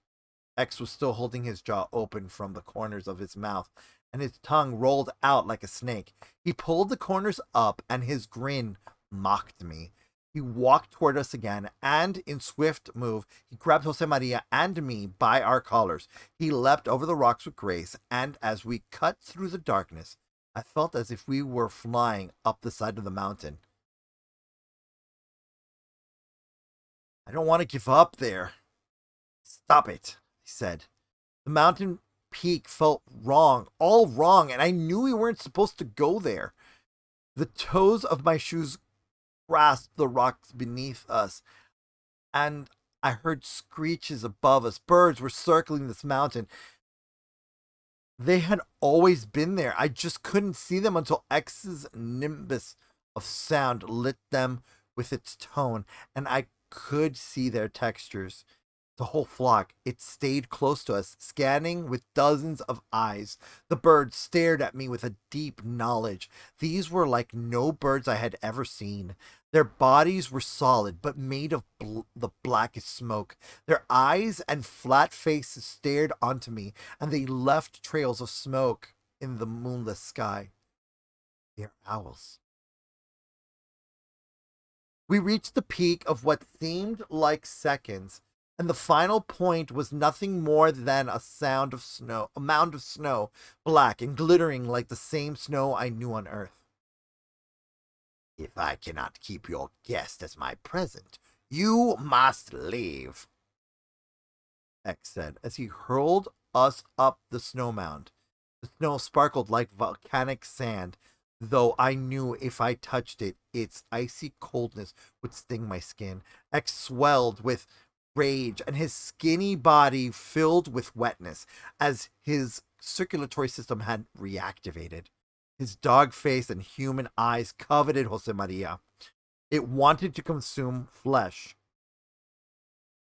X was still holding his jaw open from the corners of his mouth, and his tongue rolled out like a snake. He pulled the corners up, and his grin mocked me. He walked toward us again, and in swift move, he grabbed Josemaria and me by our collars. He leapt over the rocks with grace, and as we cut through the darkness, I felt as if we were flying up the side of the mountain. "I don't want to give up there." "Stop it," he said. The mountain peak felt wrong, all wrong, and I knew we weren't supposed to go there. The toes of my shoes grasped the rocks beneath us, and I heard screeches above us. Birds were circling this mountain. They had always been there. I just couldn't see them until X's nimbus of sound lit them with its tone, and I could see their textures. The whole flock, it stayed close to us, scanning with dozens of eyes. The birds stared at me with a deep knowledge. These were like no birds I had ever seen. Their bodies were solid, but made of the blackest smoke. Their eyes and flat faces stared onto me, and they left trails of smoke in the moonless sky. They're owls. We reached the peak of what seemed like seconds, and the final point was nothing more than a mound of snow, black and glittering like the same snow I knew on Earth. "If I cannot keep your guest as my present, you must leave," X said as he hurled us up the snow mound. The snow sparkled like volcanic sand, though I knew if I touched it, its icy coldness would sting my skin. X swelled with rage, and his skinny body filled with wetness as his circulatory system had reactivated. His dog face and human eyes coveted Josemaria. It wanted to consume flesh.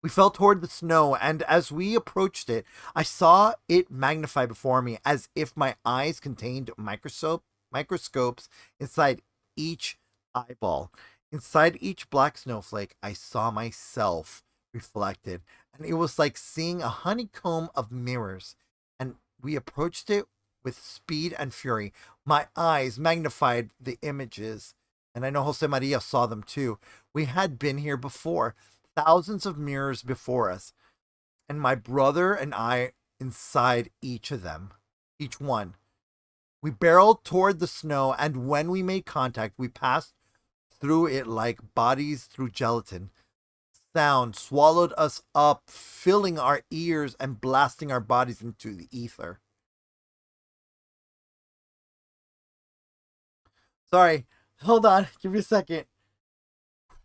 We fell toward the snow, and as we approached it, I saw it magnify before me as if my eyes contained microscopes inside each eyeball. Inside each black snowflake, I saw myself reflected, and it was like seeing a honeycomb of mirrors. And we approached it with speed and fury. My eyes magnified the images, and I know Josemaria saw them too. We had been here before, thousands of mirrors before us, and my brother and I inside each of them, each one. We barreled toward the snow, and when we made contact, we passed through it like bodies through gelatin. Sound swallowed us up, filling our ears and blasting our bodies into the ether. Sorry, hold on, give me a second.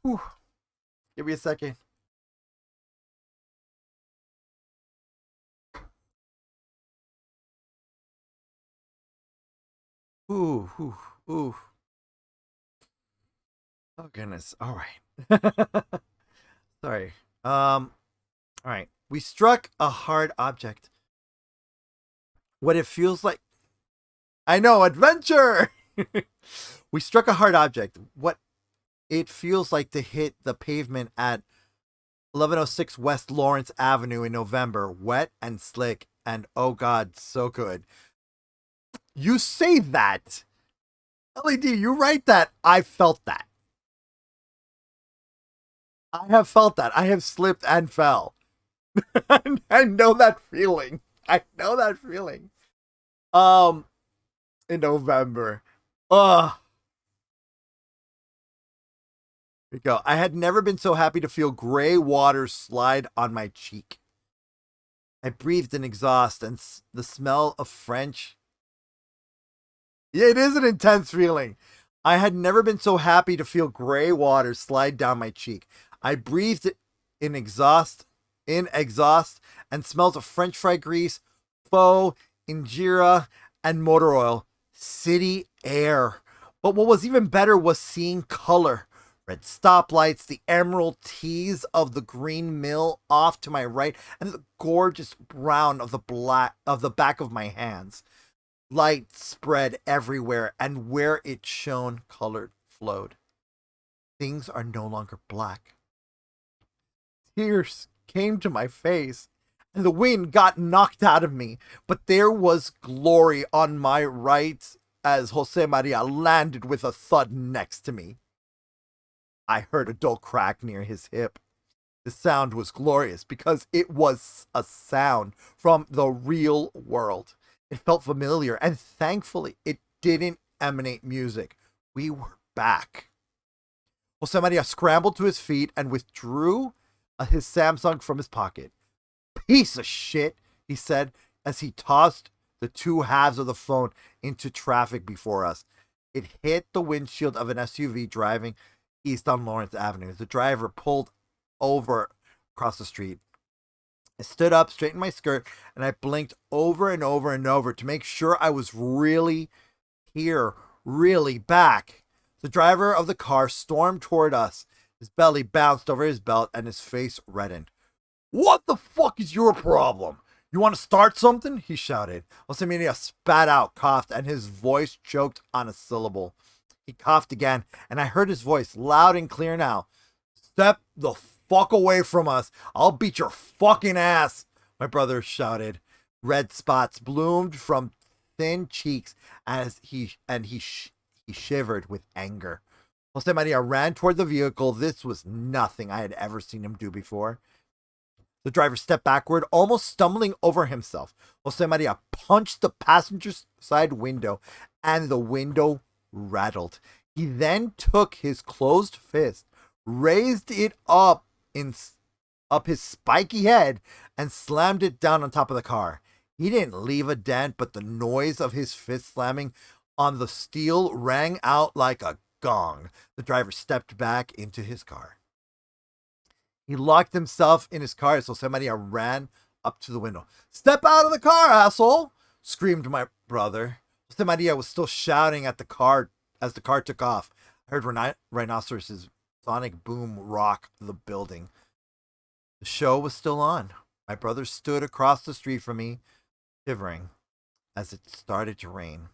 Whew. Give me a second. Ooh, ooh, ooh. Oh goodness. All right. Sorry. All right. We struck a hard object. What it feels like. I know, adventure. We struck a hard object. What it feels like to hit the pavement at 1106 West Lawrence Avenue in November, wet and slick, and oh god, so good. You say that. LED, you write that. I felt that. I have felt that. I have slipped and fell. I know that feeling. I know that feeling. Um, in November. Ugh. Here we go. I had never been so happy to feel gray water slide on my cheek. I breathed in exhaust and the smell of French. Yeah, it is an intense feeling. I had never been so happy to feel gray water slide down my cheek. I breathed in exhaust, and smells of French fry grease, pho, injera, and motor oil. City air. But what was even better was seeing color. Red stoplights, the emerald tees of the green mill off to my right, and the gorgeous brown of the back of my hands. Light spread everywhere, and where it shone, colored flowed. Things are no longer black. Tears came to my face, and the wind got knocked out of me, but there was glory on my right as Jose Maria landed with a thud next to me. I heard a dull crack near his hip. The sound was glorious because it was a sound from the real world. It felt familiar, and thankfully, it didn't emanate music. We were back. Jose Maria scrambled to his feet and withdrew his Samsung from his pocket. Piece of shit, he said as he tossed the two halves of the phone into traffic before us. It hit the windshield of an SUV driving east on Lawrence Avenue. The driver pulled over across the street. I stood up, straightened my skirt, and I blinked over and over and over to make sure I was really here, really back. The driver of the car stormed toward us. His belly bounced over his belt and his face reddened. What the fuck is your problem? You want to start something? He shouted. Jose Maria spat out, coughed, and his voice choked on a syllable. He coughed again, and I heard his voice loud and clear now. Step the fuck away from us. I'll beat your fucking ass, my brother shouted. Red spots bloomed from thin cheeks as he shivered with anger. Jose Maria ran toward the vehicle. This was nothing I had ever seen him do before. The driver stepped backward, almost stumbling over himself. Jose Maria punched the passenger side window, and the window rattled. He then took his closed fist, raised it up his spiky head, and slammed it down on top of the car. He didn't leave a dent, but the noise of his fist slamming on the steel rang out like a gong. The driver stepped back into his car. He locked himself in his car as Jose Maria ran up to the window. Step out of the car, asshole! Screamed my brother. Jose Maria was still shouting at the car as the car took off. I heard rhinoceroses' sonic boom rock the building. The show was still on. My brother stood across the street from me, shivering as it started to rain.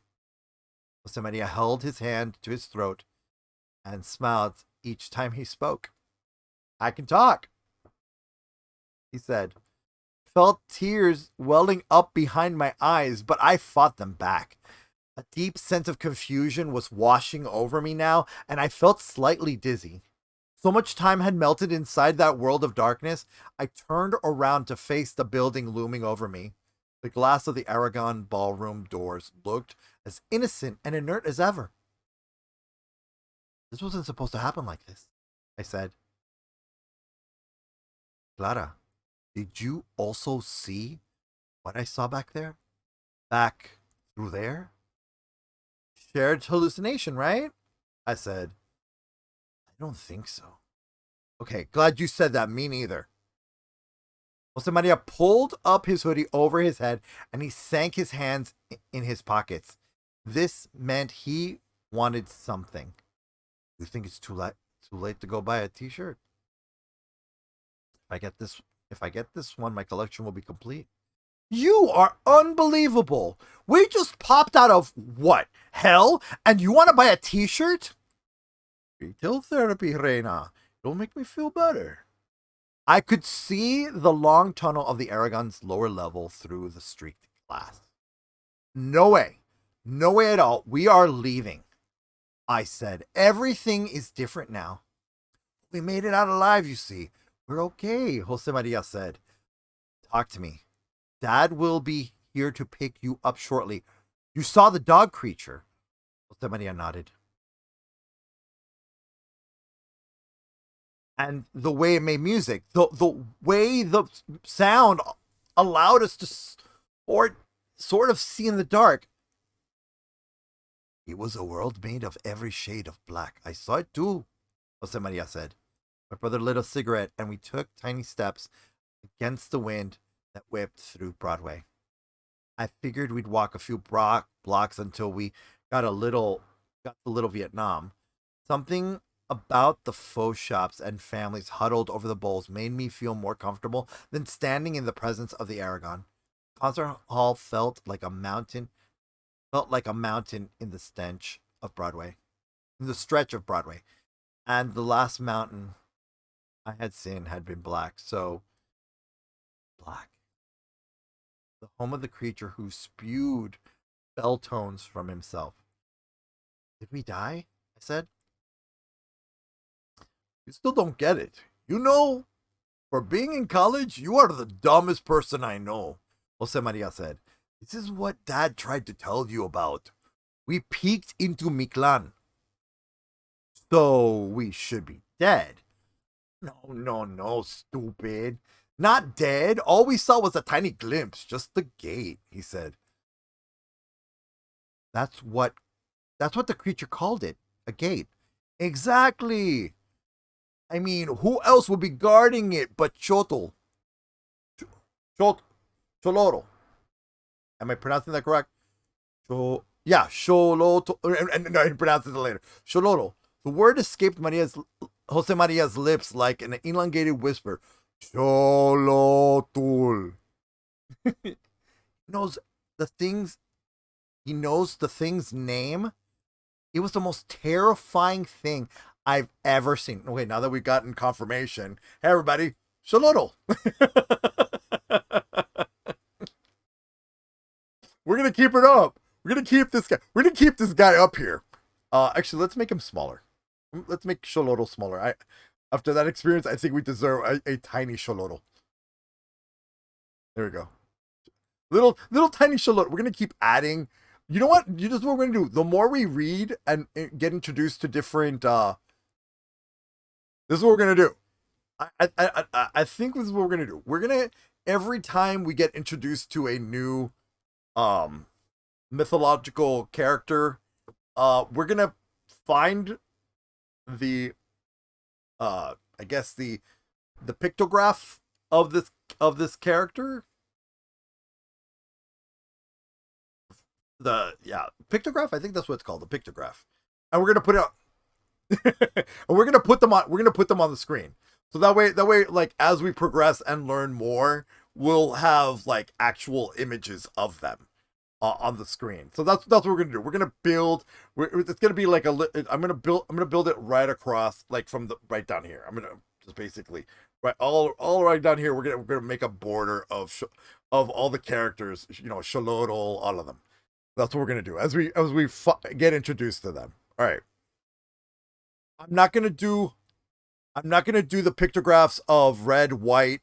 Jose Maria held his hand to his throat and smiled each time he spoke. I can talk, he said. Felt tears welling up behind my eyes, but I fought them back. A deep sense of confusion was washing over me now, and I felt slightly dizzy. So much time had melted inside that world of darkness, I turned around to face the building looming over me. The glass of the Aragon ballroom doors looked as innocent and inert as ever. This wasn't supposed to happen like this, I said. Clara, did you also see what I saw back there? Back through there? Shared hallucination, right? I said. I don't think so. Okay, glad you said that. Me neither. Jose Maria pulled up his hoodie over his head and he sank his hands in his pockets. This meant he wanted something. You think it's too late to go buy a t-shirt? If I get this one, my collection will be complete. You are unbelievable. We just popped out of what? Hell? And you want to buy a t-shirt? Retail therapy, Reina. It'll make me feel better. I could see the long tunnel of the Aragon's lower level through the streaked glass. No way. No way at all. We are leaving, I said. Everything is different now. We made it out alive, you see. We're okay, Jose Maria said. Talk to me. Dad will be here to pick you up shortly. You saw the dog creature. Jose Maria nodded. And the way it made music, the way the sound allowed us to sort of see in the dark. It was a world made of every shade of black. I saw it too, Jose Maria said. My brother lit a cigarette and we took tiny steps against the wind that whipped through Broadway. I figured we'd walk a few blocks until we got to Little Vietnam. Something about the faux shops and families huddled over the bowls made me feel more comfortable than standing in the presence of the Aragon. Concert hall felt like a mountain in the stench of Broadway, in the stretch of Broadway. And the last mountain I had seen had been black, so black. The home of the creature who spewed bell tones from himself. Did we die? I said. You still don't get it. You know, for being in college, you are the dumbest person I know, Jose Maria said. This is what Dad tried to tell you about. We peeked into Mictlan. So we should be dead. No, stupid. Not dead. All we saw was a tiny glimpse, just the gate, he said. That's what the creature called it, a gate. Exactly. I mean, who else would be guarding it but Chotol? Choloro. Am I pronouncing that correct? Yeah, Xoloto. And I pronounce it later. Xololo. The word escaped Jose Maria's lips like an elongated whisper. Xolotul. He knows the thing's name. It was the most terrifying thing I've ever seen. Okay, now that we've gotten confirmation, hey everybody, Xolotl. We're gonna keep it up. We're gonna keep this guy up here. Actually, let's make him smaller. Let's make Xolotl smaller. After that experience, I think we deserve a tiny Xolotl. There we go. Little tiny Xolotl. We're gonna keep adding. You know what? This is what we're gonna do. The more we read and get introduced to different, this is what we're gonna do. I think this is what we're gonna do. We're gonna, every time we get introduced to a new mythological character, we're gonna find the I guess the pictograph of this character. Pictograph, I think that's what it's called, the pictograph. And we're gonna put it out. And we're gonna put them on the screen. So that way, like, as we progress and learn more, we'll have like actual images of them on the screen. So that's what we're gonna do. We're gonna build. It's gonna be like I'm gonna build it right across, like from the right down here. I'm gonna just basically right all right down here. We're gonna make a border of all the characters. You know, Xolotl, all of them. That's what we're gonna do as we get introduced to them. All right. I'm not gonna do the pictographs of red, white,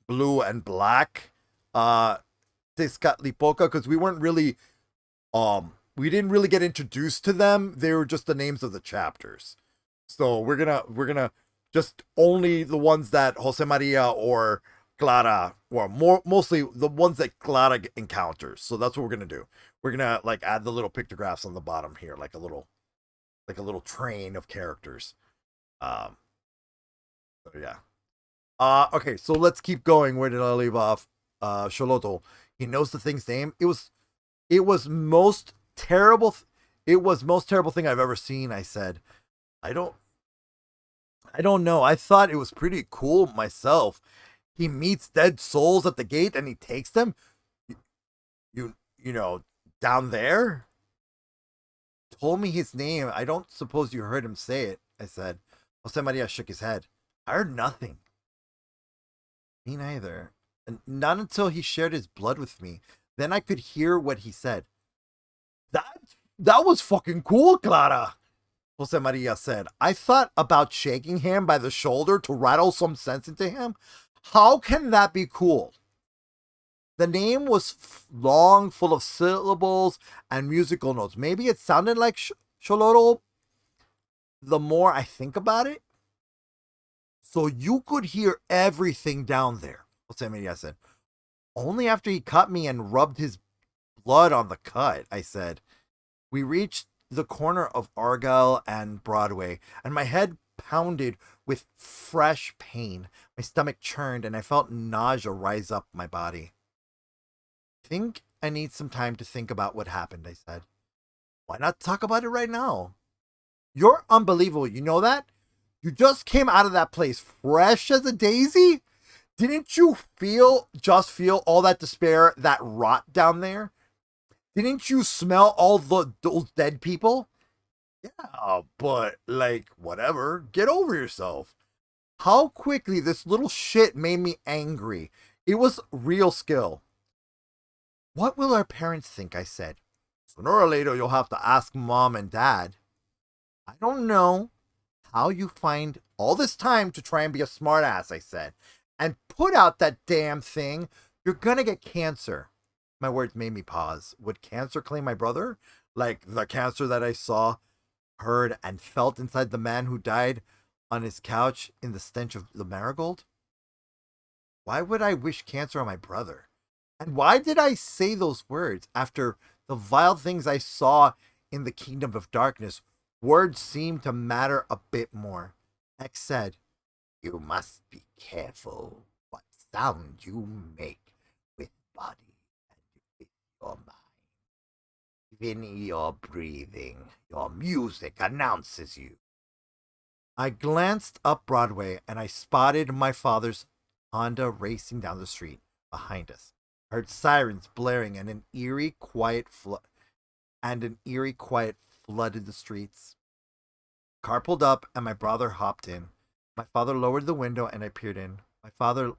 blue, and black. Tezcatlipoca, because we didn't really get introduced to them. They were just the names of the chapters. So we're gonna just only the ones that Jose Maria or Clara, or mostly the ones that Clara encounters. So that's what we're gonna do. We're gonna like add the little pictographs on the bottom here, like a little train of characters. So yeah. Okay, so let's keep going. Where did I leave off? Xolotl. He knows the thing's name. It was most terrible. It was most terrible thing I've ever seen. I said, I don't know. I thought it was pretty cool myself. He meets dead souls at the gate and he takes them. You know, down there. Told me his name. I don't suppose you heard him say it. I said. Jose Maria shook his head. I heard nothing. Me neither. And not until he shared his blood with me. Then I could hear what he said. That that was fucking cool, Clara. Jose Maria said. I thought about shaking him by the shoulder to rattle some sense into him. How can that be cool? The name was long, full of syllables and musical notes. Maybe it sounded like Sholoro the more I think about it. So you could hear everything down there, Jose Maria said. Only after he cut me and rubbed his blood on the cut, I said. We reached the corner of Argyle and Broadway, and my head pounded with fresh pain. My stomach churned, and I felt nausea rise up my body. I think I need some time to think about what happened, I said. Why not talk about it right now? You're unbelievable, you know that? You just came out of that place fresh as a daisy? Didn't you feel all that despair, that rot down there? Didn't you smell all those dead people? Yeah, but like, whatever. Get over yourself. How quickly this little shit made me angry. It was real skill. What will our parents think? I said. Sooner or later, you'll have to ask mom and dad. I don't know how you find all this time to try and be a smartass, I said. And put out that damn thing. You're gonna get cancer. My words made me pause. Would cancer claim my brother? Like the cancer that I saw, heard, and felt inside the man who died on his couch in the stench of the marigold? Why would I wish cancer on my brother? And why did I say those words after the vile things I saw in the kingdom of darkness? Words seemed to matter a bit more. X said, You must be careful what sound you make with body and with your mind. Even your breathing, your music announces you. I glanced up Broadway and I spotted my father's Honda racing down the street behind us. I heard sirens blaring and an eerie quiet flooded the streets. Car pulled up and my brother hopped in. My father lowered the window and I peered in. My father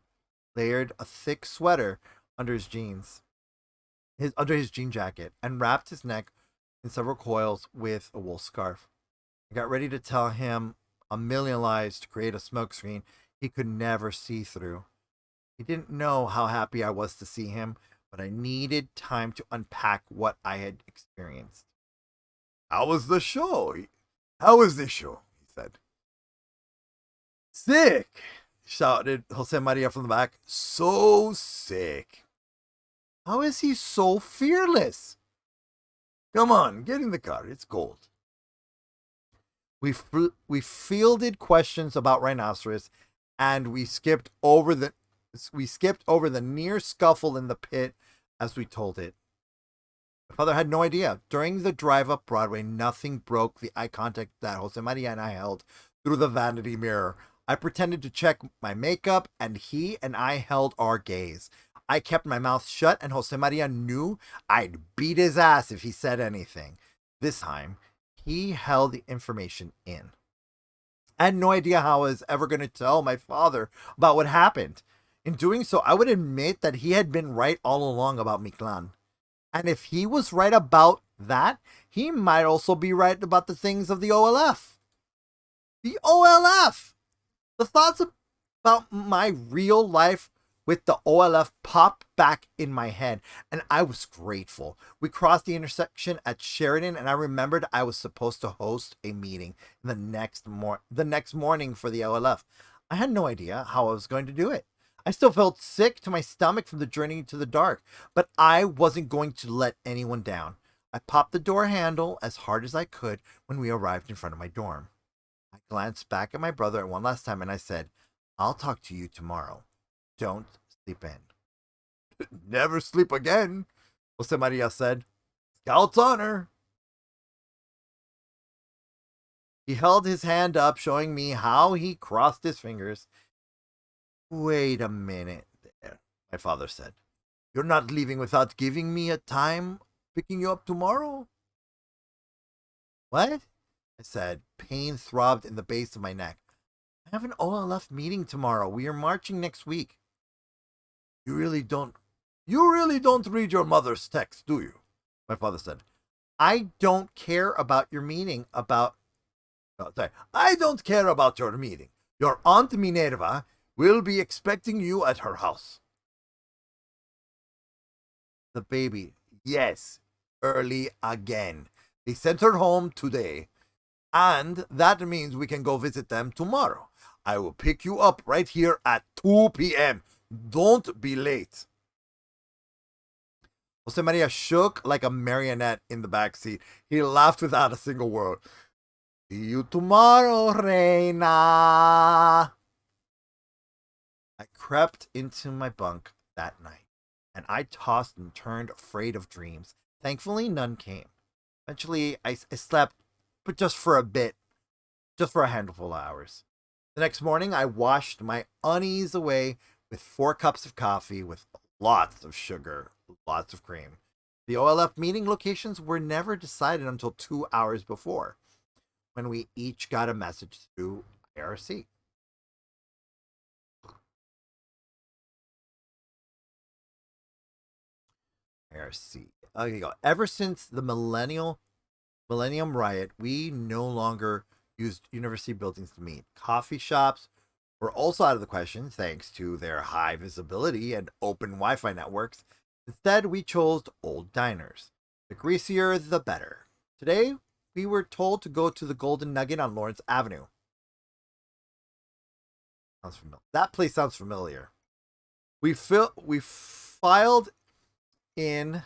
layered a thick sweater under his jean jacket and wrapped his neck in several coils with a wool scarf. I got ready to tell him a million lies to create a smokescreen he could never see through. He didn't know how happy I was to see him, but I needed time to unpack what I had experienced. How was the show? How was the show? He said. Sick, shouted Jose Maria from the back. So sick. How is he so fearless? Come on, get in the car. It's cold. We fielded questions about rhinoceros, and we skipped over the near scuffle in the pit as we told it. My father had no idea. During the drive up Broadway, nothing broke the eye contact that Jose Maria and I held through the vanity mirror. I pretended to check my makeup, and he and I held our gaze. I kept my mouth shut, and Jose Maria knew I'd beat his ass if he said anything. This time, he held the information in. I had no idea how I was ever going to tell my father about what happened. In doing so, I would admit that he had been right all along about Mictlan. And if he was right about that, he might also be right about the things of the OLF. The OLF! The thoughts about my real life with the OLF popped back in my head, and I was grateful. We crossed the intersection at Sheridan, and I remembered I was supposed to host a meeting the next morning for the OLF. I had no idea how I was going to do it. I still felt sick to my stomach from the journey to the dark, but I wasn't going to let anyone down. I popped the door handle as hard as I could when we arrived in front of my dorm. I glanced back at my brother one last time and I said, I'll talk to you tomorrow. Don't sleep in. Never sleep again, Jose Maria said. Scout's honor. He held his hand up, showing me how he crossed his fingers. Wait a minute there, my father said. You're not leaving without giving me a time picking you up tomorrow? What? I said. Pain throbbed in the base of my neck. I have an OLF meeting tomorrow. We are marching next week. You really don't you really don't read your mother's text, do you? My father said. I don't care about your meaning about sorry. I don't care about your meeting. Your Aunt Minerva will be expecting you at her house. The baby, yes, early again. They sent her home today, and that means we can go visit them tomorrow. I will pick you up right here at 2 p.m. Don't be late. Jose Maria shook like a marionette in the back seat. He laughed without a single word. See you tomorrow, Reina. I crept into my bunk that night, and I tossed and turned, afraid of dreams. Thankfully, none came. Eventually, I slept, but just for a bit, just for a handful of hours. The next morning, I washed my unease away with 4 cups of coffee with lots of sugar, lots of cream. The OLF meeting locations were never decided until 2 hours before, when we each got a message through IRC. IRC. Okay, go. Ever since the Millennium Riot, we no longer used university buildings to meet. Coffee shops were also out of the question thanks to their high visibility and open Wi-Fi networks. Instead, we chose old diners. The greasier, the better. Today, we were told to go to the Golden Nugget on Lawrence Avenue. Sounds familiar. That place sounds familiar. We filed in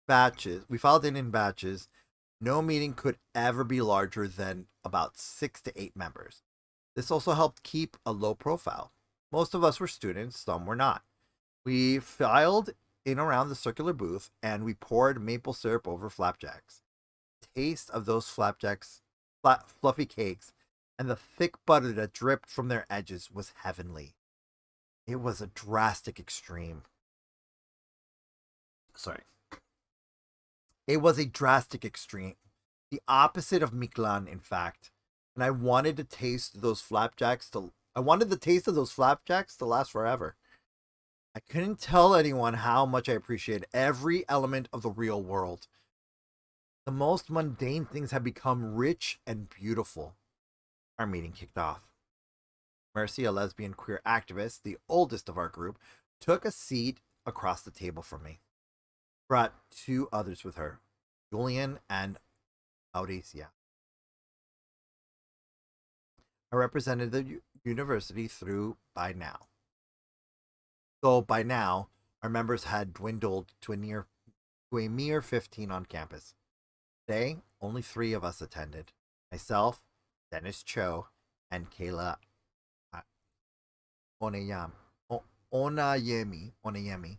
batches. We filed in batches. No meeting could ever be larger than about 6 to 8 members. This also helped keep a low profile. Most of us were students, some were not. We filed in around the circular booth and we poured maple syrup over flapjacks. The taste of those flapjacks, fluffy cakes, and the thick butter that dripped from their edges was heavenly. It was a drastic extreme. Sorry. It was a drastic extreme. The opposite of Miklan, in fact. And I wanted the taste of those flapjacks to last forever. I couldn't tell anyone how much I appreciate every element of the real world. The most mundane things have become rich and beautiful. Our meeting kicked off. Mercy, a lesbian queer activist, the oldest of our group, took a seat across the table from me. Brought 2 others with her, Julian and Mauricia. I represented the university through by now. Though by now, our members had dwindled to a mere 15 on campus. Today, only 3 of us attended. Myself, Dennis Cho, and Kayla Onayemi.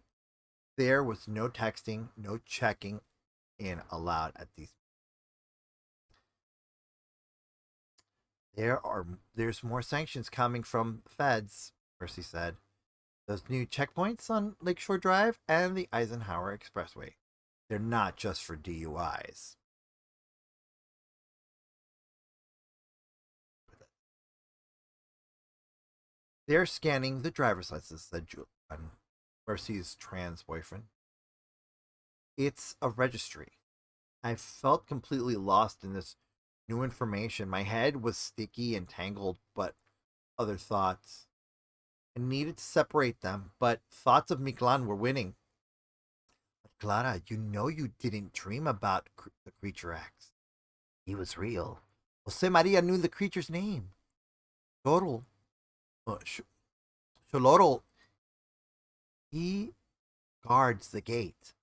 There was no texting, no checking in allowed at these. There's more sanctions coming from feds, Mercy said. Those new checkpoints on Lakeshore Drive and the Eisenhower Expressway. They're not just for DUIs. They're scanning the driver's license, said Julian, Mercy's trans boyfriend. It's a registry. I felt completely lost in this new information. My head was sticky and tangled, but other thoughts. I needed to separate them, but thoughts of Miklan were winning. But Clara, you know you didn't dream about the Creature X. He was real. Jose Maria knew the creature's name. Xolotl. Xolotl. He guards the gate.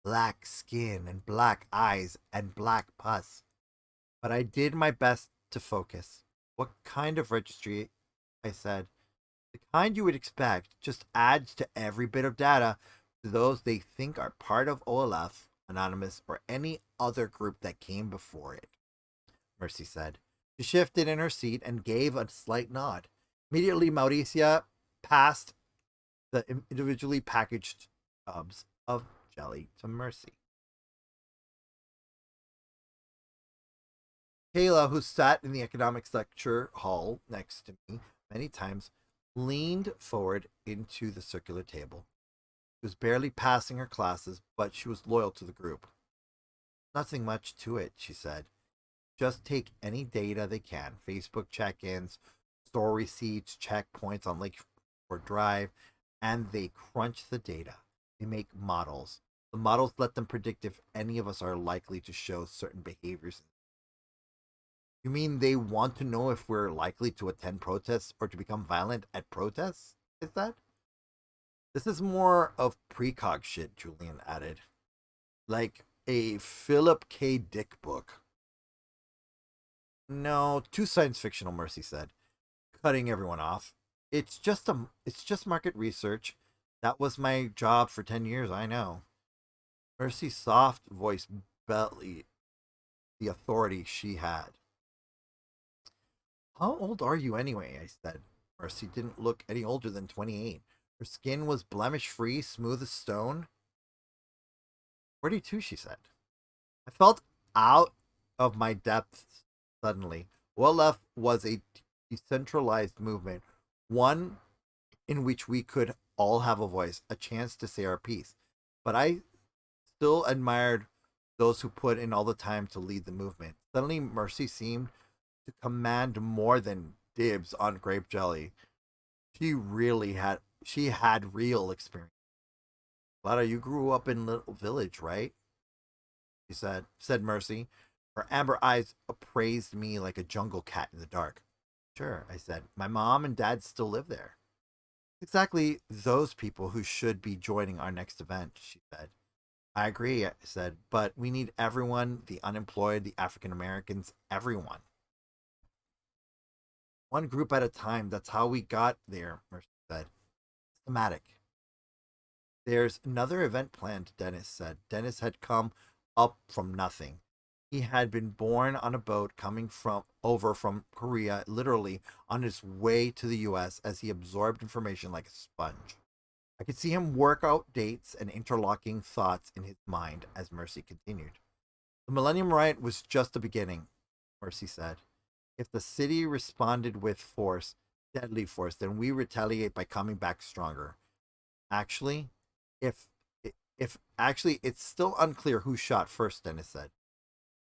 Black skin and black eyes and black pus. But I did my best to focus. What kind of registry? I said. The kind you would expect, just adds to every bit of data to those they think are part of OLF, Anonymous, or any other group that came before it, Mercy said. She shifted in her seat and gave a slight nod. Immediately, Mauricia passed the individually packaged tubs of jelly to Mercy. Kayla, who sat in the economics lecture hall next to me many times, leaned forward into the circular table. She was barely passing her classes, but she was loyal to the group. Nothing much to it, she said. Just take any data they can, Facebook check-ins, store receipts, checkpoints on Lake or Drive, and they crunch the data. They make models. The models let them predict if any of us are likely to show certain behaviors. You mean they want to know if we're likely to attend protests or to become violent at protests? Is that? This is more of precog shit, Julian added. Like a Philip K. Dick book. No, too science fictional, Mercy said, cutting everyone off. It's just market research. That was my job for 10 years, I know. Mercy's soft voice bellied the authority she had. How old are you anyway? I said. Mercy didn't look any older than 28. Her skin was blemish free, smooth as stone. 42, she said. I felt out of my depths suddenly. What left was a decentralized movement, one in which we could all have a voice, a chance to say our piece. But I still admired those who put in all the time to lead the movement. Suddenly, Mercy seemed to command more than dibs on grape jelly. She had real experience. Lada, you grew up in Little Village, right? She said Mercy. Her amber eyes appraised me like a jungle cat in the dark. Sure, I said. My mom and dad still live there. Exactly those people who should be joining our next event, she said. I agree, I said, but we need everyone, the unemployed, the African Americans, everyone. One group at a time, that's how we got there, Mercy said. Systematic. There's another event planned, Dennis said. Dennis had come up from nothing. He had been born on a boat coming from Korea, literally on his way to the US as he absorbed information like a sponge. I could see him work out dates and interlocking thoughts in his mind as Mercy continued. The Millennium Riot was just the beginning, Mercy said. If the city responded with force, deadly force, then we retaliate by coming back stronger. Actually, if if it's still unclear who shot first, Dennis said.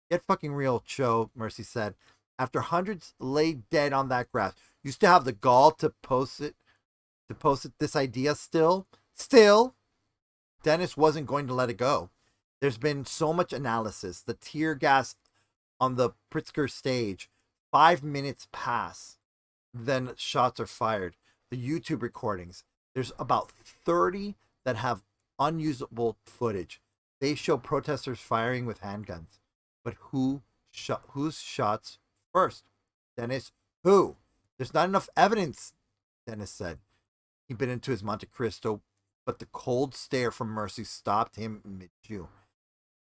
Get fucking real, Cho, Mercy said. After hundreds lay dead on that grass, you still have the gall to post it this idea still? Still? Dennis wasn't going to let it go. There's been so much analysis. The tear gas on the Pritzker stage. 5 minutes pass. Then shots are fired. The YouTube recordings. There's about 30 that have unusable footage. They show protesters firing with handguns. But whose shots first? Dennis, who? There's not enough evidence, Dennis said. He'd been into his Monte Cristo, but the cold stare from Mercy stopped him mid-chew.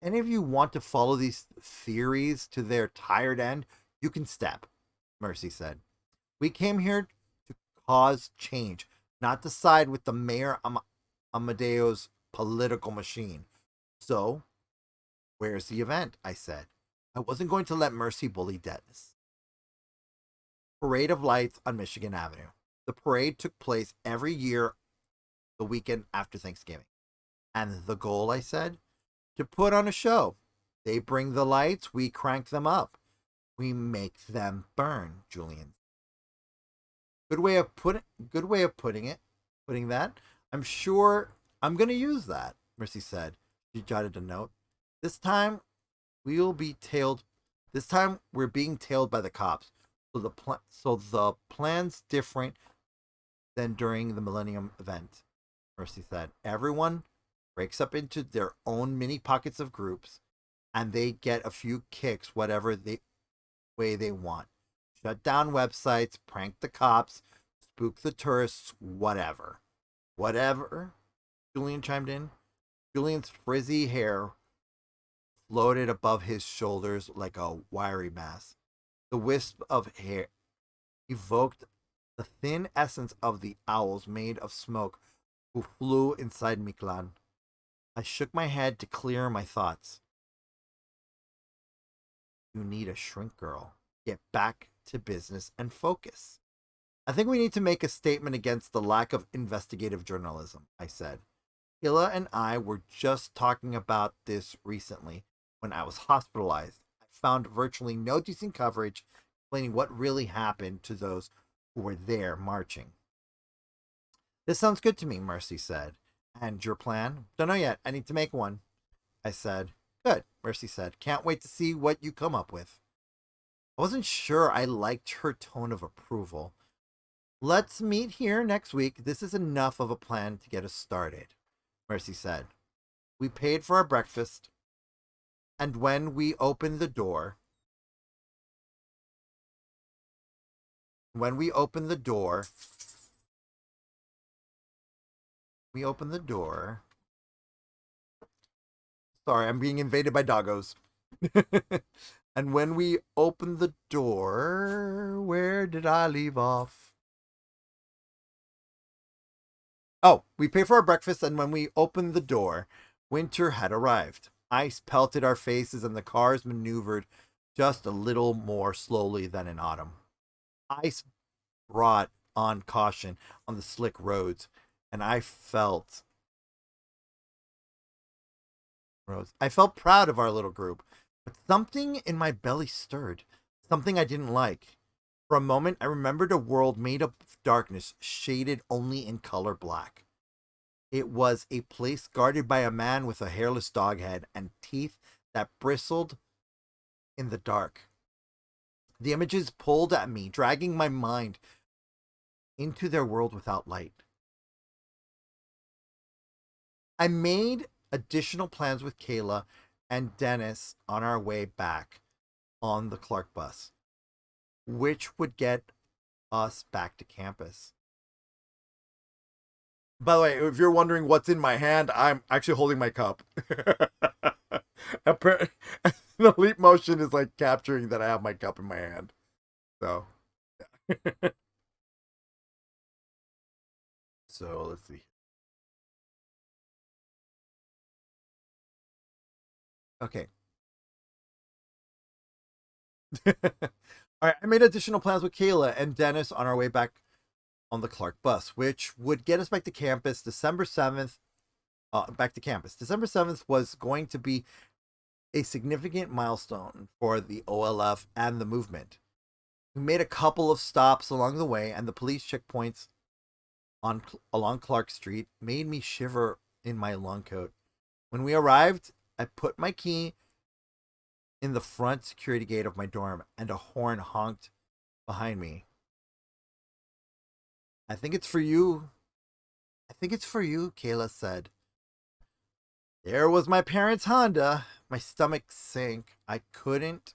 Any of you want to follow these theories to their tired end? You can step, Mercy said. We came here to cause change, not to side with the Mayor Amadeo's political machine. So, where's the event? I said. I wasn't going to let Mercy bully Dennis. Parade of Lights on Michigan Avenue. The parade took place every year the weekend after Thanksgiving. And the goal, I said, to put on a show. They bring the lights, we crank them up. We make them burn, Julian. Putting that. I'm sure I'm gonna use that, Mercy said. She jotted a note. This time we'll be tailed this time we're being tailed by the cops. So the plan's different than during the Millennium event, Mercy said. Everyone breaks up into their own mini pockets of groups, and they get a few kicks whatever way they want. Shut down websites, prank the cops, spook the tourists, whatever. Whatever? Julian chimed in. Julian's frizzy hair floated above his shoulders like a wiry mass. The wisp of hair evoked the thin essence of the owls made of smoke who flew inside Miklan. I shook my head to clear my thoughts. You need a shrink girl. Get back to business and focus. I think we need to make a statement against the lack of investigative journalism, I said. Hila and I were just talking about this recently when I was hospitalized. I found virtually no decent coverage explaining what really happened to those who were there marching. This sounds good to me, Mercy said. And your plan? Don't know yet. I need to make one. I said. Good, Mercy said. Can't wait to see what you come up with. I wasn't sure I liked her tone of approval. Let's meet here next week. This is enough of a plan to get us started, Mercy said. We paid for our breakfast, and when we opened the door, when we opened the door, we opened the door. Sorry, I'm being invaded by doggos. And when we opened the door, where did I leave off? Oh, we paid for our breakfast, and when we opened the door, winter had arrived. Ice pelted our faces, and the cars maneuvered just a little more slowly than in autumn. Ice brought on caution on the slick roads, and I felt proud of our little group, but something in my belly stirred, something I didn't like. For a moment, I remembered a world made up of darkness, shaded only in color black. It was a place guarded by a man with a hairless dog head and teeth that bristled in the dark. The images pulled at me, dragging my mind into their world without light. I made additional plans with Kayla and Dennis on our way back on the Clark bus, which would get us back to campus. By the way, if you're wondering what's in my hand, I'm actually holding my cup. The leap motion is like capturing that I have my cup in my hand. So, so let's see. Okay. All right. I made additional plans with Kayla and Dennis on our way back on the Clark bus, which would get us back to campus December 7th. Back to campus. December 7th was going to be a significant milestone for the OLF and the movement. We made a couple of stops along the way, and the police checkpoints along Clark Street made me shiver in my long coat. When we arrived, I put my key in the front security gate of my dorm, and a horn honked behind me. I think it's for you. I think it's for you, Kayla said. There was my parents' Honda. My stomach sank. I couldn't.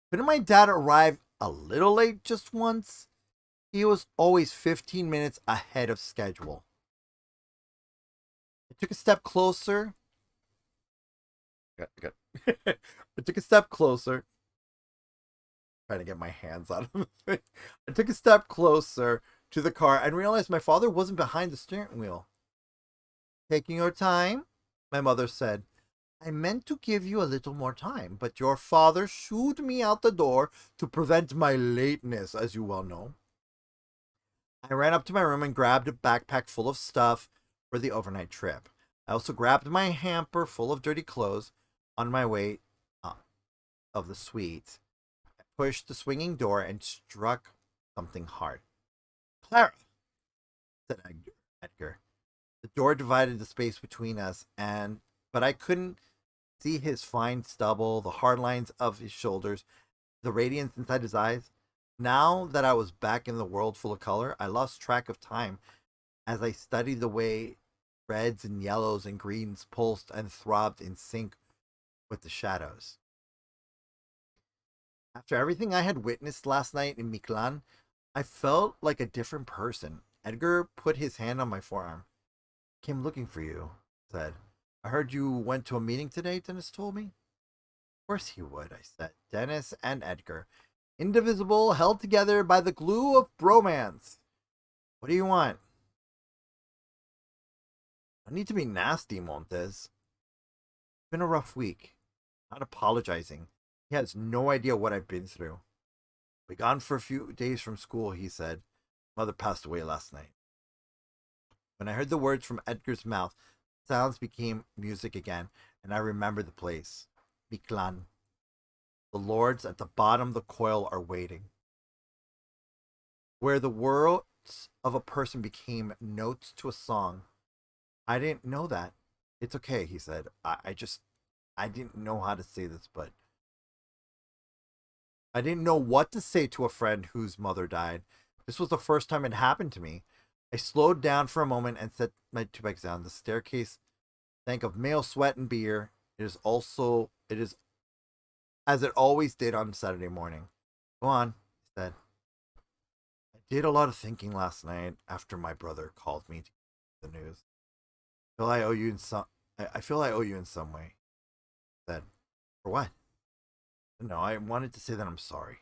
Couldn't my dad arrive a little late just once? He was always 15 minutes ahead of schedule. I took a step closer. Good. I took a step closer. Trying to get my hands out of the thing. I took a step closer to the car and realized my father wasn't behind the steering wheel. Taking your time, my mother said. I meant to give you a little more time, but your father shooed me out the door to prevent my lateness, as you well know. I ran up to my room and grabbed a backpack full of stuff for the overnight trip. I also grabbed my hamper full of dirty clothes on my way of the suite. I pushed the swinging door and struck something hard. Clara, said Edgar. The door divided the space between us, but I couldn't see his fine stubble, the hard lines of his shoulders, the radiance inside his eyes. Now that I was back in the world full of color, I lost track of time as I studied the way reds and yellows and greens pulsed and throbbed in sync with the shadows. After everything I had witnessed last night in Miklan, I felt like a different person. Edgar put his hand on my forearm. Came looking for you, said. I heard you went to a meeting today, Dennis told me. Of course he would, I said. Dennis and Edgar, indivisible, held together by the glue of bromance. What do you want? I need to be nasty, Montes. It's been a rough week. Not apologizing. He has no idea what I've been through. We gone for a few days from school, he said. Mother passed away last night. When I heard the words from Edgar's mouth, Sounds became music again, and I remembered the place. Miklan. The lords at the bottom of the coil are waiting. Where the words of a person became notes to a song. I didn't know that. It's okay, he said. I didn't know how to say this, but I didn't know what to say to a friend whose mother died. This was the first time it happened to me. I slowed down for a moment and set my two bags down. The staircase stank of male sweat and beer. It is as it always did on Saturday morning. Go on, he said. I did a lot of thinking last night after my brother called me to the news. I feel I owe you in some way. He said. For what? No, I wanted to say that I'm sorry.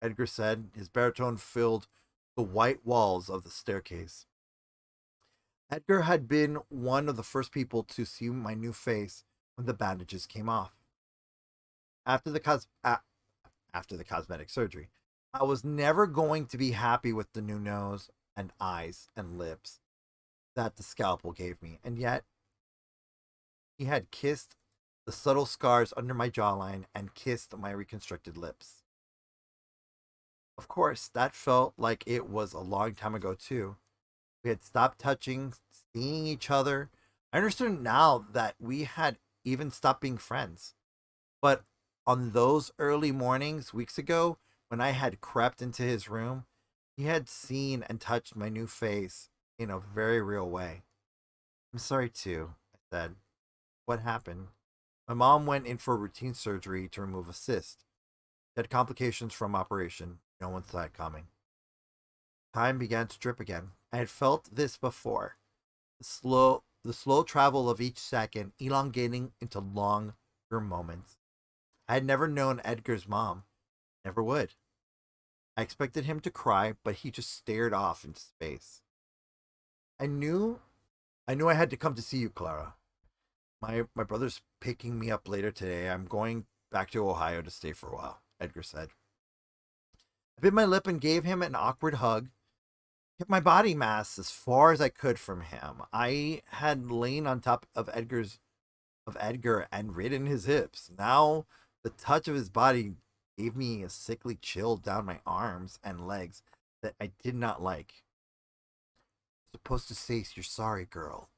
Edgar said, his baritone filled the white walls of the staircase. Edgar had been one of the first people to see my new face when the bandages came off. After the after the cosmetic surgery, I was never going to be happy with the new nose and eyes and lips that the scalpel gave me, and yet he had kissed the subtle scars under my jawline and kissed my reconstructed lips. Of course, that felt like it was a long time ago, too. We had stopped touching, seeing each other. I understood now that we had even stopped being friends. But on those early mornings, weeks ago, when I had crept into his room, he had seen and touched my new face in a very real way. I'm sorry, too, I said. What happened? My mom went in for routine surgery to remove a cyst. She had complications from operation. No one saw it coming. Time began to drip again. I had felt this before. The slow travel of each second elongating into longer moments. I had never known Edgar's mom. Never would. I expected him to cry, but he just stared off into space. I knew I had to come to see you, Clara. My brother's picking me up later today. I'm going back to Ohio to stay for a while, Edgar said. I bit my lip and gave him an awkward hug. Kept my body mass as far as I could from him. I had lain on top of Edgar and ridden his hips. Now the touch of his body gave me a sickly chill down my arms and legs that I did not like. You're supposed to say you're sorry, girl.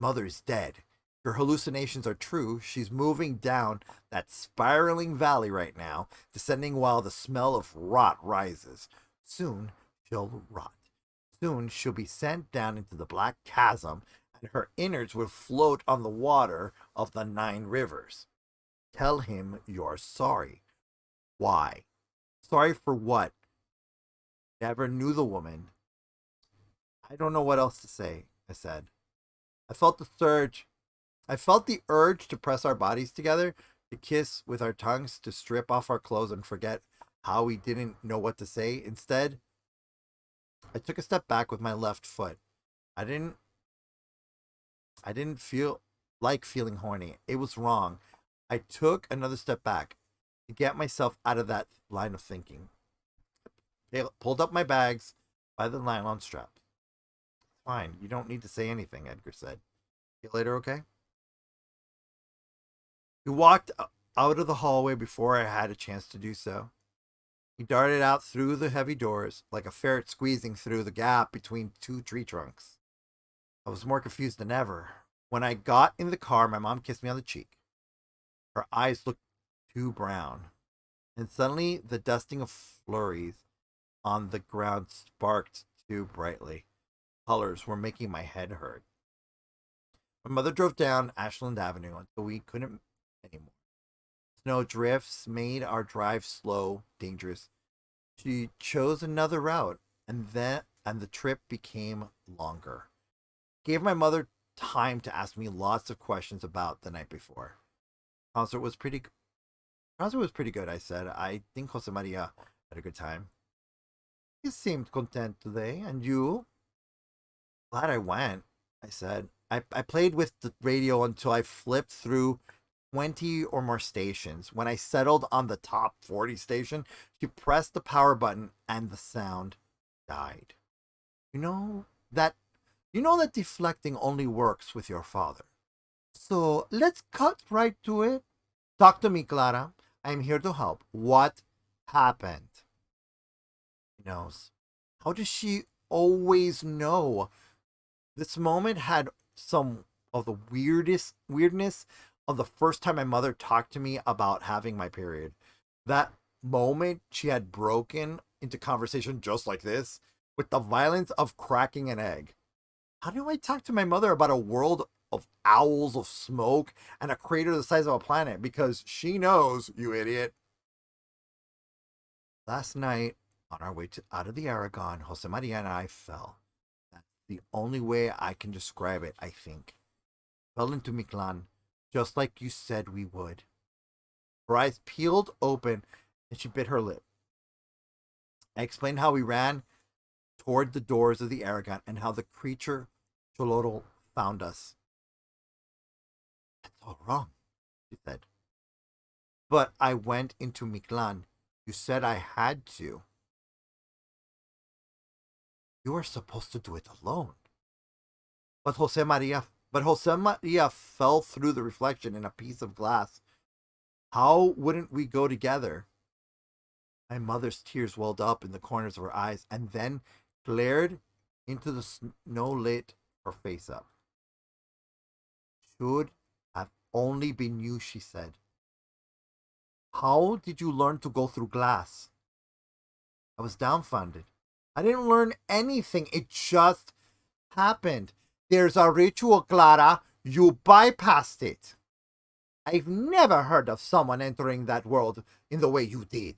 Mother is dead. Her hallucinations are true. She's moving down that spiraling valley right now, descending while the smell of rot rises. Soon she'll rot. Soon she'll be sent down into the black chasm, and her innards will float on the water of the 9 rivers. Tell him you're sorry. Why? Sorry for what? Never knew the woman. I don't know what else to say, I said. I felt the surge. I felt the urge to press our bodies together, to kiss with our tongues, to strip off our clothes and forget how we didn't know what to say. Instead, I took a step back with my left foot. I didn't feel like feeling horny. It was wrong. I took another step back to get myself out of that line of thinking. I pulled up my bags by the nylon strap. Fine, you don't need to say anything, Edgar said. See you later, okay? He walked out of the hallway before I had a chance to do so. He darted out through the heavy doors like a ferret squeezing through the gap between 2 tree trunks. I was more confused than ever. When I got in the car, my mom kissed me on the cheek. Her eyes looked too brown. And suddenly, the dusting of flurries on the ground sparked too brightly. Colors were making my head hurt. My mother drove down Ashland Avenue until we couldn't anymore. Snow drifts made our drive slow, dangerous. She chose another route, and the trip became longer. Gave my mother time to ask me lots of questions about the night before. Concert was pretty. Concert was pretty good. I said. I think Jose Maria had a good time. He seemed content today, and you? Glad I went. I said. I played with the radio until I flipped through 20 or more stations. When I settled on the top 40 station, she pressed the power button and the sound died. You know that You know that deflecting only works with your father. So let's cut right to it. Talk to me, Clara. I'm here to help. What happened? She knows. How does she always know? This moment had some of the weirdness of the first time my mother talked to me about having my period. That moment she had broken into conversation just like this with the violence of cracking an egg. How do I talk to my mother about a world of owls, of smoke, and a crater the size of a planet? Because she knows, you idiot. Last night, on our way out of the Aragon, Jose Maria and I fell. That's the only way I can describe it, I think. Fell into Mictlan, just like you said we would. Her eyes peeled open, and she bit her lip. I explained how we ran toward the doors of the Aragon and how the creature Cholotl found us. That's all wrong, she said. But I went into Mictlan. You said I had to. You were supposed to do it alone. But Jose Maria fell through the reflection in a piece of glass. How wouldn't we go together? My mother's tears welled up in the corners of her eyes and then glared into the snow lit her face up. Should have only been you, she said. How did you learn to go through glass? I was dumbfounded. I didn't learn anything. It just happened. There's a ritual, Clara. You bypassed it. I've never heard of someone entering that world in the way you did.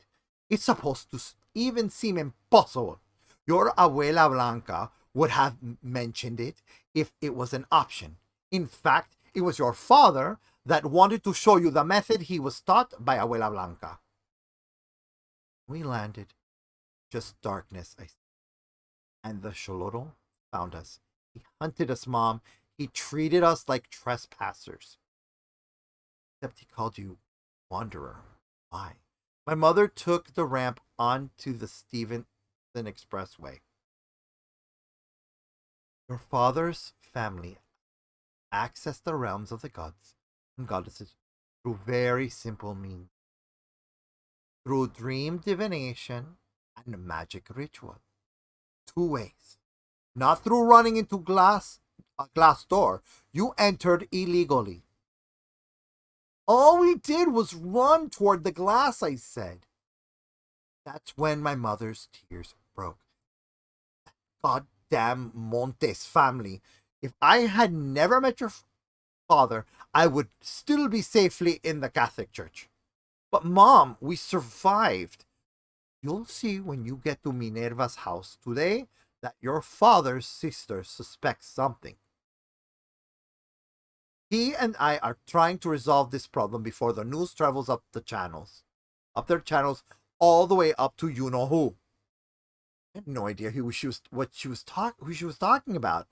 It's supposed to even seem impossible. Your abuela Blanca would have mentioned it if it was an option. In fact, it was your father that wanted to show you the method he was taught by abuela Blanca. We landed. Just darkness, I said. And the Xolotl found us. He hunted us, Mom. He treated us like trespassers. Except he called you Wanderer. Why? My mother took the ramp onto the Stevenson Expressway. Your father's family accessed the realms of the gods and goddesses through very simple means. Through dream divination and magic ritual. 2 ways. Not through running into a glass door. You entered illegally. All we did was run toward the glass, I said. That's when my mother's tears broke. Goddamn Montes family. If I had never met your father, I would still be safely in the Catholic Church. But Mom, we survived. You'll see when you get to Minerva's house today that your father's sister suspects something. He and I are trying to resolve this problem before the news travels up their channels, all the way up to you know who. I had no idea who she was talking about.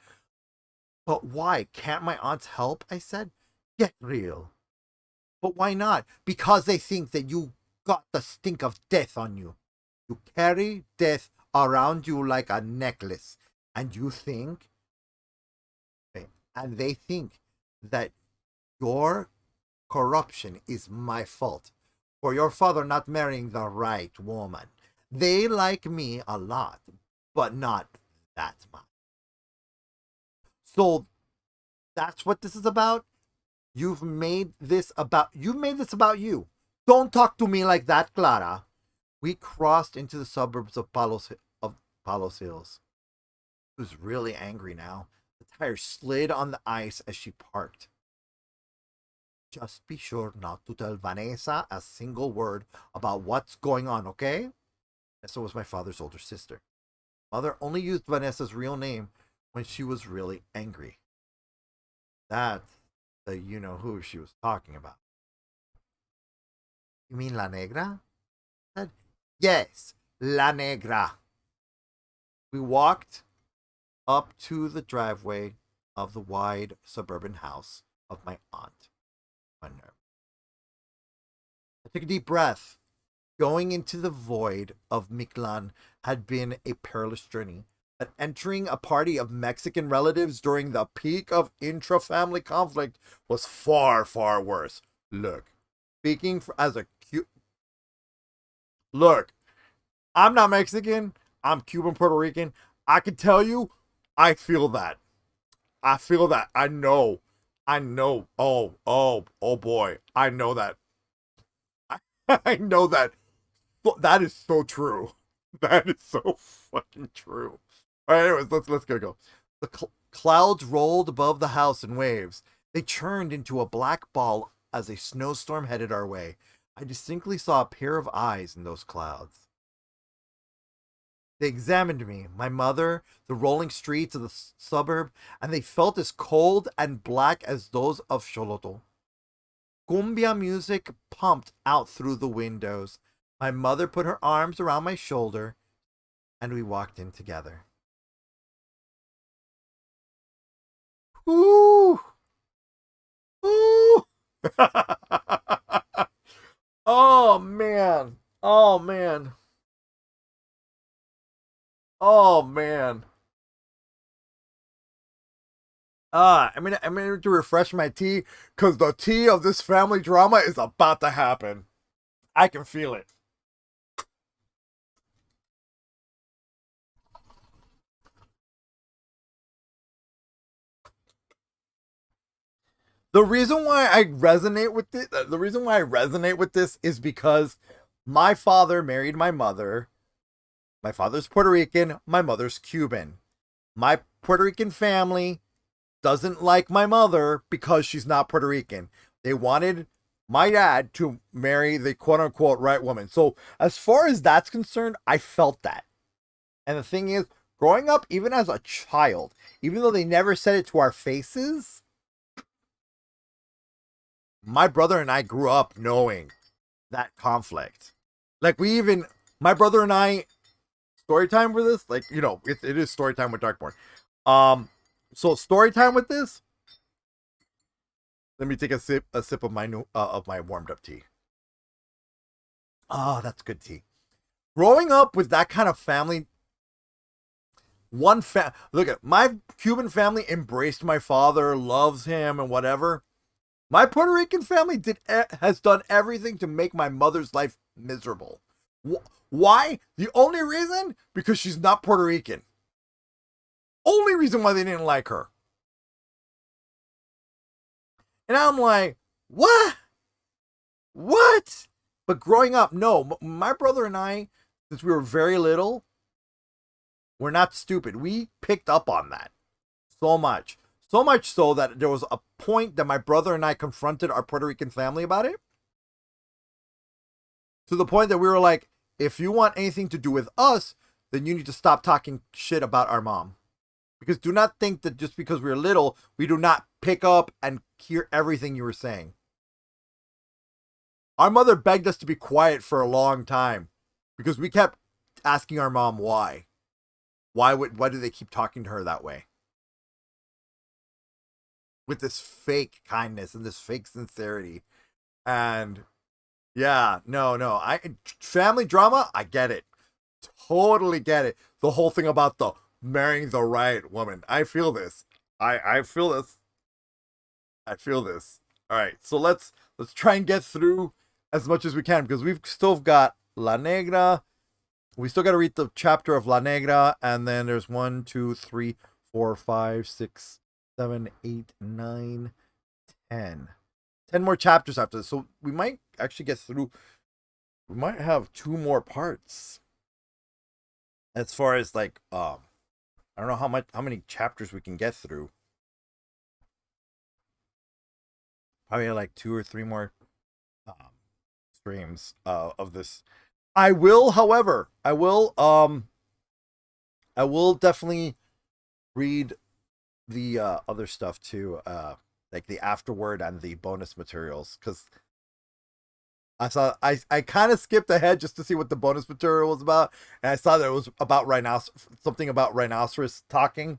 But why? Can't my aunts help? I said. Get real. But why not? Because they think that you got the stink of death on you. You carry death around you like a necklace, and they think that your corruption is my fault for your father not marrying the right woman. They like me a lot, but not that much. So that's what this is about. You've made this about you. Don't talk to me like that, Clara. We crossed into the suburbs of Palos Hills. She was really angry now. The tires slid on the ice as she parked. Just be sure not to tell Vanessa a single word about what's going on, okay? Vanessa was my father's older sister. Mother only used Vanessa's real name when she was really angry. That's the you-know-who she was talking about. You mean La Negra? I said, yes, La Negra. We walked up to the driveway of the wide suburban house of my aunt. I took a deep breath. Going into the void of Mictlan had been a perilous journey, that entering a party of Mexican relatives during the peak of intra-family conflict was far, far worse. Look, speaking as a look, I'm not Mexican. I'm Cuban, Puerto Rican. I can tell you, I feel that. I feel that. I know. I know. Oh boy. I know that. I, I know that. That is so true. That is so fucking true. All right, anyways, let's go. The clouds rolled above the house in waves. They churned into a black ball as a snowstorm headed our way. I distinctly saw a pair of eyes in those clouds. They examined me, my mother, the rolling streets of the suburb, and they felt as cold and black as those of Xoloto. Cumbia music pumped out through the windows. My mother put her arms around my shoulder, and we walked in together. Ooh! Ooh! Oh, man. Oh, man. Oh, man. I'm gonna to refresh my tea because the tea of this family drama is about to happen. I can feel it. The reason why I resonate with it, the reason why I resonate with this is because my father married my mother. My father's Puerto Rican, my mother's Cuban. My Puerto Rican family doesn't like my mother because she's not Puerto Rican. They wanted my dad to marry the quote unquote right woman. So, as far as that's concerned, I felt that. And the thing is, growing up, even as a child, even though they never said it to our faces, my brother and I grew up knowing that conflict. Like, my brother and I, story time for this, like, it is story time with Darkborne. So story time with this. Let me take a sip of my warmed up tea. Oh, that's good tea. Growing up with that kind of family, look at my Cuban family embraced my father, loves him, and whatever. My Puerto Rican family has done everything to make my mother's life miserable. Why? The only reason? Because she's not Puerto Rican. Only reason why they didn't like her. And I'm like, what? What? But growing up, no. My brother and I, since we were very little, we're not stupid. We picked up on that so much. So much so that there was a point that my brother and I confronted our Puerto Rican family about it. To the point that we were like, if you want anything to do with us, then you need to stop talking shit about our mom. Because do not think that just because we're little, we do not pick up and hear everything you were saying. Our mother begged us to be quiet for a long time because we kept asking our mom why. Why do they keep talking to her that way? With this fake kindness and this fake sincerity. And yeah, no. Family drama, I get it. Totally get it. The whole thing about the marrying the right woman. I feel this. I feel this. I feel this. All right, so let's try and get through as much as we can because we've still got La Negra. We still got to read the chapter of La Negra, and then there's 1, 2, 3, 4, 5, 6, 7, 8, 9, 10. 10 more chapters after this, so we might actually get through. We might have 2 more parts. As far as like, I don't know how many chapters we can get through. Probably like 2 or 3 more um, streams of this. I will, however, I will definitely read the other stuff too, like the afterword and the bonus materials, because I kind of skipped ahead just to see what the bonus material was about, and I saw that it was about something about rhinoceros talking.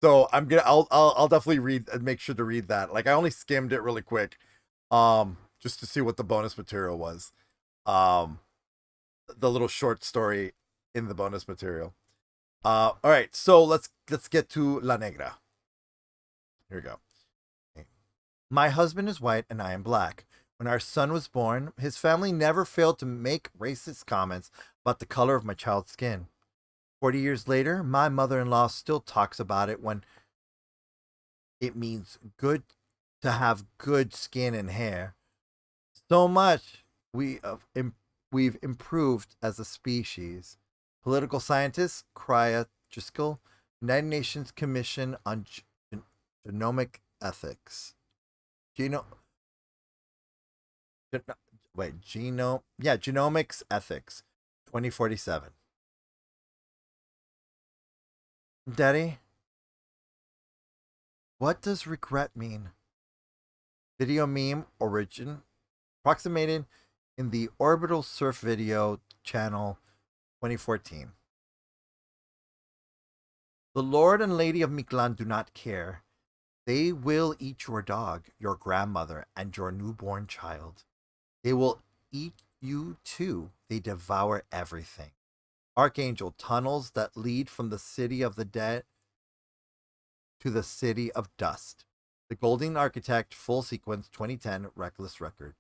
So I'll definitely read and make sure to read that. Like I only skimmed it really quick, just to see what the bonus material was. Um, the little short story in the bonus material. All right, so let's get to La Negra. Here we go. Okay. My husband is white and I am black. When our son was born, his family never failed to make racist comments about the color of my child's skin. 40 years later, my mother in law still talks about it when it means good to have good skin and hair. So much we have we've improved as a species. Political scientist Krya Driscoll, United Nations Commission on Genomic Ethics. Geno, gen- wait, Genomics Ethics, 2047. Daddy, what does regret mean? Video meme origin approximated in the Orbital Surf Video channel 2014. The Lord and Lady of Miklan do not care. They will eat your dog, your grandmother, and your newborn child. They will eat you too. They devour everything. Archangel, tunnels that lead from the city of the dead to the city of dust. The Golden Architect, full sequence, 2010, Reckless Records.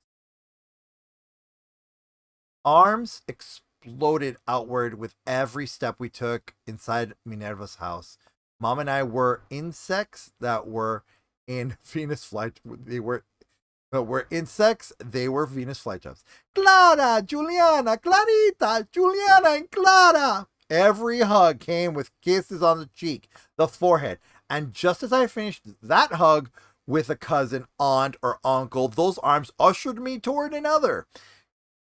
Arms exploded outward with every step we took inside Minerva's house. Mom and I were insects that were in Venus flight. Were insects. They were Venus flytraps. Clara, Juliana, Clarita, Juliana, and Clara. Every hug came with kisses on the cheek, the forehead, and just as I finished that hug with a cousin, aunt, or uncle, those arms ushered me toward another.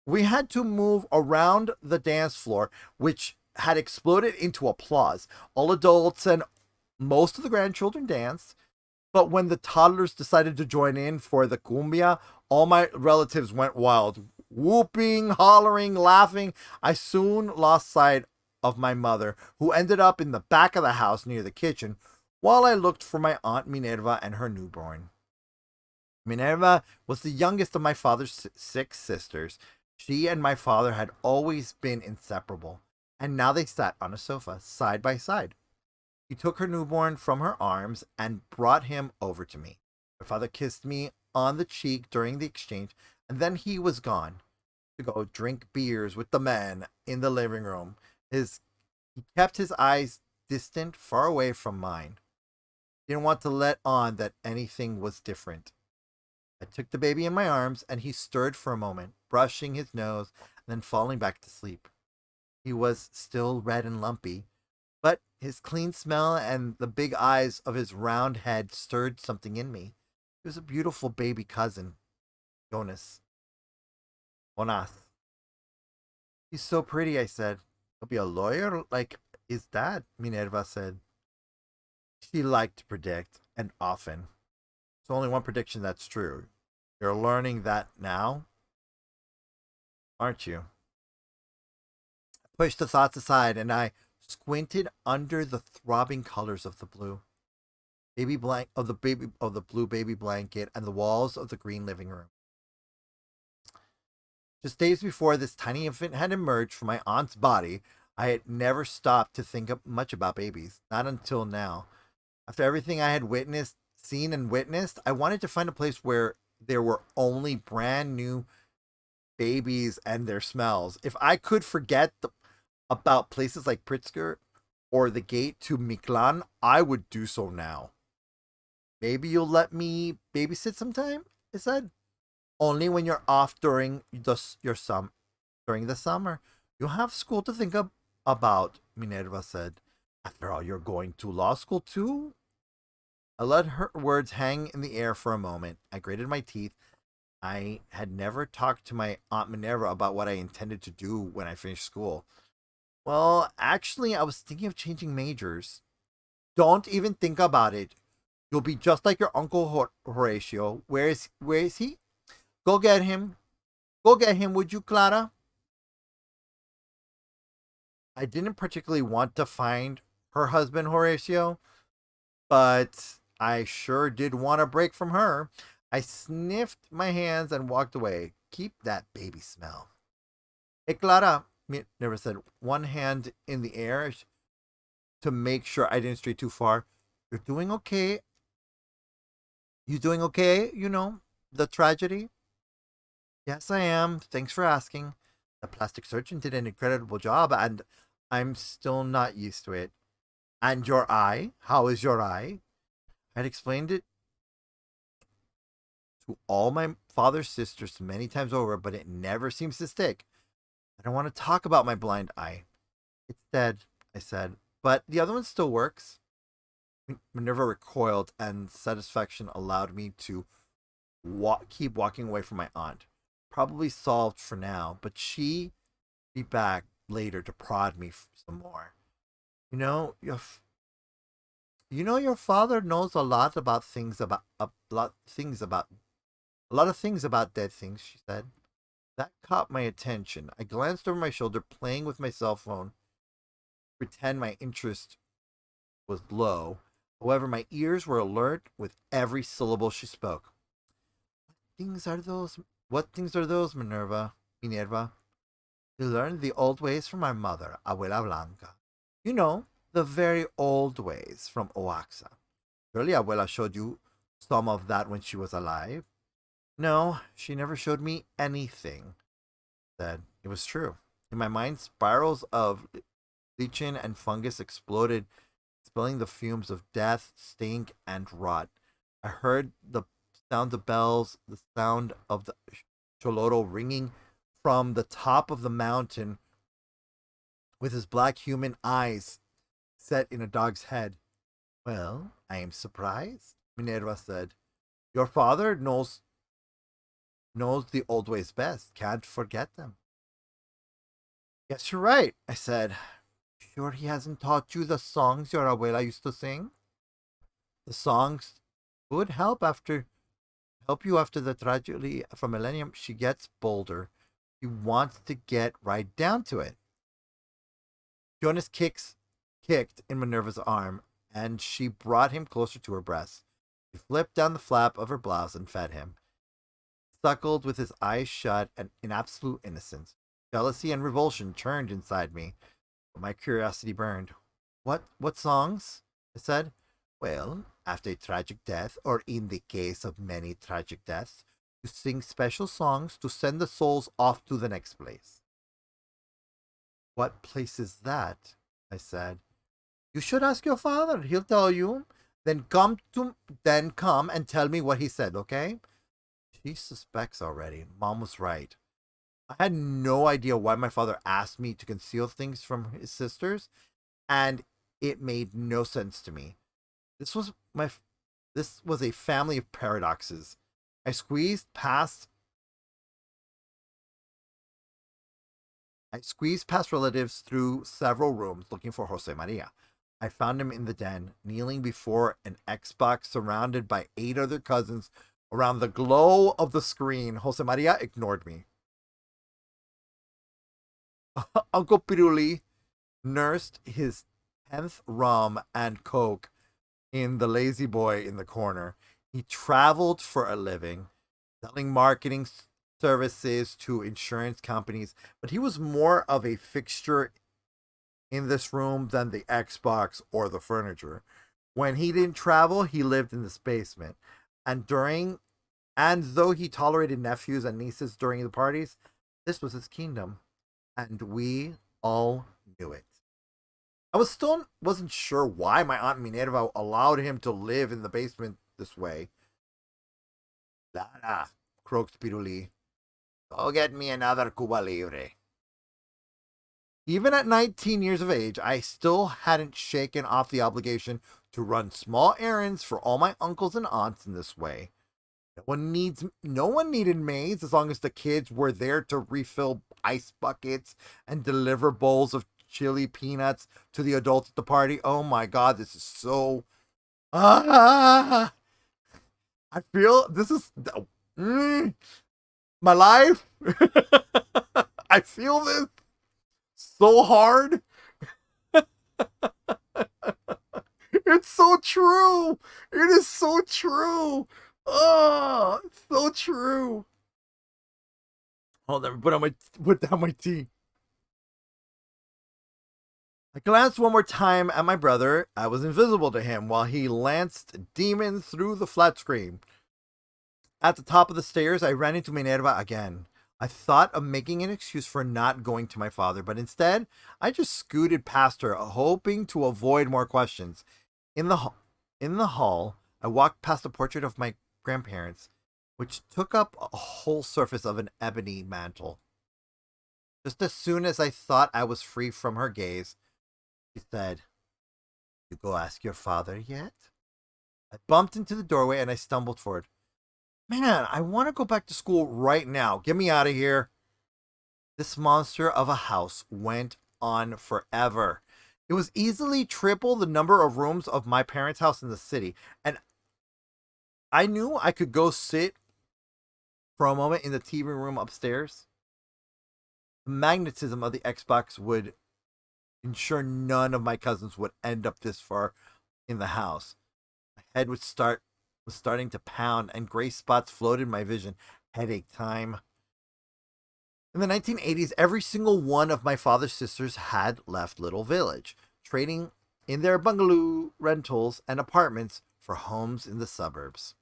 We had to move around the dance floor, which had exploded into applause. All adults and most of the grandchildren danced, but when the toddlers decided to join in for the cumbia, all my relatives went wild, whooping, hollering, laughing. I soon lost sight of my mother, who ended up in the back of the house near the kitchen, while I looked for my Aunt Minerva and her newborn. Minerva was the youngest of my father's 6 sisters. She and my father had always been inseparable, and now they sat on a sofa, side by side. He took her newborn from her arms and brought him over to me. My father kissed me on the cheek during the exchange, and then he was gone to go drink beers with the men in the living room. He kept his eyes distant, far away from mine. He didn't want to let on that anything was different. I took the baby in my arms, and he stirred for a moment, brushing his nose and then falling back to sleep. He was still red and lumpy, but his clean smell and the big eyes of his round head stirred something in me. He was a beautiful baby cousin, Jonas. Jonas. He's so pretty, I said. He'll be a lawyer like his dad, Minerva said. She liked to predict, and often. There's only one prediction that's true. You're learning that now, aren't you? I pushed the thoughts aside and I squinted under the throbbing colors of the blue. Of the blue baby blanket and the walls of the green living room. Just days before this tiny infant had emerged from my aunt's body, I had never stopped to think much about babies. Not until now. After everything I had seen and witnessed, I wanted to find a place where there were only brand new babies and their smells. If I could about places like Pritzker or the gate to Miklan, I would do so now. Maybe you'll let me babysit sometime, I said. Only when you're off during the summer. You have school to about, Minerva said. After all, you're going to law school too? I let her words hang in the air for a moment. I grated my teeth. I had never talked to my Aunt Minerva about what I intended to do when I finished school. Well, actually, I was thinking of changing majors. Don't even think about it. You'll be just like your uncle Horatio. Where is he? Go get him. Go get him, would you, Clara? I didn't particularly want to find her husband Horatio, but I sure did want a break from her. I sniffed my hands and walked away. Keep that baby smell. Hey, Clara, Minerva said, one hand in the air. to make sure I didn't stray too far. You're doing okay. You doing okay? You know, the tragedy? Yes, I am. Thanks for asking. The plastic surgeon did an incredible job, and I'm still not used to it. And your eye? How is your eye? I'd explained it to all my father's sisters many times over, but it never seems to stick. I don't want to talk about my blind eye. It's dead, I said, but the other one still works. Minerva recoiled, and satisfaction allowed me to keep walking away from my aunt. Probably solved for now, but she be back later to prod me some more. You know, your father knows a lot of things about dead things. She said. That caught my attention. I glanced over my shoulder, playing with my cell phone, pretend my interest was low. However, my ears were alert with every syllable she spoke. Things are those? What things are those, Minerva? We learned the old ways from our mother, Abuela Blanca. You know, the very old ways from Oaxaca. Surely Abuela showed you some of that when she was alive. No, she never showed me anything. Said it was true. In my mind, spirals of lichen and fungus exploded, spilling the fumes of death, stink, and rot. I heard the sound of bells, the sound of the Choloro ringing from the top of the mountain with his black human eyes set in a dog's head. Well, I am surprised, Minerva said. Your father knows the old ways best. Can't forget them. Yes, you're right, I said. Sure he hasn't taught you the songs your abuela used to sing? The songs would help you after the tragedy from Millennium. She gets bolder. She wants to get right down to it. Jonas kicked in Minerva's arm, and she brought him closer to her breast. She flipped down the flap of her blouse and fed him. Suckled with his eyes shut and in absolute innocence. Jealousy and revulsion churned inside me, but my curiosity burned. What songs? I said. Well, after a tragic death, or in the case of many tragic deaths, you sing special songs to send the souls off to the next place. What place is that? I said. You should ask your father. He'll tell you. Then come and tell me what he said, okay? She suspects already. Mom was right. I had no idea why my father asked me to conceal things from his sisters, and it made no sense to me. This was my this was a family of paradoxes. I squeezed past I squeezed past relatives through several rooms looking for Jose Maria. I found him in the den, kneeling before an Xbox surrounded by 8 other cousins around the glow of the screen. Jose Maria ignored me. Uncle Piruli nursed his 10th rum and coke in the lazy boy in the corner. He traveled for a living, selling marketing services to insurance companies, but he was more of a fixture in this room than the Xbox or the furniture. When he didn't travel, he lived in this basement. And though he tolerated nephews and nieces during the parties, this was his kingdom. And we all knew it. I wasn't sure why my aunt Minerva allowed him to live in the basement this way. Lara, croaked Piruli. Go get me another Cuba Libre. Even at 19 years of age, I still hadn't shaken off the obligation to run small errands for all my uncles and aunts in this way. No one needed maids as long as the kids were there to refill ice buckets and deliver bowls of chili peanuts to the adults at the party. Oh my god, this is so I feel this is my life. I feel this so hard. It's so true. It is so true. Oh, it's so true. Hold on, put down my tea. I glanced one more time at my brother. I was invisible to him while he lanced demons through the flat screen. At the top of the stairs, I ran into Minerva again. I thought of making an excuse for not going to my father, but instead, I just scooted past her, hoping to avoid more questions. In the in the hall, I walked past the portrait of my grandparents, which took up a whole surface of an ebony mantle. Just as soon as I thought I was free from her gaze, she said, "You go ask your father yet?" I bumped into the doorway and I stumbled forward. Man, I want to go back to school right now. Get me out of here. This monster of a house went on forever. It was easily triple the number of rooms of my parents' house in the city. And I knew I could go sit for a moment in the TV room upstairs. The magnetism of the Xbox would ensure none of my cousins would end up this far in the house. My head was starting to pound and gray spots floated in my vision. Headache time. In the 1980s, every single one of my father's sisters had left Little Village, trading in their bungalow rentals and apartments for homes in the suburbs.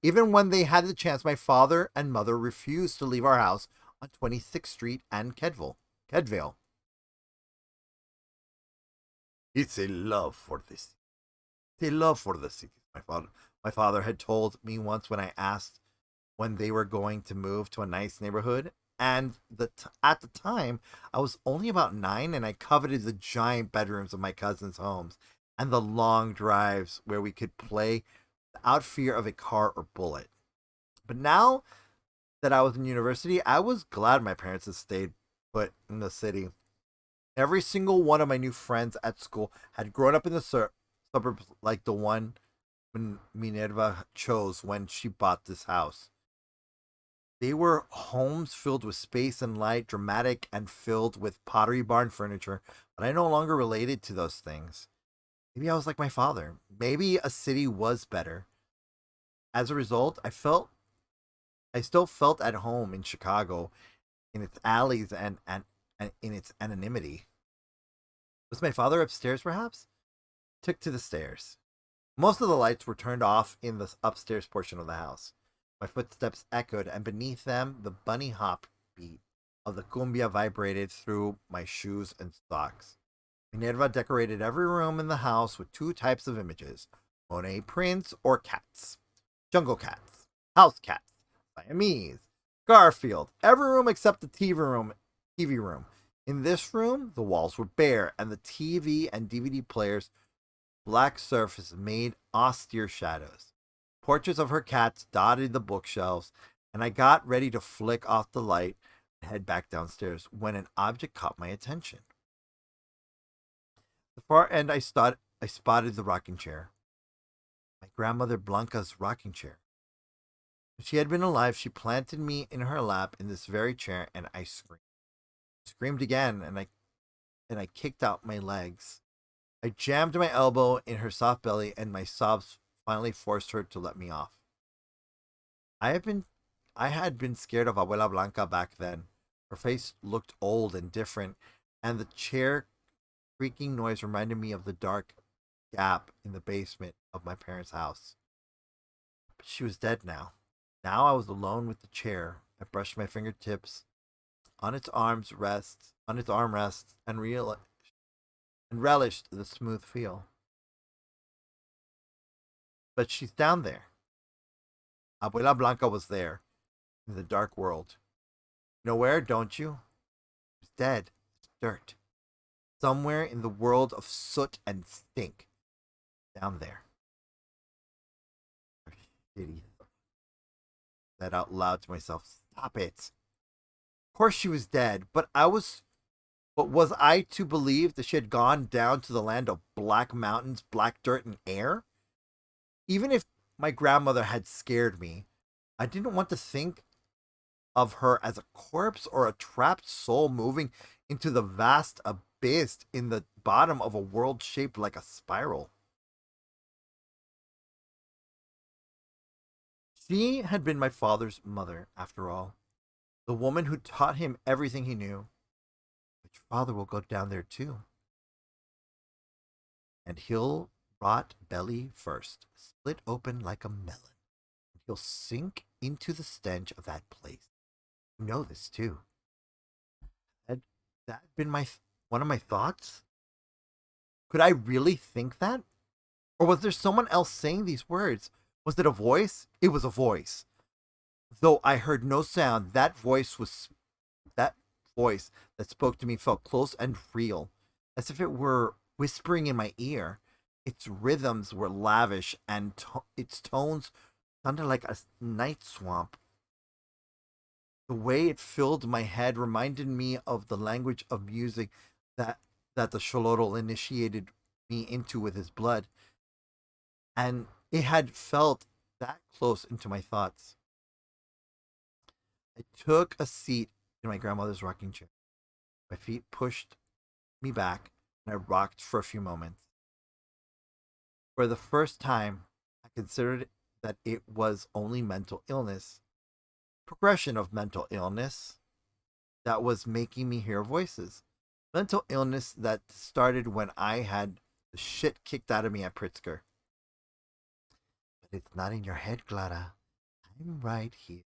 Even when they had the chance, my father and mother refused to leave our house on 26th Street and Kedvale. It's a love for this. It's a love for the city. My father had told me once when I asked when they were going to move to a nice neighborhood, and at the time I was only about 9, and I coveted the giant bedrooms of my cousins' homes and the long drives where we could play without fear of a car or bullet. But now that I was in university, I was glad my parents had stayed put in the city. Every single one of my new friends at school had grown up in the suburbs like the one Minerva chose when she bought this house. They were homes filled with space and light, dramatic and filled with Pottery Barn furniture, but I no longer related to those things. Maybe I was like my father. Maybe a city was better. As a result, I still felt at home in Chicago, in its alleys and in its anonymity. Was my father upstairs, perhaps? Took to the stairs. Most of the lights were turned off in the upstairs portion of the house. My footsteps echoed, and beneath them, the bunny hop beat of the cumbia vibrated through my shoes and socks. Minerva decorated every room in the house with two types of images: Monet prints or cats. Jungle cats, house cats, Siamese, Garfield. Every room except the TV room. In this room, the walls were bare, and the TV and DVD players' black surface made austere shadows. Portraits of her cats dotted the bookshelves, and I got ready to flick off the light and head back downstairs when an object caught my attention. At the far end, I spotted the rocking chair. My grandmother Blanca's rocking chair. When she had been alive, she planted me in her lap in this very chair, and I screamed. Screamed again, and I kicked out my legs. I jammed my elbow in her soft belly, and my sobs finally forced her to let me off. I had been I had been scared of Abuela Blanca back then. Her face looked old and different, and the chair creaking noise reminded me of the dark gap in the basement of my parents' house. But she was dead now. Now I was alone with the chair. I brushed my fingertips on its armrests, and relished the smooth feel. But she's down there. Abuela Blanca was there, in the dark world. Nowhere, don't you? She's dead. It's dirt. Somewhere in the world of soot and stink. Down there. Shitty. Said out loud to myself, stop it. Of course she was dead, but was I to believe that she had gone down to the land of black mountains, black dirt, and air? Even if my grandmother had scared me, I didn't want to think of her as a corpse or a trapped soul moving into the vast abyss in the bottom of a world shaped like a spiral. She had been my father's mother, after all, the woman who taught him everything he knew. But your father will go down there too. and he'll rot belly first, split open like a melon. He'll sink into the stench of that place. You know this too. Had that been one of my thoughts? Could I really think that? Or was there someone else saying these words? Was it a voice? It was a voice. Though I heard no sound, that voice that spoke to me felt close and real, as if it were whispering in my ear. Its rhythms were lavish, and its tones sounded like a night swamp. The way it filled my head reminded me of the language of music that the Xolotl initiated me into with his blood, and it had felt that close into my thoughts. I took a seat in my grandmother's rocking chair. My feet pushed me back, and I rocked for a few moments. For the first time, I considered that it was only mental illness, progression of mental illness, that was making me hear voices. Mental illness that started when I had the shit kicked out of me at Pritzker. But it's not in your head, Clara. I'm right here.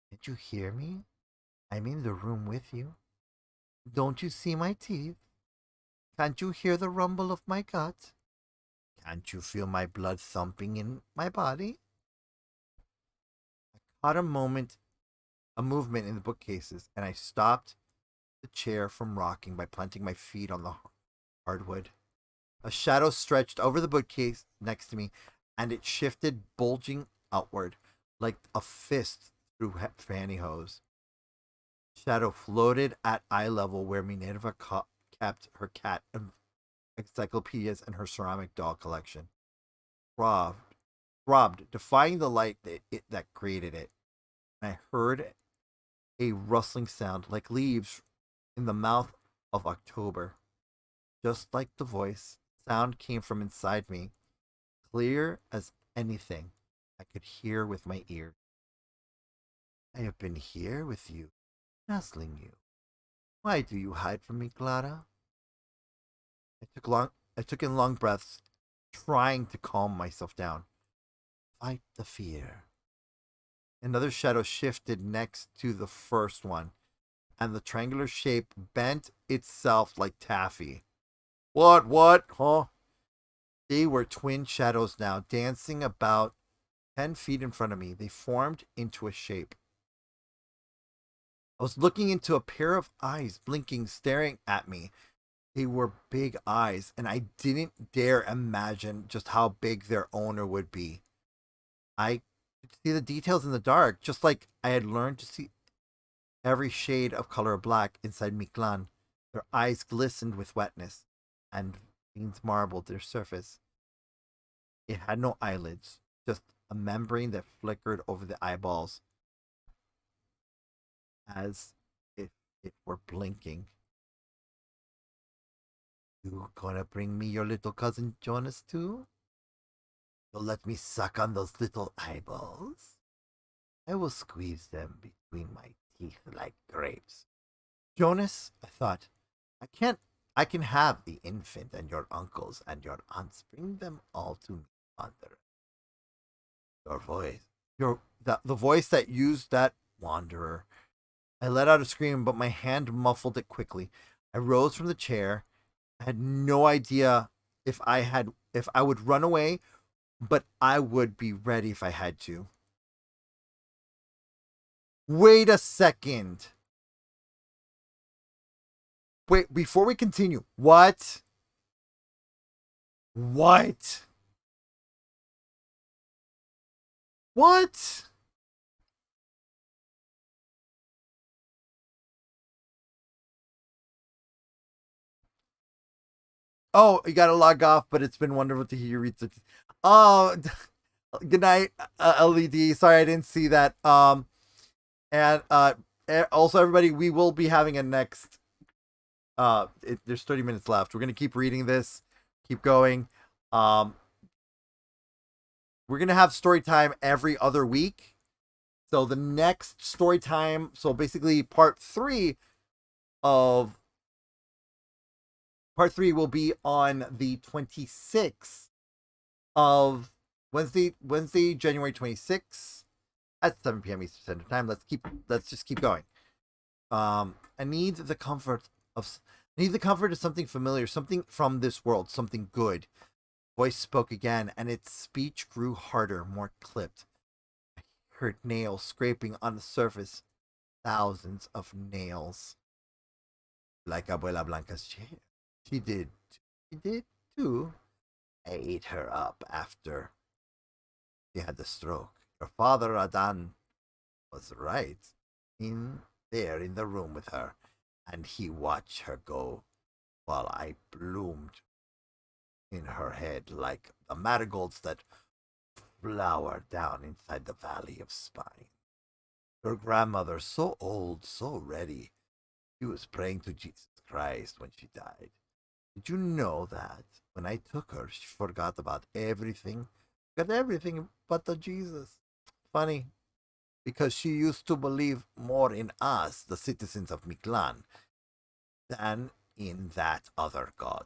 Can't you hear me? I'm in the room with you. Don't you see my teeth? Can't you hear the rumble of my gut? Can't you feel my blood thumping in my body? I caught a movement in the bookcases, and I stopped the chair from rocking by planting my feet on the hardwood. A shadow stretched over the bookcase next to me, and it shifted, bulging outward like a fist through pantyhose. Shadow floated at eye level where Minerva kept her cat encyclopedias and her ceramic doll collection. Throbbed, defying the light that created it. And I heard a rustling sound like leaves in the mouth of October. Just like the voice, sound came from inside me, clear as anything I could hear with my ears. I have been here with you, nuzzling you. Why do you hide from me, Clara? I took in long breaths, trying to calm myself down. Fight the fear. Another shadow shifted next to the first one, and the triangular shape bent itself like taffy. What, huh? They were twin shadows now, dancing about 10 feet in front of me. They formed into a shape. I was looking into a pair of eyes, blinking, staring at me. They were big eyes, and I didn't dare imagine just how big their owner would be. I could see the details in the dark, just like I had learned to see every shade of color black inside Mictlan. Their eyes glistened with wetness, and veins marbled their surface. It had no eyelids, just a membrane that flickered over the eyeballs as if it were blinking. You gonna bring me your little cousin Jonas too? You'll let me suck on those little eyeballs? I will squeeze them between my teeth like grapes. Jonas, I thought, I can have the infant and your uncles and your aunts. Bring them all to me, Wanderer. Your voice. The voice that used that Wanderer. I let out a scream, but my hand muffled it quickly. I rose from the chair. I had no idea if I would run away, but I would be ready if I had to. Wait a second. Wait, before we continue, what? What? What? Oh, you gotta log off, but it's been wonderful to hear you read such. Oh, good night, LED. Sorry, I didn't see that. And also everybody, we will be having a next. There's 30 minutes left. We're gonna keep reading this, keep going. We're gonna have story time every other week. So the next story time, so basically part 3 of part 3 will be on the 26th of Wednesday, January 26th at 7 p.m. Eastern Standard Time. Let's just keep going. I need the comfort of something familiar, something from this world, something good. Voice spoke again, and its speech grew harder, more clipped. I heard nails scraping on the surface. Thousands of nails. Like Abuela Blanca's chair. She did. She did too. I ate her up after she had the stroke. Your father, Adan, was right. In there in the room with her, and he watched her go while I bloomed in her head like the marigolds that flower down inside the valley of spine. Her grandmother, so old, so ready, she was praying to Jesus Christ when she died. Did you know that when I took her, she forgot about everything? Got everything but the Jesus. Funny, because she used to believe more in us, the citizens of Miklan, than in that other god.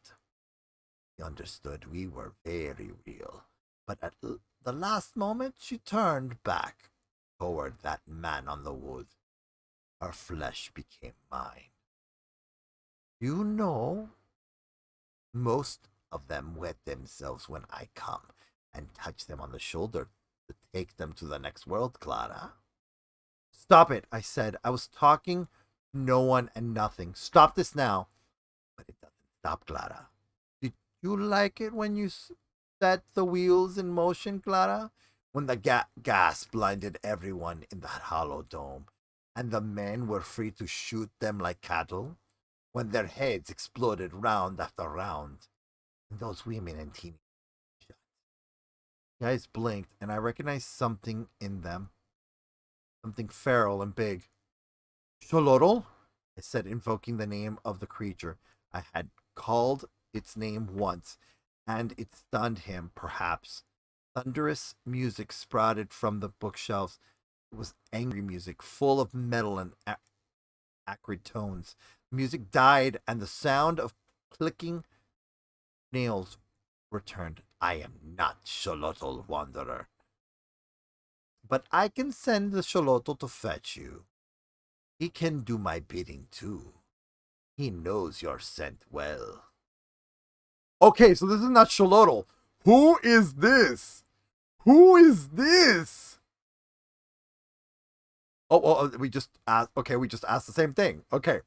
She understood we were very real, but at the last moment she turned back toward that man on the wood. Her flesh became mine. You know, most of them wet themselves when I come and touch them on the shoulder to take them to the next world, Clara. Stop it, I said. I was talking no one and nothing. Stop this now. But it doesn't stop, Clara. Did you like it when you set the wheels in motion, Clara? When the gas blinded everyone in that hollow dome, and the men were free to shoot them like cattle? When their heads exploded round after round, and those women and teens shot. The eyes blinked, and I recognized something in them. Something feral and big. Xolotl? I said, invoking the name of the creature. I had called its name once, and it stunned him, perhaps. Thunderous music sprouted from the bookshelves. It was angry music, full of metal and acrid tones. Music died, and the sound of clicking nails returned. I am not Xolotl, Wanderer. But I can send the Xolotl to fetch you. He can do my bidding too. He knows your scent well. Okay, so this is not Xolotl. Who is this? Who is this? We just asked. Okay, we just asked the same thing. Okay.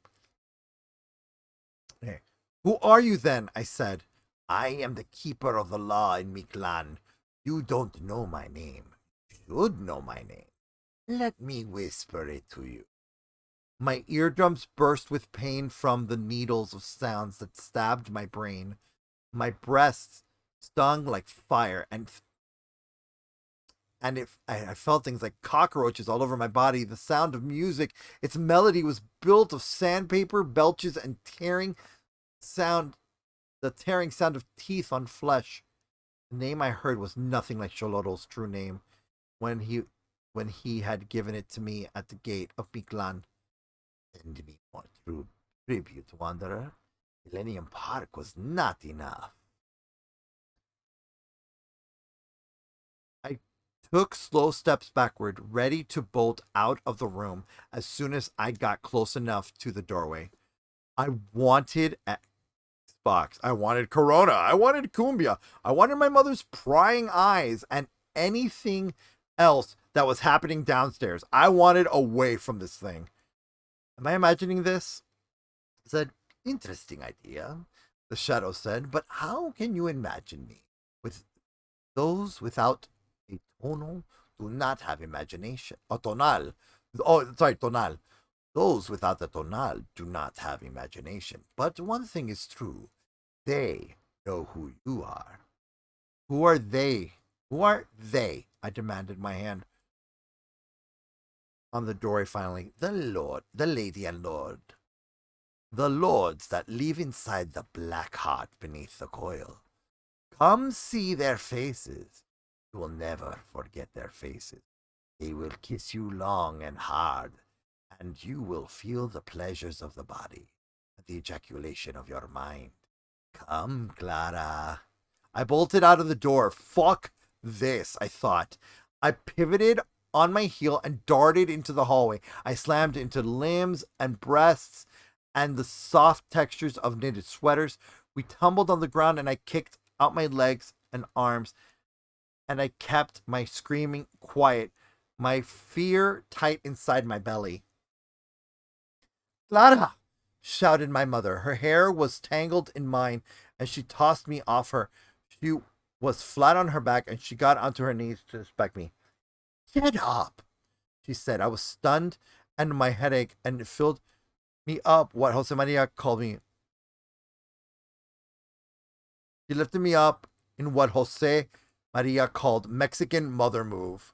Hey, who are you then? I said. I am the keeper of the law in Miklan. You don't know my name. You should know my name. Let me whisper it to you. My eardrums burst with pain from the needles of sounds that stabbed my brain. My breasts stung like fire, and I felt things like cockroaches all over my body. The sound of music, its melody was built of sandpaper, belches, and the tearing sound of teeth on flesh. The name I heard was nothing like Xolotl's true name when he had given it to me at the gate of Miklan. Send me more true tribute, Wanderer. Millennium Park was not enough. I took slow steps backward, ready to bolt out of the room as soon as I got close enough to the doorway. I wanted Xbox. I wanted Corona. I wanted Cumbia. I wanted my mother's prying eyes and anything else that was happening downstairs. I wanted away from this thing. Am I imagining this? I said, interesting idea, the shadow said, but how can you imagine me? With those without a tonal do not have imagination. A tonal. Tonal. Those without the tonal do not have imagination. But one thing is true. They know who you are. Who are they? Who are they? I demanded, my hand on the doorway finally. The Lord, the Lady and Lord. The lords that live inside the black heart beneath the coil. Come see their faces. You will never forget their faces. They will kiss you long and hard, and you will feel the pleasures of the body, the ejaculation of your mind. Come, Clara. I bolted out of the door. Fuck this, I thought. I pivoted on my heel and darted into the hallway. I slammed into limbs and breasts and the soft textures of knitted sweaters. We tumbled on the ground and I kicked out my legs and arms and I kept my screaming quiet, my fear tight inside my belly. Clara! Shouted my mother. Her hair was tangled in mine and she tossed me off her. She was flat on her back and she got onto her knees to inspect me. Get up, she said. I was stunned and my headache and it filled me up what Jose Maria called me. She lifted me up in what Jose Maria called Mexican mother move.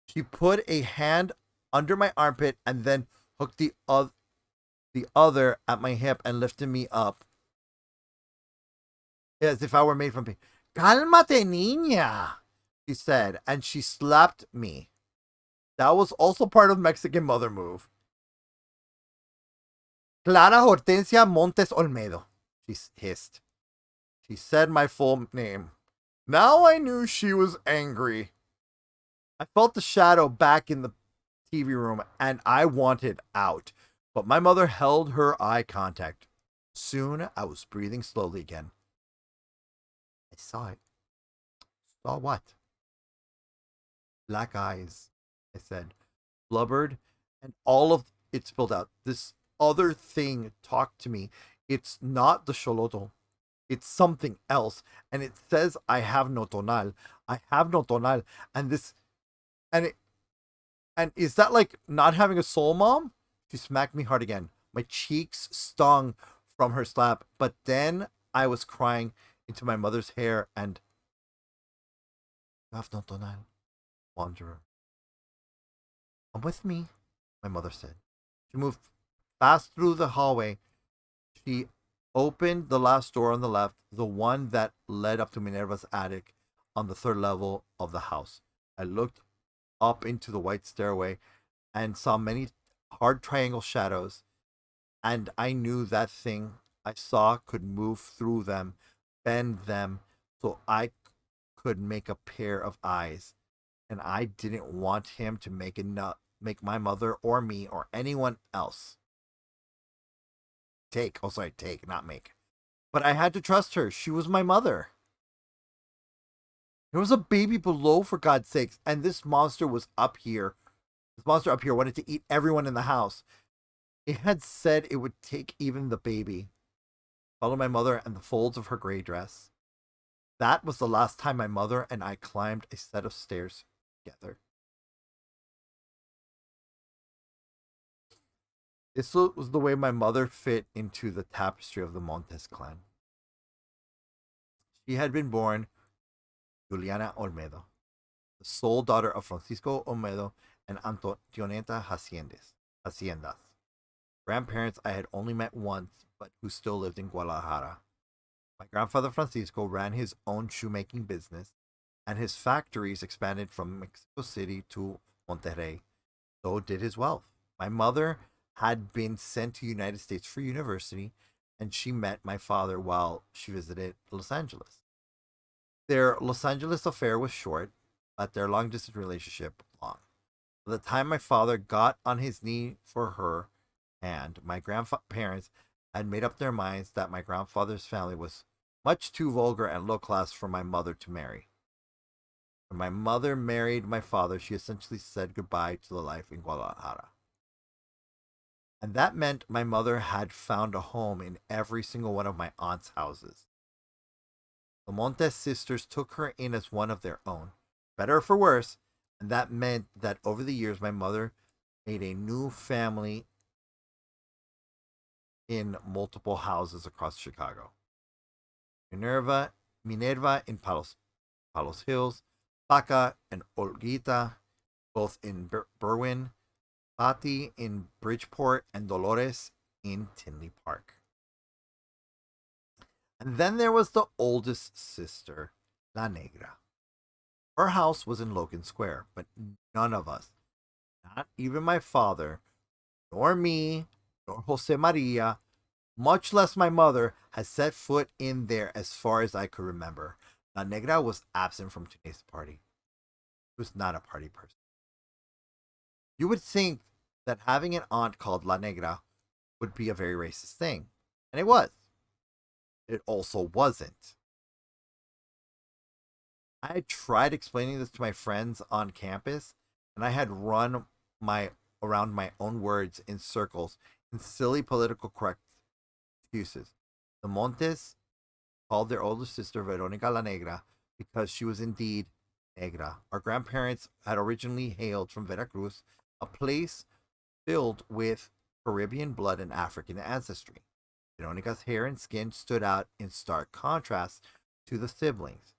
She put a hand under my armpit and then hooked the other at my hip and lifted me up as if I were made from pain. Cálmate, niña, she said, and she slapped me. That was also part of Mexican mother move. Clara Hortensia Montes Olmedo, she hissed. She said my full name. Now I knew she was angry. I felt the shadow back in the TV room and I wanted out, but my mother held her eye contact. Soon I was breathing slowly again. I saw it. Saw what? Black eyes, I said, blubbered, and all of it spilled out. This other thing talked to me. It's not the Xolotl. It's something else. And it says I have no tonal. I have no tonal. And is that like not having a soul, Mom? She smacked me hard again. My cheeks stung from her slap, but then I was crying into my mother's hair and you have no tonal, wanderer. Come with me, my mother said. She moved fast through the hallway. She opened the last door on the left, the one that led up to Minerva's attic on the third level of the house. I looked up into the white stairway and saw many hard triangle shadows, and I knew that thing I saw could move through them, bend them, so I could make a pair of eyes. And I didn't want him to make my mother or me or anyone else. Take, not make. But I had to trust her. She was my mother. There was a baby below, for God's sakes, and this monster was up here. This monster up here wanted to eat everyone in the house. It had said it would take even the baby. Followed my mother and the folds of her gray dress. That was the last time my mother and I climbed a set of stairs together. This was the way my mother fit into the tapestry of the Montes clan. She had been born Juliana Olmedo, the sole daughter of Francisco Olmedo and Antoneta Haciendas. Grandparents I had only met once, but who still lived in Guadalajara. My grandfather Francisco ran his own shoemaking business, and his factories expanded from Mexico City to Monterrey. So did his wealth. My mother had been sent to the United States for university, and she met my father while she visited Los Angeles. Their Los Angeles affair was short, but their long distance relationship long. By the time my father got on his knee for her hand, my grandparents had made up their minds that my grandfather's family was much too vulgar and low class for my mother to marry. When my mother married my father, she essentially said goodbye to the life in Guadalajara. And that meant my mother had found a home in every single one of my aunt's houses. The Montes sisters took her in as one of their own, better or for worse, and that meant that over the years my mother made a new family in multiple houses across Chicago. Minerva in Palos Hills, Paca and Olguita, both in Berwyn, Patti in Bridgeport, and Dolores in Tinley Park. And then there was the oldest sister, La Negra. Her house was in Logan Square, but none of us, not even my father, nor me, nor Jose Maria, much less my mother, had set foot in there as far as I could remember. La Negra was absent from today's party. She was not a party person. You would think that having an aunt called La Negra would be a very racist thing, and it was. It also wasn't. I had tried explaining this to my friends on campus, and I had run my around my own words in circles in silly political correct excuses. The Montes called their older sister Veronica La Negra because she was indeed negra. Our grandparents had originally hailed from Veracruz, a place filled with Caribbean blood and African ancestry. Veronica's hair and skin stood out in stark contrast to the siblings.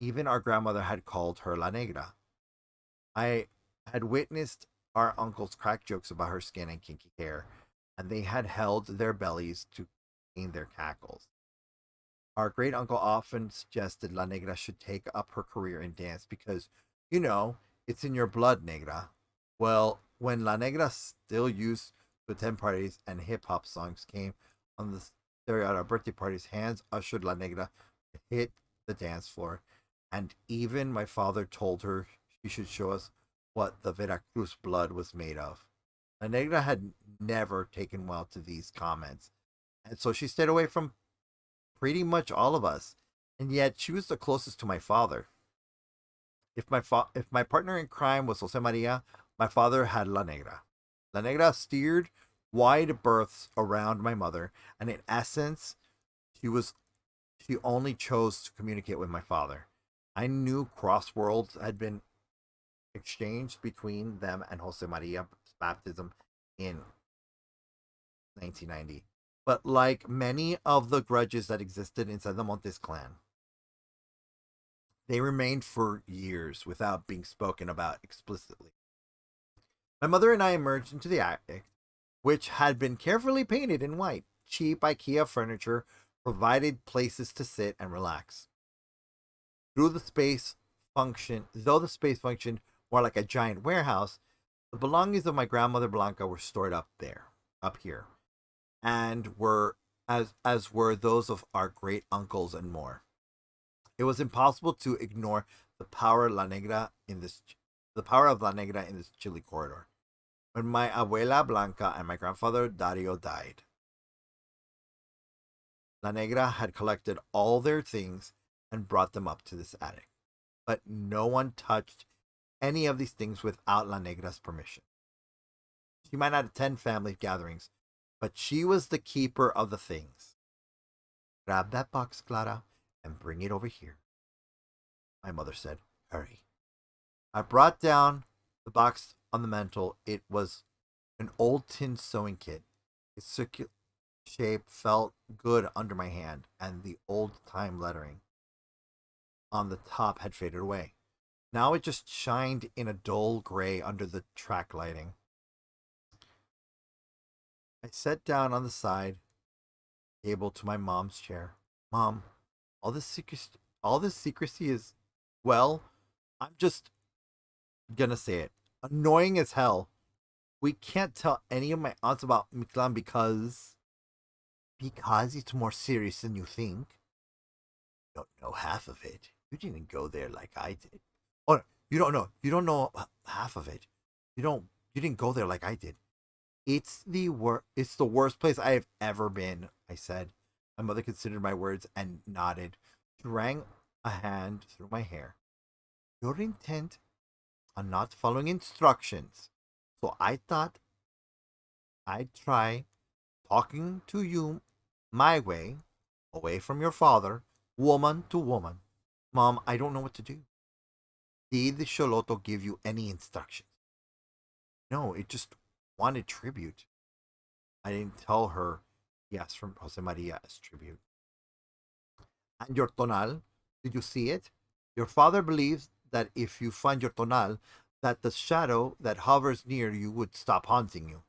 Even our grandmother had called her La Negra. I had witnessed our uncles crack jokes about her skin and kinky hair, and they had held their bellies to contain their cackles. Our great uncle often suggested La Negra should take up her career in dance because, you know, it's in your blood, Negra. Well, when La Negra, still used to attend parties and hip hop songs, came on the stereo at our birthday parties, hands ushered La Negra to hit the dance floor. And even my father told her she should show us what the Veracruz blood was made of. La Negra had never taken well to these comments, and so she stayed away from pretty much all of us. And yet she was the closest to my father. If my partner in crime was Jose Maria, my father had La Negra. La Negra steered wide berths around my mother, and in essence, she only chose to communicate with my father. I knew cross worlds had been exchanged between them and Jose Maria's baptism in 1990. But like many of the grudges that existed inside the Montes clan, they remained for years without being spoken about explicitly. My mother and I emerged into the attic, which had been carefully painted in white. Cheap IKEA furniture provided places to sit and relax. Though the space functioned more like a giant warehouse, the belongings of my grandmother Blanca were stored up here, and were as were those of our great uncles and more. It was impossible to ignore the power of La Negra in this chilly corridor. When my abuela Blanca and my grandfather Dario died, La Negra had collected all their things and brought them up to this attic. But no one touched any of these things without La Negra's permission. She might not attend family gatherings, but she was the keeper of the things. Grab that box, Clara, and bring it over here. My mother said, hurry. I brought down the box on the mantel. It was an old tin sewing kit. Its circular shape felt good under my hand, and the old time lettering on the top had faded away. Now it just shined in a dull gray under the track lighting. I sat down on the side table to my mom's chair. Mom, all this secrecy is, well, I'm just gonna say it, annoying as hell. We can't tell any of my aunts about Miklan because it's more serious than you think. You don't know half of it. You didn't go there like I did. Oh, you don't know. You don't know half of it. You didn't go there like I did. It's the worst place I have ever been, I said. My mother considered my words and nodded. She ran a hand through my hair. You're intent on not following instructions. So I thought I'd try talking to you my way, away from your father, woman to woman. Mom, I don't know what to do. Did the Sholoto give you any instructions? No, it just wanted tribute. I didn't tell her he asked from Jose Maria as tribute. And your tonal, did you see it? Your father believes that if you find your tonal, that the shadow that hovers near you would stop haunting you.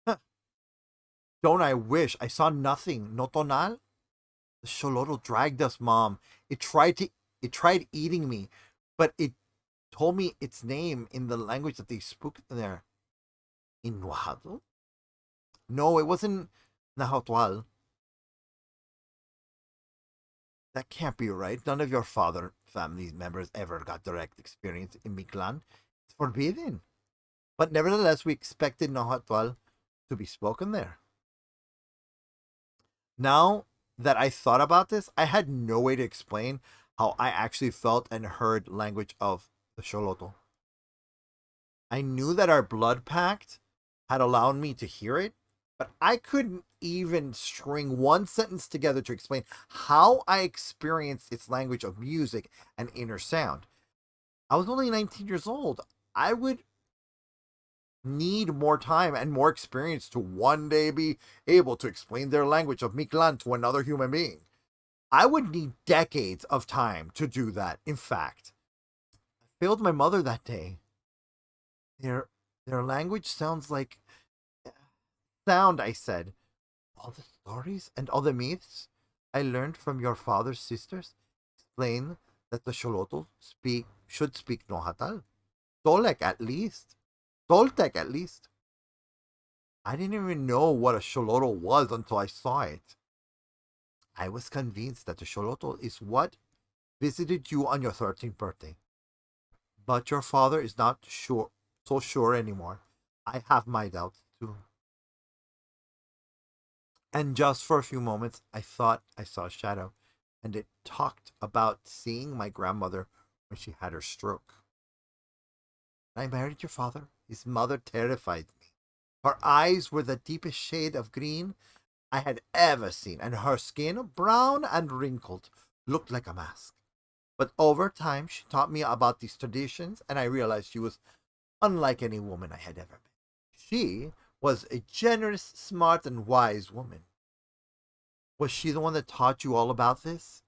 Huh. Don't I wish I saw nothing, no tonal? The Xolotl dragged us, Mom. It tried eating me, but it told me its name in the language that they spoke there. In Wahadlo? No, it wasn't Nahuatl. That can't be right. None of your father family members ever got direct experience in Mictlan. It's forbidden. But nevertheless, we expected Nahuatl to be spoken there. Now that I thought about this, I had no way to explain how I actually felt and heard language of the Xolotl. I knew that our blood pact had allowed me to hear it, but I couldn't even string one sentence together to explain how I experienced its language of music and inner sound. I was only 19 years old. I would need more time and more experience to one day be able to explain their language of Mictlan to another human being. I would need decades of time to do that. In fact, I failed my mother that day. Their their language sounds like sound, I said. All the stories and all the myths I learned from your father's sisters explain that the Xolotl should speak Nohatal. Tolek at least. Toltec at least. I didn't even know what a Xolotl was until I saw it. I was convinced that the Xolotl is what visited you on your 13th birthday. But your father is not so sure anymore. I have my doubts too. And just for a few moments, I thought I saw a shadow, and it talked about seeing my grandmother when she had her stroke. I married your father. His mother terrified me. Her eyes were the deepest shade of green I had ever seen, and her skin, brown and wrinkled, looked like a mask. But over time, she taught me about these traditions, and I realized she was unlike any woman I had ever met. She was a generous, smart, and wise woman. Was she the one that taught you all about this?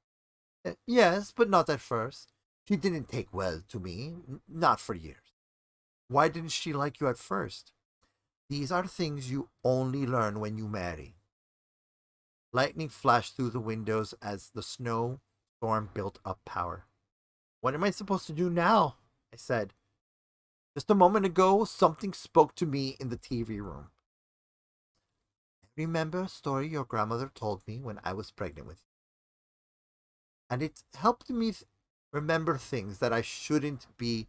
Yes, but not at first. She didn't take well to me, not for years. Why didn't she like you at first? These are things you only learn when you marry. Lightning flashed through the windows as the snow storm built up power. What am I supposed to do now? I said. Just a moment ago, something spoke to me in the TV room. Remember a story your grandmother told me when I was pregnant with you? And it helped me remember things that shouldn't be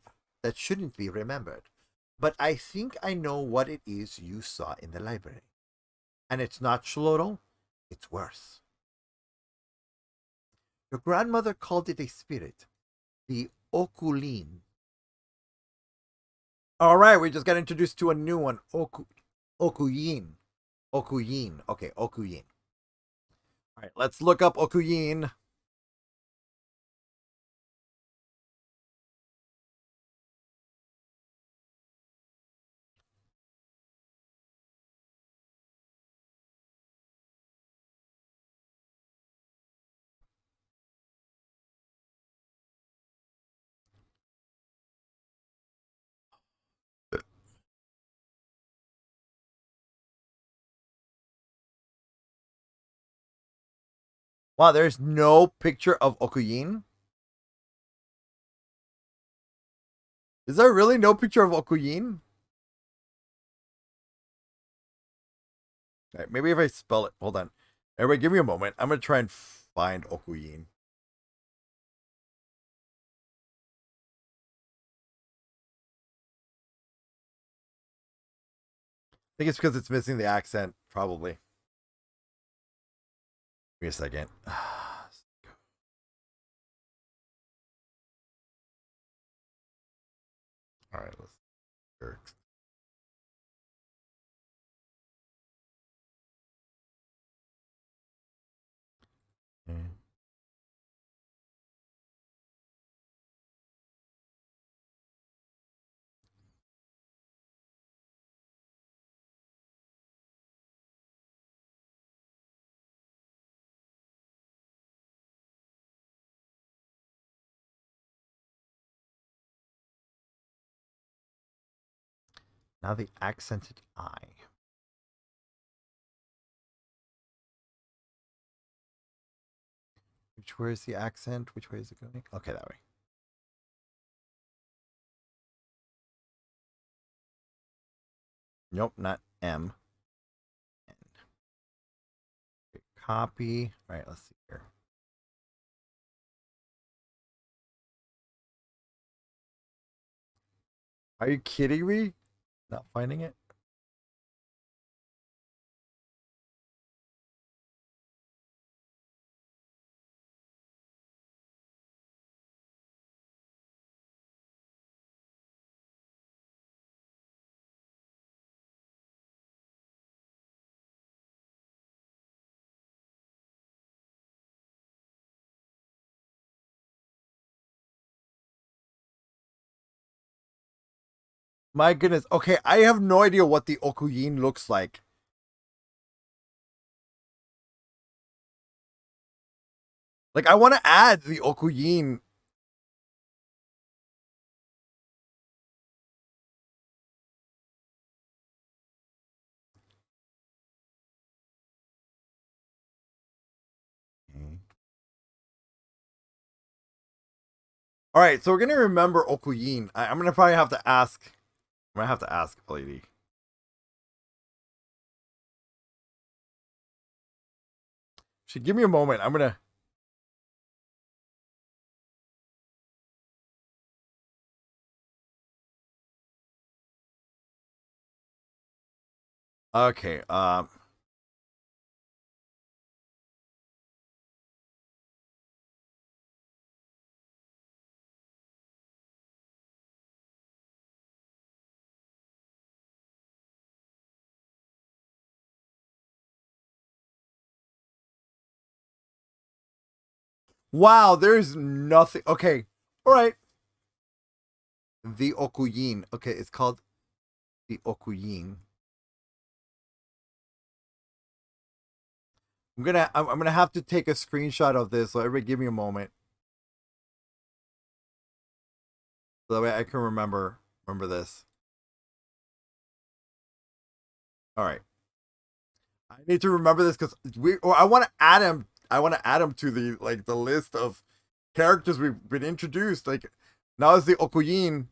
remembered. But I think I know what it is you saw in the library. And it's not Shloro, it's worse. Your grandmother called it a spirit, the Okulin. All right, we just got introduced to a new one, Okuyin. Okuyin. Okay, Okuyin. All right, let's look up Okuyin. Wow, there's no picture of Okuyin. Is there really no picture of Okuyin? All right, maybe if I spell it. Hold on. Everybody, give me a moment. I'm going to try and find Okuyin. I think it's because it's missing the accent, probably. Give me a second. All right, let's. Okay. Now the accented I. Where is the accent? Which way is it going? Okay, that way. Nope, not M. copy. All right, let's see here. Are you kidding me? Not finding it? My goodness. Okay, I have no idea what the Okuyin looks like. Like, I want to add the Okuyin. All right, so we're gonna remember Okuyin. I'm gonna probably have to ask. I'm gonna have to ask a lady. Should give me a moment. I'm gonna. Okay. Wow, there's nothing. Okay. All right. The Okuyin. Okay, it's called the Okuyin. I'm gonna have to take a screenshot of this. So everybody, give me a moment, so that way I can remember this. All right. I need to remember this because I want to add him. I want to add him to the list of characters we've been introduced. Like, now is the Okuyin.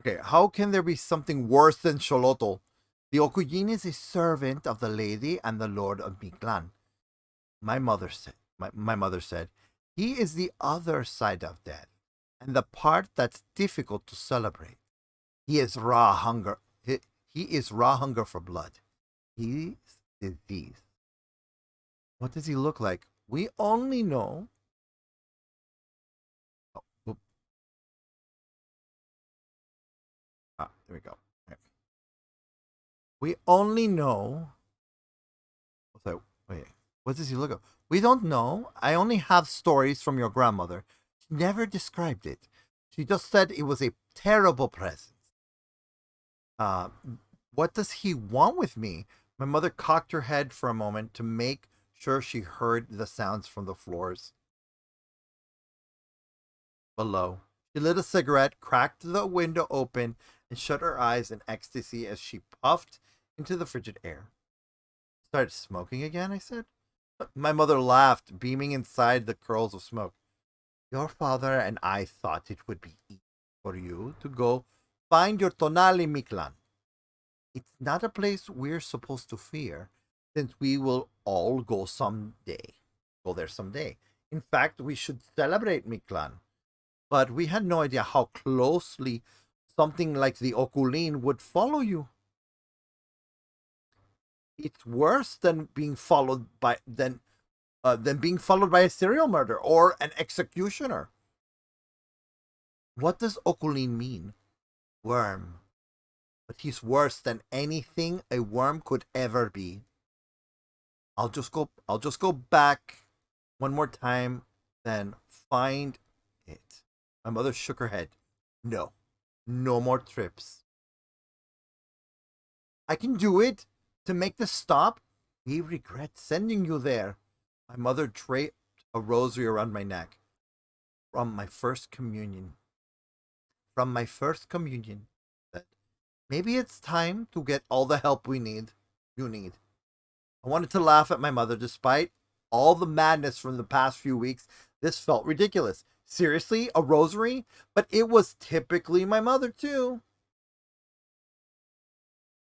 Okay, how can there be something worse than Xolotl? The Okuyin is a servant of the lady and the lord of Mictlan. My mother said, he is the other side of death, and the part that's difficult to celebrate. He is raw hunger. He is raw hunger for blood. He is disease. What does he look like? We only know. Oh, there we go. Okay. We only know. So, wait, what does he look like? We don't know. I only have stories from your grandmother. She never described it. She just said it was a terrible presence. Uh, what does he want with me? My mother cocked her head for a moment to make sure she heard the sounds from the floors below. She lit a cigarette, cracked the window open, and shut her eyes in ecstasy as she puffed into the frigid air. Started smoking again, I said. My mother laughed, beaming inside the curls of smoke. Your father and I thought it would be easy for you to go find your Tonali Mictlan. It's not a place we're supposed to fear, since we will all go someday. Go there someday. In fact, we should celebrate Mictlan. But we had no idea how closely something like the Okulin would follow you. It's worse than being followed by than being followed by a serial murderer or an executioner. What does Okulin mean? Worm. But he's worse than anything a worm could ever be. I'll just go back one more time, then find it. My mother shook her head. No. No more trips. I can do it. To make this stop, we regret sending you there. My mother draped a rosary around my neck. From my first communion. From my first communion. Said, maybe it's time to get all the help we need. You need. I wanted to laugh at my mother despite all the madness from the past few weeks. This felt ridiculous. Seriously, a rosary? But it was typically my mother, too.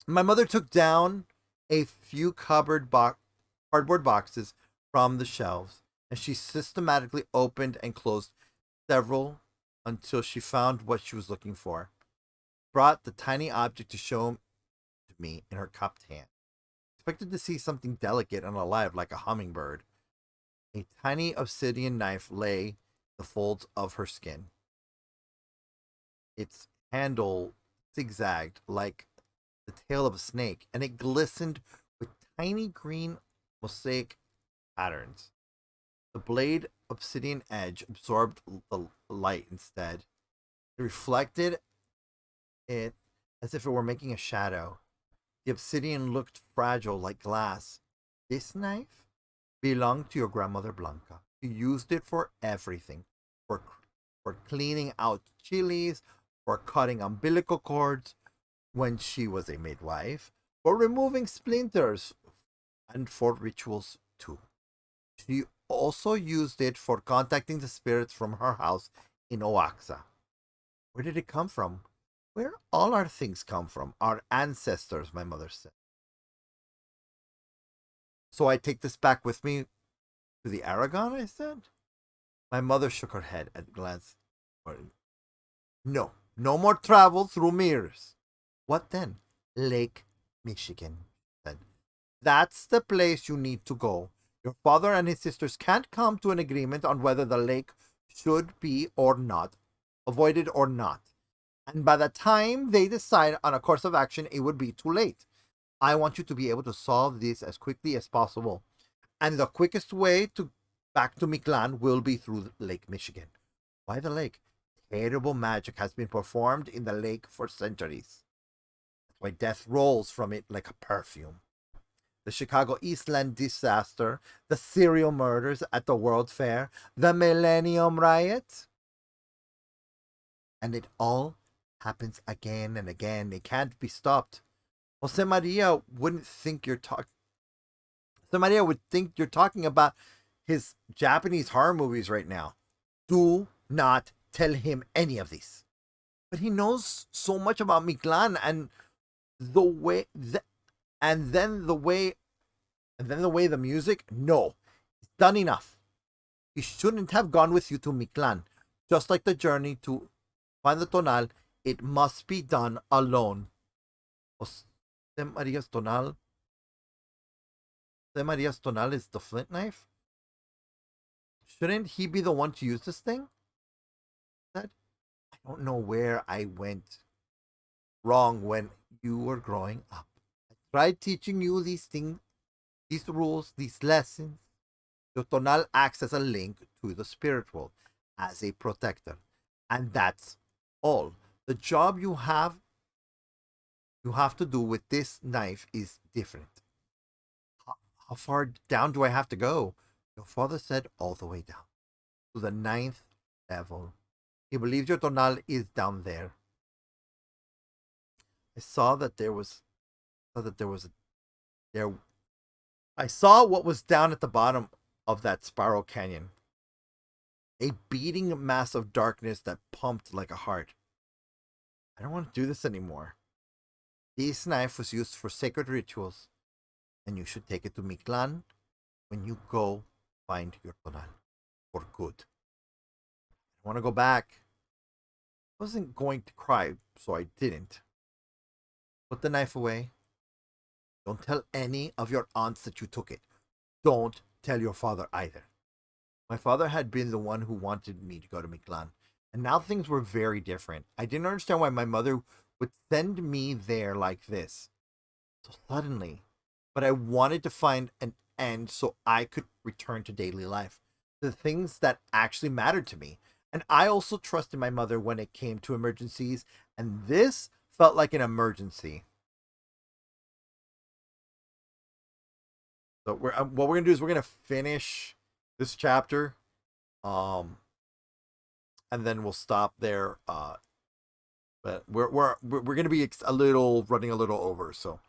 My mother took down a few cardboard boxes from the shelves, and she systematically opened and closed several until she found what she was looking for. Brought the tiny object to show to me in her cupped hand. Expected to see something delicate and alive like a hummingbird. A tiny obsidian knife lay the folds of her skin. Its handle zigzagged like the tail of a snake, and it glistened with tiny green mosaic patterns. The blade obsidian edge absorbed the light instead. It reflected it as if it were making a shadow. The obsidian looked fragile like glass. This knife belonged to your grandmother Blanca. She used it for everything. For for cleaning out chilies, for cutting umbilical cords when she was a midwife, for removing splinters, and for rituals too. She also used it for contacting the spirits from her house in Oaxa. Where did it come from? Where all our things come from, our ancestors, my mother said. So I take this back with me to the Aragon, I said. My mother shook her head and glanced. No, no more travel through mirrors. What then? Lake Michigan, said. That's the place you need to go. Your father and his sisters can't come to an agreement on whether the lake should be or not, avoided or not. And by the time they decide on a course of action, it would be too late. I want you to be able to solve this as quickly as possible. And the quickest way to back to Miklan will be through Lake Michigan. Why the lake? Terrible magic has been performed in the lake for centuries. That's why death rolls from it like a perfume. The Chicago Eastland disaster, the serial murders at the World Fair, the Millennium Riot. And it all happens again and again. It can't be stopped. Jose Maria wouldn't think you're talking. Jose Maria would think you're talking about his Japanese horror movies right now. Do not tell him any of this. But he knows so much about Miklan and the way and then the way the music. No, it's done enough. He shouldn't have gone with you to Miklan. Just like the journey to find the tonal, it must be done alone. Jose Maria's tonal. Jose Maria's tonal is the flint knife. Shouldn't he be the one to use this thing? That I don't know where I went wrong when you were growing up. I tried teaching you these things, these rules, these lessons. The tonal acts as a link to the spirit world, as a protector. And that's all. The job you have to do with this knife is different. How far down do I have to go? Your father said all the way down to the 9th level. He believes your tonal is down there. I saw what was down at the bottom of that spiral canyon. A beating mass of darkness that pumped like a heart. I don't want to do this anymore. This knife was used for sacred rituals, and you should take it to Miklan when you go find your tonal for good. I want to go back. I wasn't going to cry, so I didn't. Put the knife away. Don't tell any of your aunts that you took it. Don't tell your father either. My father had been the one who wanted me to go to Miklan, and now things were very different. I didn't understand why my mother would send me there like this so suddenly, but I wanted to find an end so I could return to daily life, the things that actually mattered to me. And I also trusted my mother when it came to emergencies, and this felt like an emergency. So what we're gonna do is we're gonna finish this chapter, and then we'll stop there. But we're gonna be running a little over. So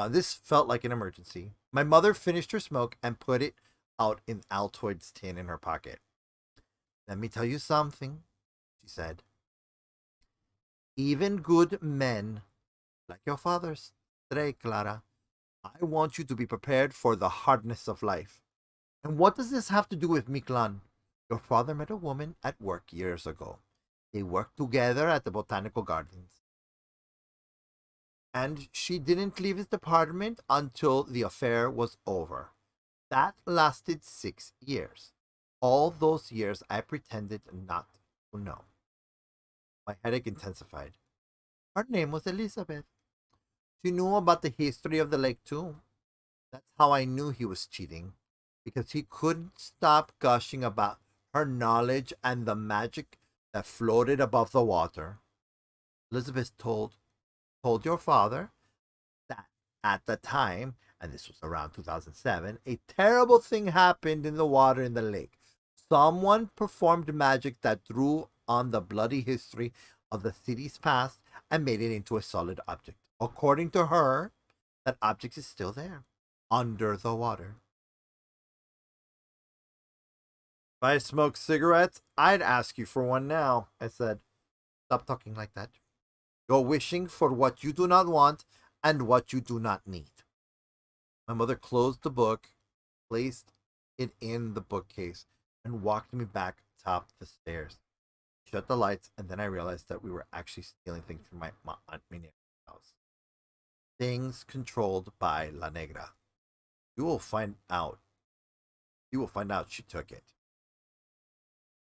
this felt like an emergency. My mother finished her smoke and put it out in Altoid's tin in her pocket. Let me tell you something, she said. Even good men, like your father's, today, Clara, I want you to be prepared for the hardness of life. And what does this have to do with Miklan? Your father met a woman at work years ago. They worked together at the botanical gardens. And she didn't leave his department until the affair was over. That lasted 6 years. All those years I pretended not to know. My headache intensified. Her name was Elizabeth. She knew about the history of the lake too. That's how I knew he was cheating, because he couldn't stop gushing about her knowledge and the magic that floated above the water. Elizabeth told your father that at the time, and this was around 2007, a terrible thing happened in the water in the lake. Someone performed magic that drew on the bloody history of the city's past and made it into a solid object. According to her, that object is still there, under the water. If I smoked cigarettes, I'd ask you for one now, I said. Stop talking like that. You're wishing for what you do not want and what you do not need. My mother closed the book, placed it in the bookcase, and walked me back top the stairs. Shut the lights, and then I realized that we were actually stealing things from my Aunt Minerva's house. Things controlled by La Negra. You will find out. You will find out she took it.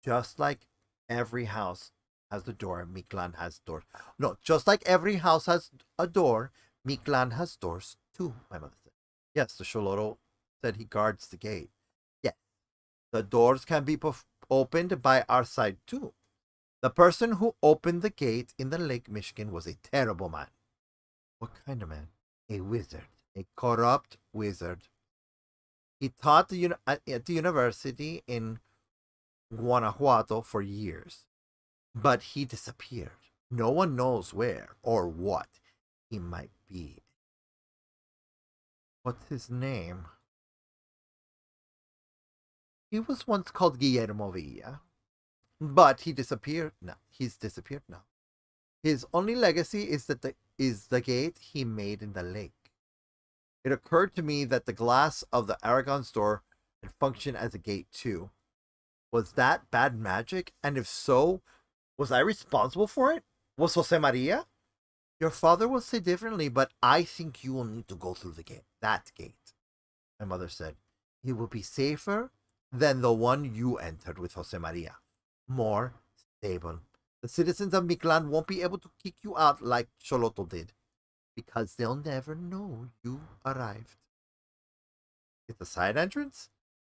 Just like every house has a door, Miklan has doors. No, just like every house has a door, Miklan has doors too, my mother said. Yes, the Sholoro said he guards the gate. Yes, the doors can be opened by our side too. The person who opened the gate in the Lake Michigan was a terrible man. What kind of man? A wizard. A corrupt wizard. He taught at the university in Guanajuato for years, but he disappeared. No one knows where or what he might be. What's his name? He was once called Guillermo Villa, but he disappeared now. He's disappeared now. His only legacy is the gate he made in the lake. It occurred to me that the glass of the Aragon store had functioned as a gate too. Was that bad magic? And if so, was I responsible for it? Was Jose Maria? Your father will say differently, but I think you will need to go through the gate. That gate. My mother said. It will be safer than the one you entered with Jose Maria. More stable. The citizens of Miklan won't be able to kick you out like Choloto did, because they'll never know you arrived. It's a side entrance?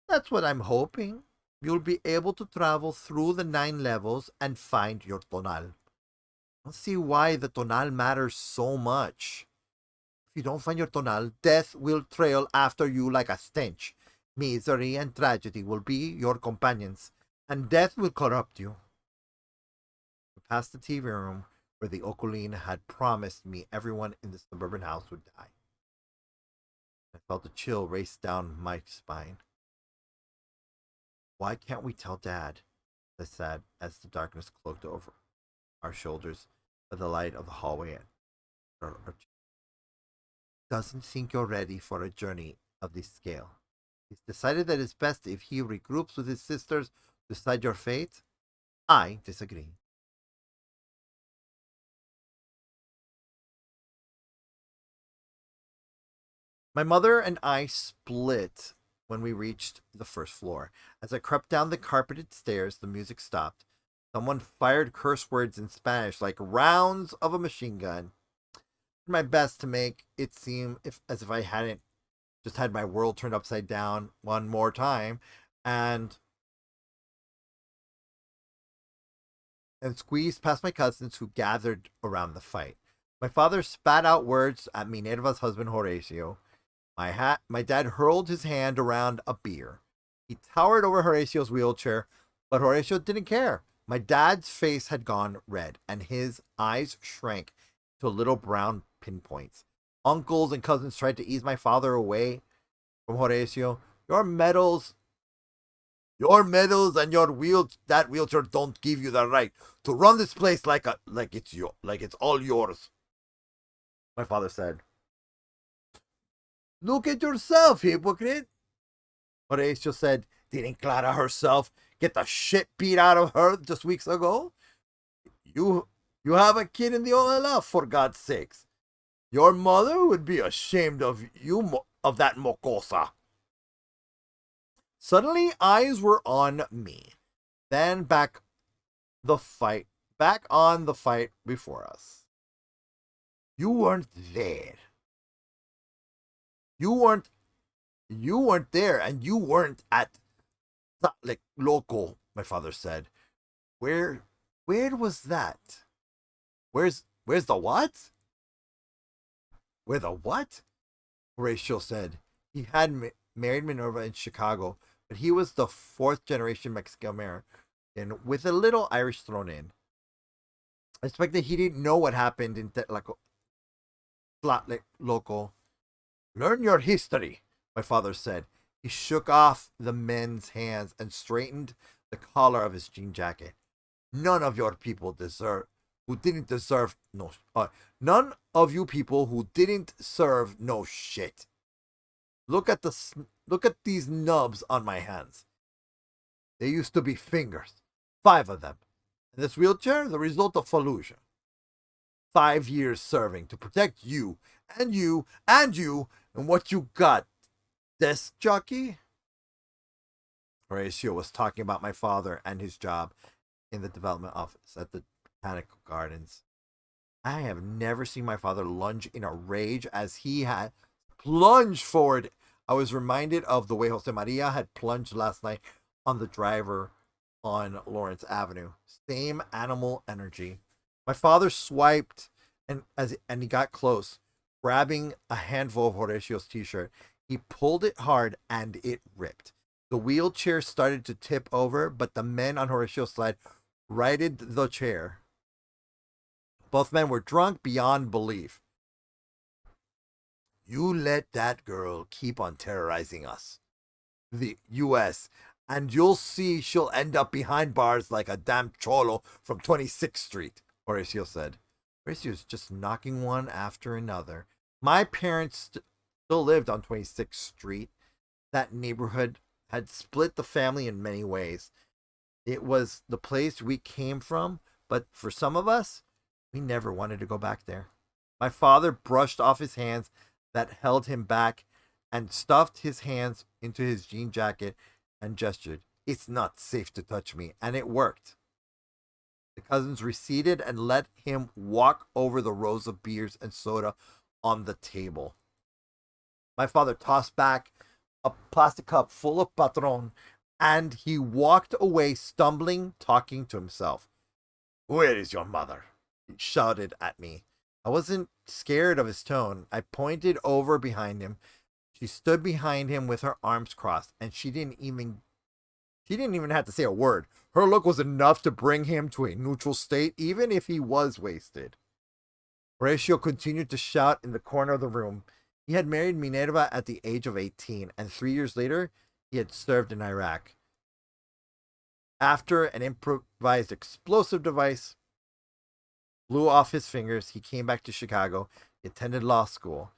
That's what I'm hoping. You'll be able to travel through the 9 levels and find your tonal. I don't see why the tonal matters so much. If you don't find your tonal, death will trail after you like a stench. Misery and tragedy will be your companions, and death will corrupt you. We passed the TV room where the Ocoline had promised me everyone in the suburban house would die. I felt a chill race down my spine. Why can't we tell Dad? I said as the darkness cloaked over our shoulders by the light of the hallway. Doesn't think you're ready for a journey of this scale. He's decided that it's best if he regroups with his sisters to decide your fate. I disagree. My mother and I split when we reached the first floor. As I crept down the carpeted stairs, the music stopped. Someone fired curse words in Spanish like rounds of a machine gun. I did my best to make it seem as if I hadn't just had my world turned upside down one more time and squeezed past my cousins who gathered around the fight. My father spat out words at Minerva's husband Horatio. My dad hurled his hand around a beer. He towered over Horatio's wheelchair, but Horatio didn't care. My dad's face had gone red, and his eyes shrank to little brown pinpoints. Uncles and cousins tried to ease my father away from Horatio. Your medals and that wheelchair don't give you the right to run this place like it's all yours. My father said. Look at yourself, hypocrite. Horatio said, didn't Clara herself get the shit beat out of her just weeks ago? You you have a kid in the OLF, for God's sakes. Your mother would be ashamed of you, of that mocosa. Suddenly, eyes were on me. Then back on the fight before us. You weren't there. You weren't You weren't there, and you weren't at like local, my father said. Where where was that? Where's the what? Where the what? Horatio said. He had married Minerva in Chicago, but he was the fourth generation Mexican American with a little Irish thrown in. I expected he didn't know what happened in local. Learn your history, my father said. He shook off the men's hands and straightened the collar of his jean jacket. None of your people deserve who didn't deserve no none of you people who didn't serve no shit. Look at these nubs on my hands. They used to be fingers. 5 of them. And this wheelchair, the result of Fallujah. 5 years serving to protect you and you and you and what you got. Desk jockey? Horatio was talking about my father and his job in the development office at the Botanical Gardens. I have never seen my father lunge in a rage as he had plunged forward. I was reminded of the way Jose Maria had plunged last night on the driver on Lawrence Avenue. Same animal energy. My father swiped and he got close, grabbing a handful of Horatio's t-shirt. He pulled it hard and it ripped. The wheelchair started to tip over, but the men on Horatio's side righted the chair. Both men were drunk beyond belief. You let that girl keep on terrorizing us, the U.S., and you'll see she'll end up behind bars like a damn cholo from 26th Street, Horatio said. Horatio was just knocking one after another. My parents still lived on 26th Street. That neighborhood had split the family in many ways. It was the place we came from, but for some of us, we never wanted to go back there. My father brushed off his hands that held him back and stuffed his hands into his jean jacket and gestured. It's not safe to touch me, and it worked. The cousins receded and let him walk over the rows of beers and soda on the table. My father tossed back a plastic cup full of Patron, and he walked away, stumbling, talking to himself. Where is your mother? He shouted at me. I wasn't scared of his tone. I pointed over behind him. She stood behind him with her arms crossed, and she didn't even have to say a word. Her look was enough to bring him to a neutral state, even if he was wasted. Horatio continued to shout in the corner of the room. He had married Minerva at the age of 18, and 3 years later, he had served in Iraq. After an improvised explosive device blew off his fingers, he came back to Chicago. He attended law school.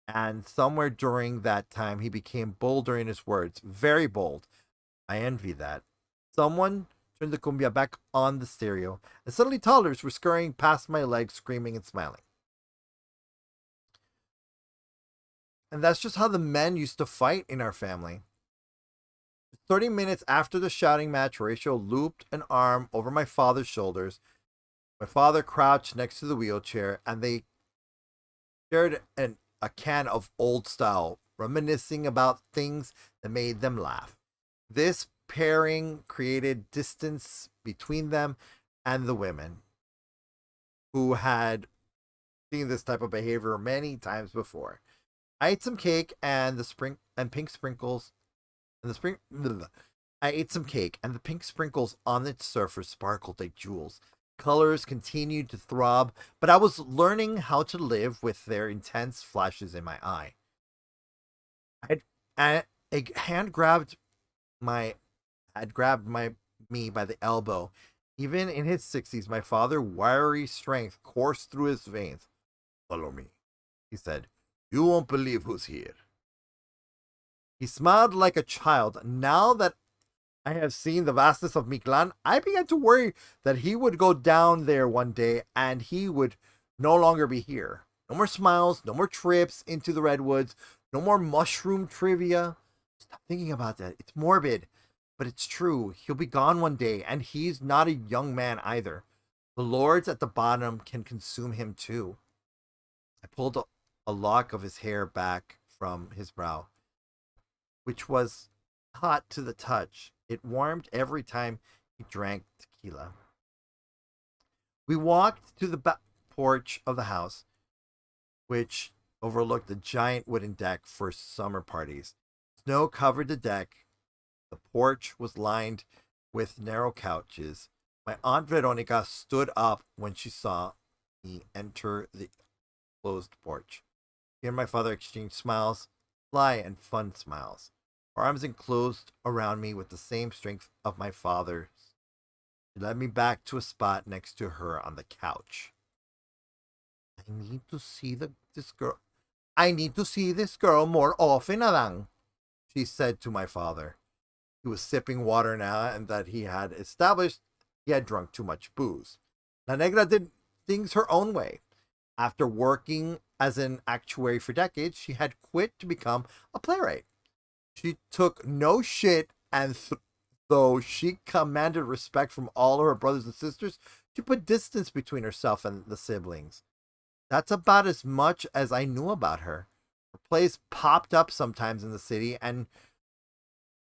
And somewhere during that time, he became bolder in his words. Very bold. I envy that. Someone turned the cumbia back on the stereo, and suddenly toddlers were scurrying past my legs, screaming and smiling. And that's just how the men used to fight in our family. 30 minutes after the shouting match, Horatio looped an arm over my father's shoulders. My father crouched next to the wheelchair, and they shared a can of old style, reminiscing about things that made them laugh. This pairing created distance between them and the women, who had seen this type of behavior many times before. I ate some cake and pink sprinkles and the spring. I ate some cake and the pink sprinkles on its surface sparkled like jewels. Colors continued to throb, but I was learning how to live with their intense flashes in my eye. A hand grabbed me by the elbow. Even in his 60s, my father's wiry strength coursed through his veins. Follow me, he said. You won't believe who's here. He smiled like a child. Now that I have seen the vastness of Mictlan, I began to worry that he would go down there one day and he would no longer be here. No more smiles, no more trips into the redwoods, no more mushroom trivia. Stop thinking about that. It's morbid, but it's true. He'll be gone one day, and he's not a young man either. The lords at the bottom can consume him too. I pulled a lock of his hair back from his brow, which was hot to the touch. It warmed every time he drank tequila. We walked to the porch of the house, which overlooked a giant wooden deck for summer parties. Snow covered the deck. The porch was lined with narrow couches. My Aunt Veronica stood up when she saw me enter the closed porch. She and my father exchanged smiles, sly and fun smiles. Her arms enclosed around me with the same strength of my father's. She led me back to a spot next to her on the couch. I need to see this girl. I need to see this girl more often, Adang, she said to my father. He was sipping water now, and that he had established he had drunk too much booze. La Negra did things her own way. After working as an actuary for decades, she had quit to become a playwright. She took no shit, and though she commanded respect from all of her brothers and sisters, she put distance between herself and the siblings. That's about as much as I knew about her. Her plays popped up sometimes in the city, and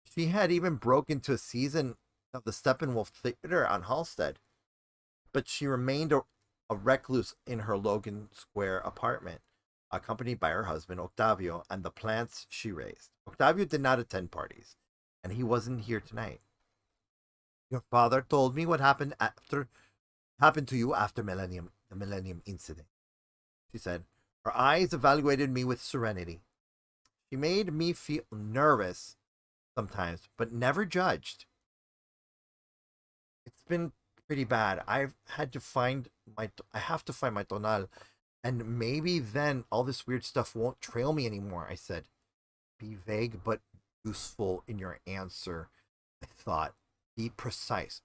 she had even broken into a season of the Steppenwolf Theater on Halstead. But she remained a recluse in her Logan Square apartment, accompanied by her husband Octavio and the plants she raised. Octavio did not attend parties, and he wasn't here tonight. Your father told me what happened to you after the Millennium incident, she said. Her eyes evaluated me with serenity. She made me feel nervous sometimes, but never judged. It's been pretty bad. I have to find my tonal, and maybe then all this weird stuff won't trail me anymore, I said. Be vague but useful in your answer, I thought. Be precise.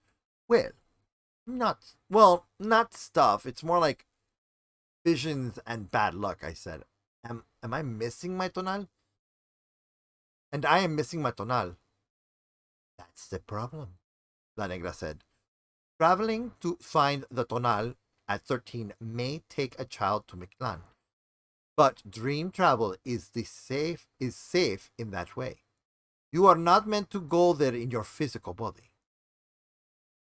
Not stuff. It's more like visions and bad luck, I said. Am I missing my tonal? And I am missing my tonal. That's the problem, La Negra said. Traveling to find the tonal at 13 may take a child to Mictlan, but dream travel is safe in that way. You are not meant to go there in your physical body.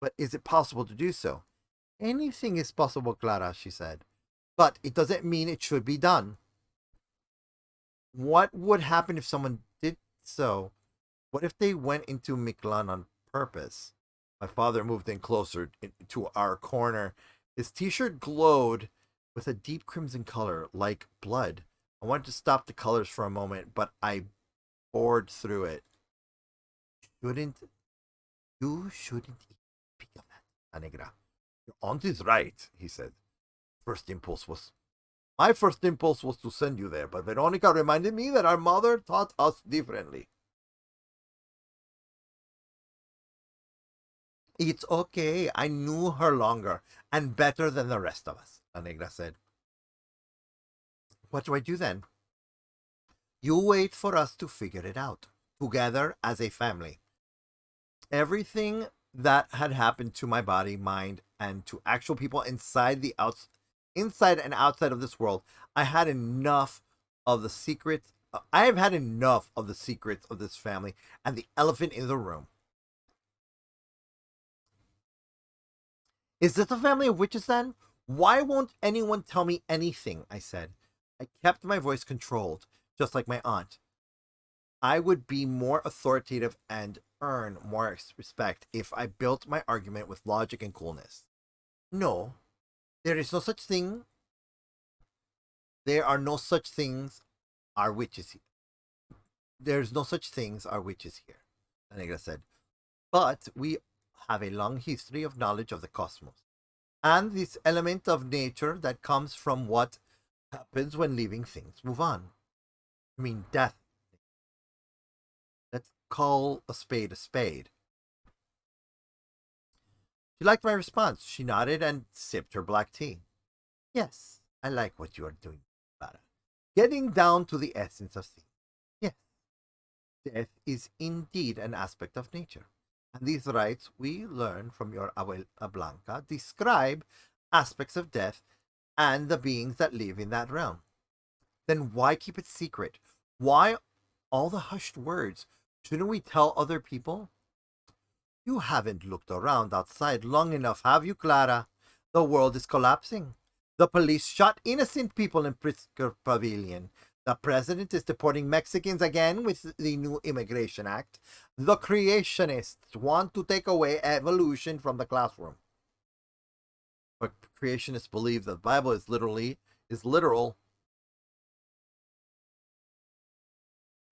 But is it possible to do so? Anything is possible, Clara, she said. But it doesn't mean it should be done. What would happen if someone did so? What if they went into Mictlan on purpose? My father moved in closer to our corner. His t-shirt glowed with a deep crimson color, like blood. I wanted to stop the colors for a moment, but I bored through it. You shouldn't speak of that, Anegra. Your aunt is right, he said. My first impulse was to send you there, but Veronica reminded me that our mother taught us differently. It's okay. I knew her longer and better than the rest of us, La Negra said. What do I do then? You wait for us to figure it out, together as a family. Everything that had happened to my body, mind, and to actual people inside and outside of this world, I had enough of the secrets. I have had enough of the secrets of this family and the elephant in the room. Is this a family of witches then? Why won't anyone tell me anything? I said. I kept my voice controlled, just like my aunt. I would be more authoritative and earn more respect if I built my argument with logic and coolness. No, there is no such thing. There are no such things are witches here. There's no such things are witches here, La Negra said. But we have a long history of knowledge of the cosmos, and this element of nature that comes from what happens when living things move on. I mean, death. call a spade a spade. She liked my response. She nodded and sipped her black tea. Yes, I like what you are doing, Clara. Getting down to the essence of things. Yes, death is indeed an aspect of nature. And these rites we learn from your Abuela Blanca describe aspects of death and the beings that live in that realm. Then why keep it secret? Why all the hushed words? Shouldn't we tell other people? You haven't looked around outside long enough, have you, Clara? The world is collapsing. The police shot innocent people in Pritzker Pavilion. The president is deporting Mexicans again with the new Immigration Act. The creationists want to take away evolution from the classroom. But creationists believe that the Bible is literal.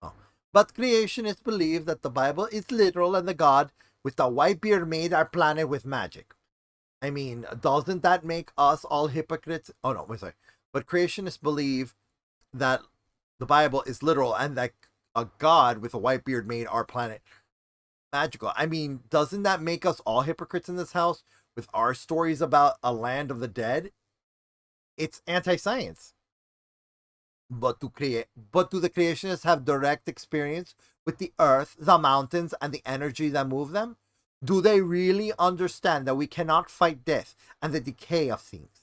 Oh. But creationists believe that the Bible is literal and the God with the white beard made our planet with magic. I mean, doesn't that make us all hypocrites? Oh no, wait, sorry. But creationists believe that the Bible is literal and that a God with a white beard made our planet magical. I mean, doesn't that make us all hypocrites in this house with our stories about a land of the dead? It's anti-science. But do the creationists have direct experience with the earth, the mountains, and the energy that move them? Do they really understand that we cannot fight death and the decay of things?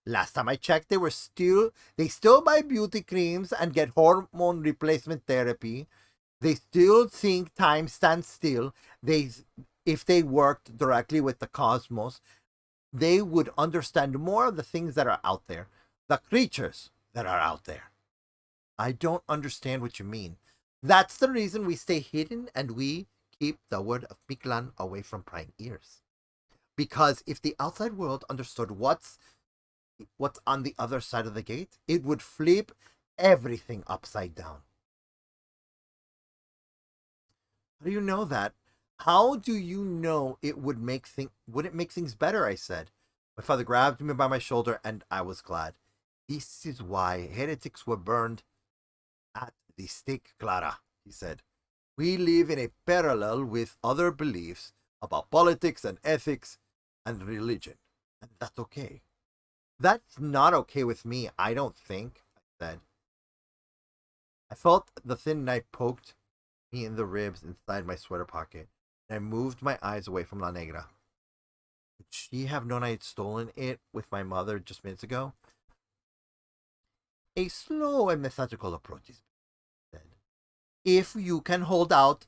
Last time I checked, they still buy beauty creams and get hormone replacement therapy. They still think time stands still. If they worked directly with the cosmos, they would understand more of the things that are out there, the creatures that are out there. I don't understand what you mean. That's the reason we stay hidden and we keep the word of Miklan away from prying ears. Because if the outside world understood what's on the other side of the gate, it would flip everything upside down. How do you know that? How do you know it would make things better? I said. My father grabbed me by my shoulder, and I was glad. This is why heretics were burned at the stake, Clara, he said. We live in a parallel with other beliefs about politics and ethics and religion, and that's okay. That's not okay with me, I don't think, I said. I felt the thin knife poked me in the ribs inside my sweater pocket, and I moved my eyes away from La Negra. Could she have known I had stolen it with my mother just minutes ago? A slow and methodical approach is said. If you can hold out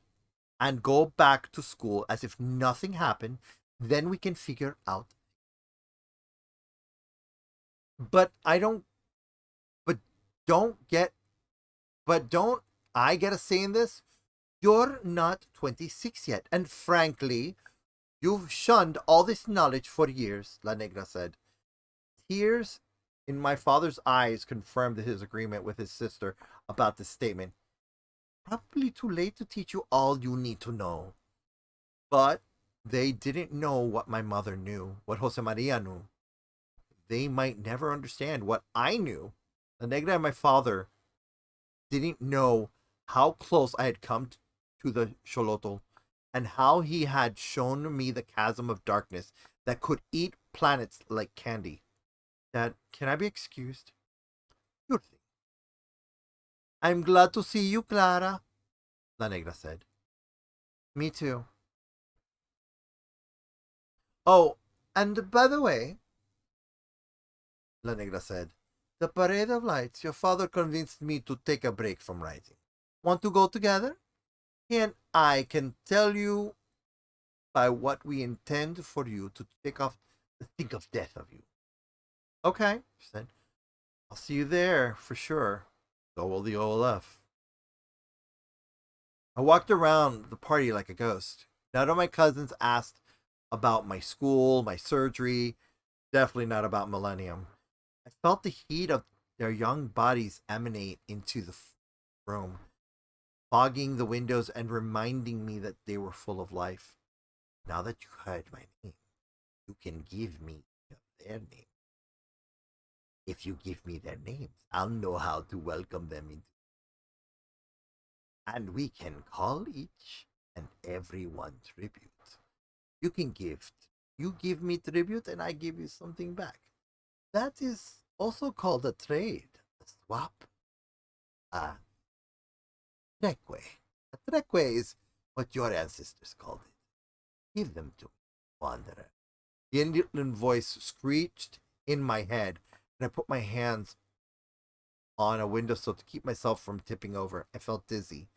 and go back to school as if nothing happened, then we can figure out. But I don't. But don't get. But don't I get a say in this? You're not 26 yet, and frankly, you've shunned all this knowledge for years, La Negra said. Tears in my father's eyes confirmed his agreement with his sister about this statement. Probably too late to teach you all you need to know. But they didn't know what my mother knew, what Jose Maria knew. They might never understand what I knew. La Negra and my father didn't know how close I had come to the Xolotl and how he had shown me the chasm of darkness that could eat planets like candy. Dad, can I be excused? Sure thing. I'm glad to see you, Clara, La Negra said. Me too. Oh, and by the way, La Negra said, the parade of lights, your father convinced me to take a break from writing. Want to go together? And I can tell you by what we intend for you to take off the think of death of you. Okay, she said. I'll see you there for sure. So will the OLF. I walked around the party like a ghost. None of my cousins asked about my school, my surgery, definitely not about Millennium. I felt the heat of their young bodies emanate into the room, fogging the windows and reminding me that they were full of life. Now that you heard my name, you can give me their name. If you give me their names, I'll know how to welcome them into. and we can call each and every one tribute. You can give, you give me tribute, and I give you something back. That is also called a trade, a swap, a treque. A treque is what your ancestors called it. Give them to me, wanderer. The Indian voice screeched in my head, and I put my hands on a windowsill to keep myself from tipping over. I felt dizzy.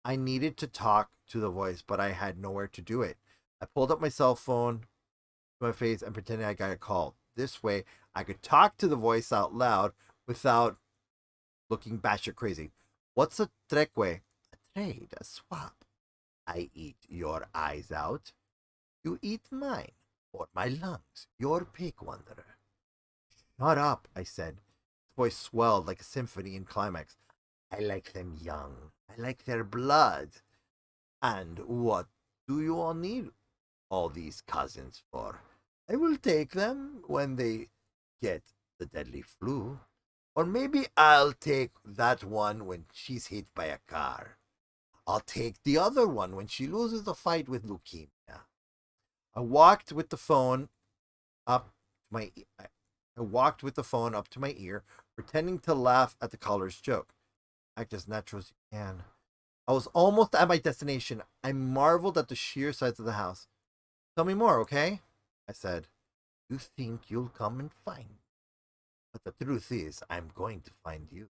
I needed to talk to the voice, but I had nowhere to do it. I pulled up my cell phone to my face and pretended I got a call. This way, I could talk to the voice out loud without looking batshit crazy. What's a treque? A trade, a swap. I eat your eyes out. You eat mine, or my lungs. Your pick, wanderer. Shut up, I said. His voice swelled like a symphony in climax. I like them young. I like their blood. And what do you all need all these cousins for? I will take them when they get the deadly flu. Or maybe I'll take that one when she's hit by a car. I'll take the other one when she loses a fight with leukemia. I walked with the phone up to my I walked with the phone up to my ear, pretending to laugh at the caller's joke. Act as natural as you can. I was almost at my destination. I marveled at the sheer size of the house. Tell me more, okay? I said. You think you'll come and find me. But the truth is, I'm going to find you.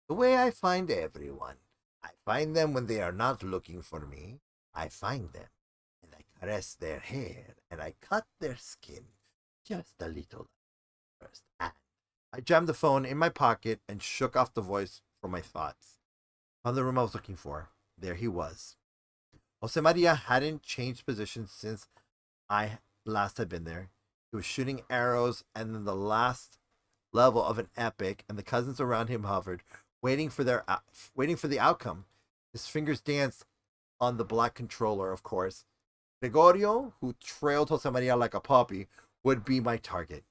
The way I find everyone. I find them when they are not looking for me. I find them, and I caress their hair, and I cut their skin just a little first. And I jammed the phone in my pocket and shook off the voice from my thoughts. Found the room I was looking for. There he was. Jose Maria hadn't changed position since I last had been there. He was shooting arrows, and then the last level of an epic, and the cousins around him hovered, waiting for the outcome. His fingers danced on the black controller, of course. Gregorio, who trailed Jose Maria like a puppy, would be my target.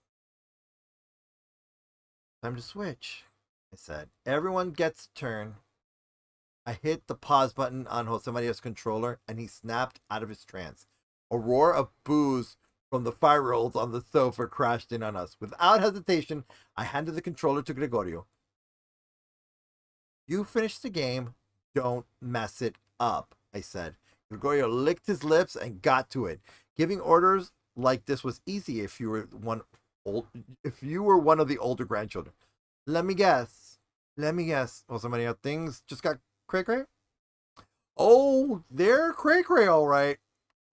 Time to switch, I said. Everyone gets a turn. I hit the pause button on Jose Maria's controller, and he snapped out of his trance. A roar of boos from the fire rolls on the sofa crashed in on us. Without hesitation, I handed the controller to Gregorio. You finish the game. Don't mess it up, I said. Gregorio licked his lips and got to it. Giving orders like this was easy if you were one of the older grandchildren. Let me guess. Jose Maria, things just got cray-cray? Oh, they're cray-cray, all right.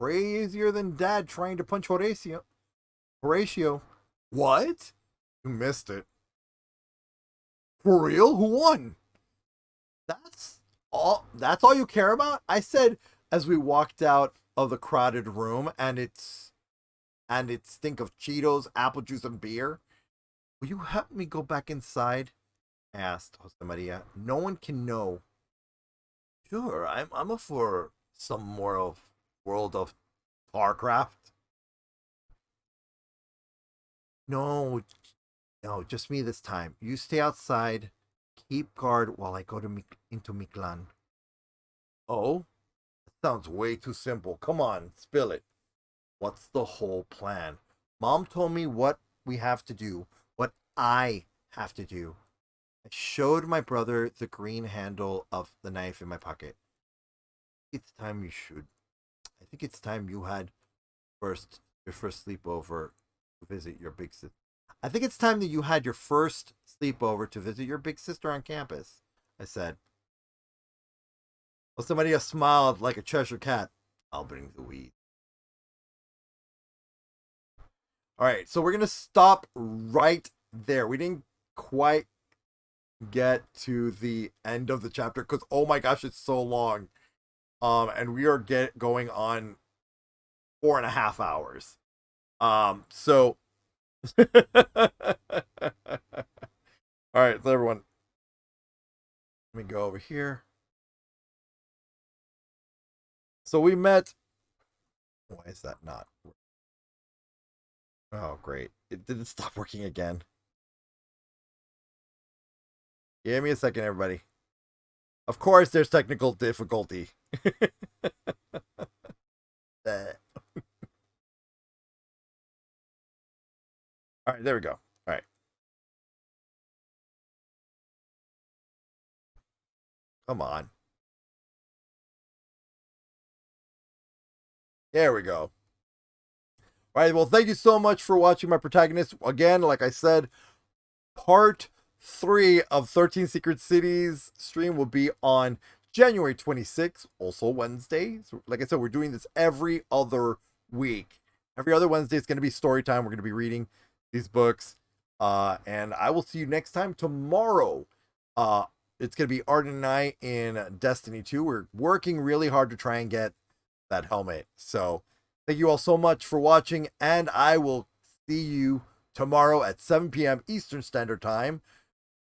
Crazier than Dad trying to punch Horatio. What? You missed it. For real? Who won? That's all you care about? I said as we walked out of the crowded room, and its stink of Cheetos, apple juice, and beer. Will you help me go back inside? Asked Jose Maria. No one can know. Sure, I'm up for some more of World of Starcraft. No, no, just me this time. You stay outside. Keep guard while I go into Miklan. Oh, that sounds way too simple. Come on, spill it. What's the whole plan? Mom told me what we have to do, what I have to do. I showed my brother the green handle of the knife in my pocket. It's time you should. I think it's time you had your first sleepover to visit your big sister. I think it's time that you had your first sleepover to visit your big sister on campus, I said. Well, somebody smiled like a Cheshire cat. I'll bring the weed. All right, so we're going to stop right there. We didn't quite get to the end of the chapter because, oh my gosh, it's so long. And we are going on 4.5 hours. So all right, so everyone, let me go over here. So we met. Why is that not? Oh, great. It didn't stop working again. Give me a second, everybody. Of course, there's technical difficulty. All right, there we go. All right, come on. There we go. All right, well, thank you so much for watching my protagonist. Again, like I said, part 3 of 13 Secret Cities stream will be on January 26th, also Wednesday. So, like I said, we're doing this every other week. Every other Wednesday is going to be story time. We're going to be reading these books. And I will see you next time tomorrow. It's going to be Arden and I in Destiny 2. We're working really hard to try and get that helmet. So thank you all so much for watching, and I will see you tomorrow at 7 p.m. Eastern Standard Time,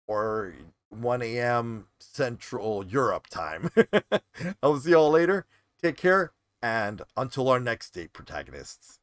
or 1 a.m. Central Europe time. I will see you all later. Take care, and until our next date, protagonists.